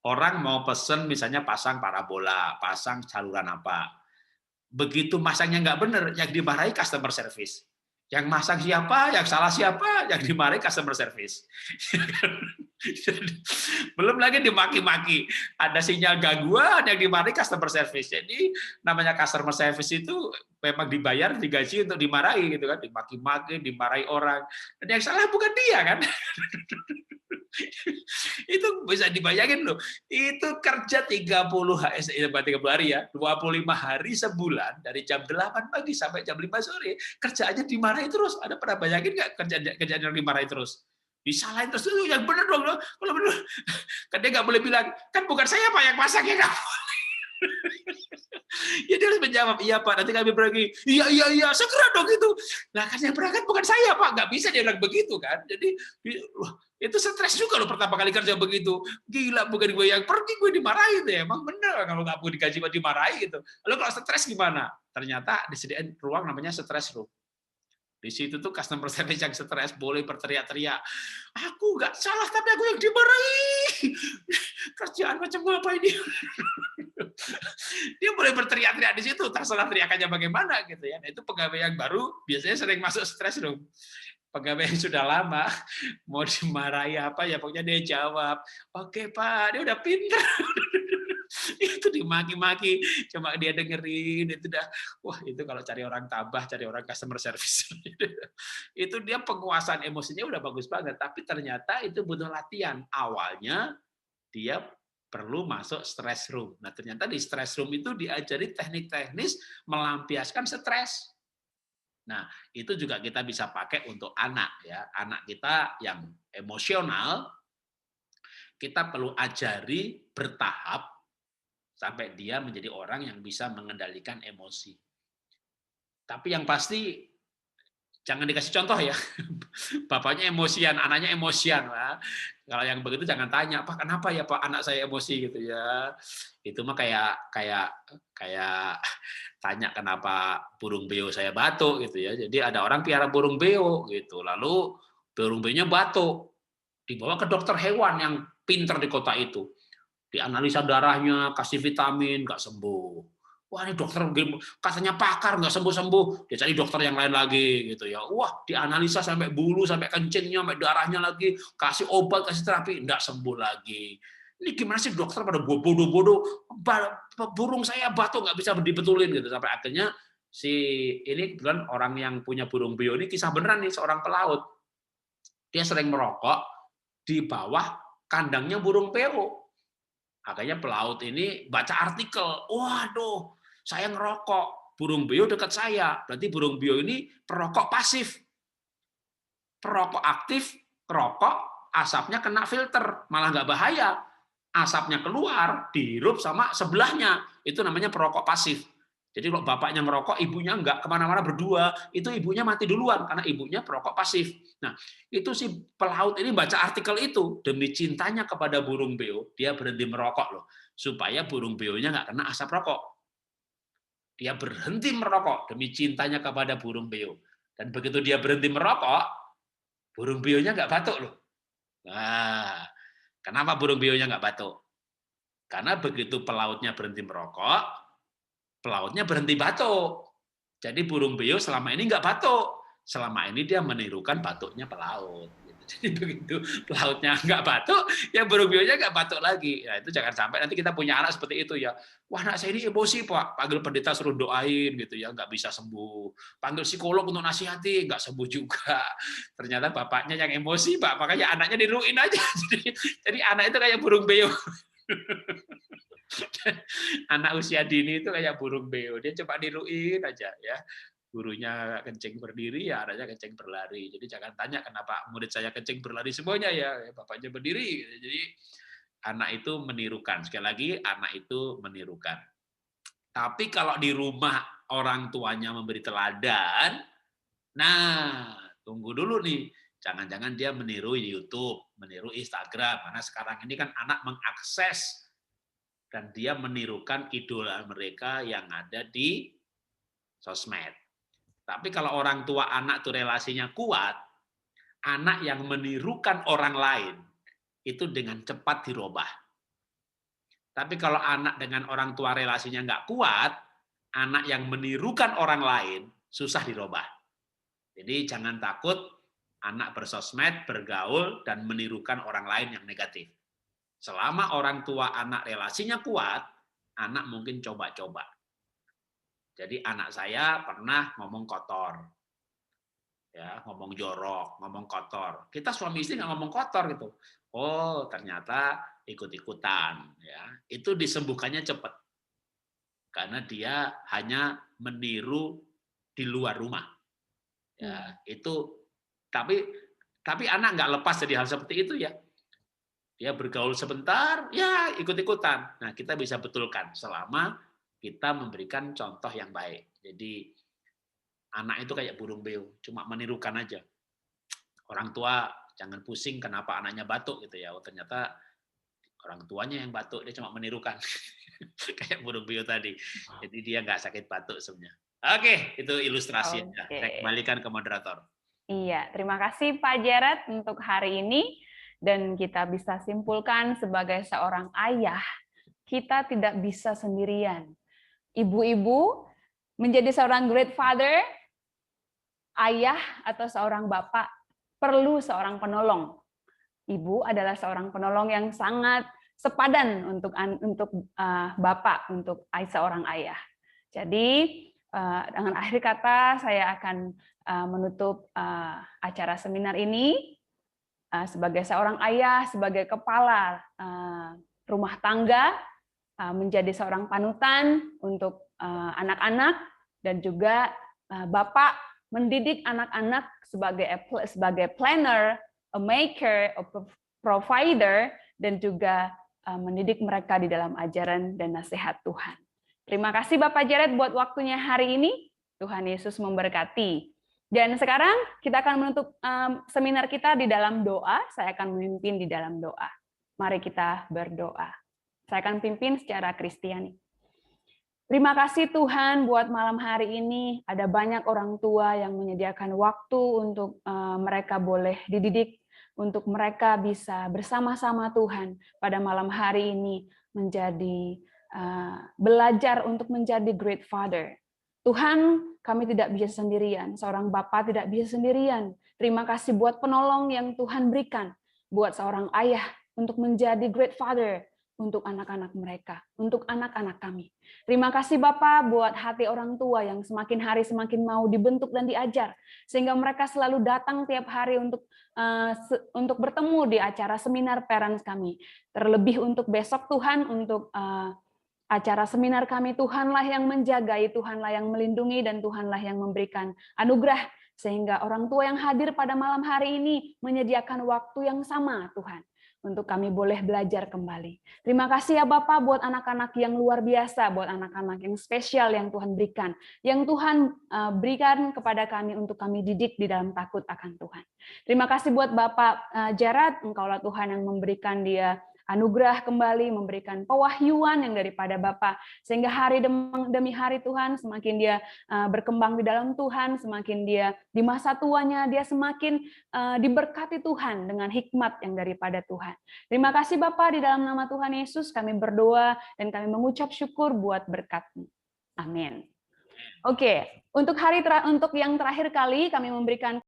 Orang mau pesen misalnya pasang parabola, pasang saluran apa. Begitu masangnya nggak benar, yang dimarahi customer service. Yang masang siapa, yang salah siapa, yang dimarahi customer service. Belum lagi dimaki-maki. Ada sinyal gangguan yang dimarahi customer service. Jadi namanya customer service itu memang dibayar, digaji untuk dimarahi gitu kan, dimaki-maki, dimarahi orang. Dan yang salah bukan dia kan. Itu bisa dibayangin loh. Itu kerja 30 hari ya, 25 hari sebulan dari jam 8 pagi sampai jam 5 sore, kerjaannya dimarahi terus. Ada pernah bayangin nggak kerjaan yang dimarahi terus? Disalahin terus, yang benar dong, kalau benar. Kan dia nggak boleh bilang, kan bukan saya Pak yang masak ya kamu. Ya dia harus menjawab, iya Pak, nanti kami pergi. Iya, segera dong itu. Nah kan yang berangkat bukan saya Pak, nggak bisa dia bilang begitu kan. Jadi itu stres juga loh pertama kali kerja begitu. Gila, bukan gue yang pergi, gue dimarahin deh. Emang bener kalau nggak mau digaji dimarahi gitu. Lalu kalau stres gimana? Ternyata disediain ruang namanya stress room. Di situ tuh customer service yang stres boleh berteriak-teriak. Aku nggak salah tapi aku yang dimarahi. Kerjaan macam apa ini? Dia boleh berteriak-teriak di situ, terserah teriakannya bagaimana gitu ya. Nah, itu pegawai yang baru biasanya sering masuk stress room. Pegawai yang sudah lama mau dimarahi apa ya pokoknya dia jawab, "Oke, Pak." Dia udah pinter. Itu dimaki-maki, cuma dia dengerin itu dah. Wah, itu kalau cari orang tabah, cari orang customer service. Itu dia penguasaan emosinya udah bagus banget, tapi ternyata itu butuh latihan. Awalnya dia perlu masuk stress room. Nah, ternyata di stress room itu diajari teknik teknis melampiaskan stres. Nah, itu juga kita bisa pakai untuk anak ya. Anak kita yang emosional, kita perlu ajari bertahap sampai dia menjadi orang yang bisa mengendalikan emosi. Tapi yang pasti jangan dikasih contoh ya. Bapaknya emosian, anaknya emosian. Nah, kalau yang begitu jangan tanya, Pak, kenapa ya Pak anak saya emosi gitu ya. Itu mah kayak kayak kayak tanya kenapa burung beo saya batuk gitu ya. Jadi ada orang piara burung beo gitu. Lalu burung beonya batuk. Dibawa ke dokter hewan yang pinter di kota itu. Dianalisa darahnya, kasih vitamin, nggak sembuh. Wah ini dokter katanya pakar nggak sembuh-sembuh, dia cari dokter yang lain lagi gitu ya. Wah dianalisa sampai bulu, sampai kencingnya, sampai darahnya lagi, kasih obat, kasih terapi, nggak sembuh lagi. Ini gimana sih dokter pada bodoh-bodoh, burung saya batuk nggak bisa dibetulin gitu. Sampai akhirnya si ini kebetulan orang yang punya burung beo ini kisah beneran nih, seorang pelaut. Dia sering merokok di bawah kandangnya burung beo. Akhirnya pelaut ini baca artikel, waduh, saya ngerokok, burung beo dekat saya, berarti burung beo ini perokok pasif. Perokok aktif, kerokok, asapnya kena filter, malah nggak bahaya. Asapnya keluar, dihirup sama sebelahnya, itu namanya perokok pasif. Jadi kalau bapaknya ngerokok, ibunya nggak kemana-mana berdua, itu ibunya mati duluan, karena ibunya perokok pasif. Nah, itu si pelaut ini baca artikel itu, demi cintanya kepada burung beo, dia berhenti merokok loh, supaya burung beonya nggak kena asap rokok. Dia berhenti merokok demi cintanya kepada burung beo. Dan begitu dia berhenti merokok, burung beonya nggak batuk loh. Nah, kenapa burung beonya nggak batuk? Karena begitu pelautnya berhenti merokok, pelautnya berhenti batuk. Jadi burung beo selama ini nggak batuk. Selama ini dia menirukan batuknya pelaut. Jadi begitu pelautnya nggak batuk, ya burung beonya nggak batuk lagi. Nah itu jangan sampai nanti kita punya anak seperti itu ya. Wah anak saya ini emosi Pak, panggil pendeta suruh doain gitu ya, nggak bisa sembuh. Panggil psikolog untuk nasihati, nggak sembuh juga. Ternyata bapaknya yang emosi Pak, makanya anaknya diruin aja. Jadi anak itu kayak burung beo. Anak usia dini itu kayak burung beo, dia coba niruin aja ya. Gurunya kencing berdiri, ya anaknya kencing berlari. Jadi jangan tanya kenapa murid saya kencing berlari semuanya ya, bapaknya berdiri. Jadi anak itu menirukan. Sekali lagi, anak itu menirukan. Tapi kalau di rumah orang tuanya memberi teladan, nah tunggu dulu nih. Jangan-jangan dia meniru YouTube, meniru Instagram. Karena sekarang ini kan anak mengakses dan dia menirukan idola mereka yang ada di sosmed. Tapi kalau orang tua anak tuh relasinya kuat, anak yang menirukan orang lain itu dengan cepat dirubah. Tapi kalau anak dengan orang tua relasinya nggak kuat, anak yang menirukan orang lain susah dirubah. Jadi jangan takut anak bersosmed, bergaul, dan menirukan orang lain yang negatif. Selama orang tua anak relasinya kuat, anak mungkin coba-coba. Jadi anak saya pernah ngomong kotor, ya ngomong jorok, ngomong kotor. Kita suami istri nggak ngomong kotor gitu. Oh ternyata ikut-ikutan, ya itu disembuhkannya cepat karena dia hanya meniru di luar rumah. Ya itu tapi anak nggak lepas dari hal seperti itu ya. Dia bergaul sebentar, ya ikut-ikutan. Nah, kita bisa betulkan selama kita memberikan contoh yang baik. Jadi, anak itu kayak burung beo, cuma menirukan aja. Orang tua jangan pusing kenapa anaknya batuk gitu ya. Oh, ternyata orang tuanya yang batuk, dia cuma menirukan. Kayak burung beo tadi. Jadi dia nggak sakit batuk sebenarnya. Oke, itu ilustrasinya. Saya Oke. kembalikan ke moderator. Iya, terima kasih Pak Jared untuk hari ini. Dan kita bisa simpulkan sebagai seorang ayah, kita tidak bisa sendirian. Ibu-ibu menjadi seorang great father, ayah atau seorang bapak perlu seorang penolong. Ibu adalah seorang penolong yang sangat sepadan untuk bapak, untuk seorang ayah. Jadi dengan akhir kata saya akan menutup acara seminar ini. Sebagai seorang ayah, sebagai kepala rumah tangga, menjadi seorang panutan untuk anak-anak dan juga bapak mendidik anak-anak sebagai planner, a maker, a provider, dan juga mendidik mereka di dalam ajaran dan nasihat Tuhan. Terima kasih Bapak Jared buat waktunya hari ini. Tuhan Yesus memberkati. Dan sekarang kita akan menutup seminar kita di dalam doa. Saya akan memimpin di dalam doa. Mari kita berdoa. Saya akan pimpin secara Kristiani. Terima kasih Tuhan buat malam hari ini. Ada banyak orang tua yang menyediakan waktu untuk mereka boleh dididik, untuk mereka bisa bersama-sama Tuhan pada malam hari ini menjadi belajar untuk menjadi great father. Tuhan, kami tidak bisa sendirian. Seorang Bapa tidak bisa sendirian. Terima kasih buat penolong yang Tuhan berikan buat seorang ayah untuk menjadi great father untuk anak-anak mereka, untuk anak-anak kami. Terima kasih Bapak buat hati orang tua yang semakin hari semakin mau dibentuk dan diajar, sehingga mereka selalu datang tiap hari untuk bertemu di acara seminar parents kami. Terlebih untuk besok Tuhan, untuk acara seminar kami, Tuhanlah yang menjagai, Tuhanlah yang melindungi, dan Tuhanlah yang memberikan anugerah, sehingga orang tua yang hadir pada malam hari ini menyediakan waktu yang sama, Tuhan, untuk kami boleh belajar kembali. Terima kasih ya Bapak buat anak-anak yang luar biasa, buat anak-anak yang spesial yang Tuhan berikan, yang Tuhan berikan kepada kami untuk kami didik di dalam takut akan Tuhan. Terima kasih buat Bapak Jared, Engkaulah Tuhan yang memberikan dia anugerah kembali, memberikan pewahyuan yang daripada Bapa, sehingga hari demi hari Tuhan, semakin dia berkembang di dalam Tuhan, semakin dia di masa tuanya, dia semakin diberkati Tuhan dengan hikmat yang daripada Tuhan. Terima kasih Bapa, di dalam nama Tuhan Yesus kami berdoa dan kami mengucap syukur buat berkat-Mu. Amin. Oke, untuk yang terakhir kali kami memberikan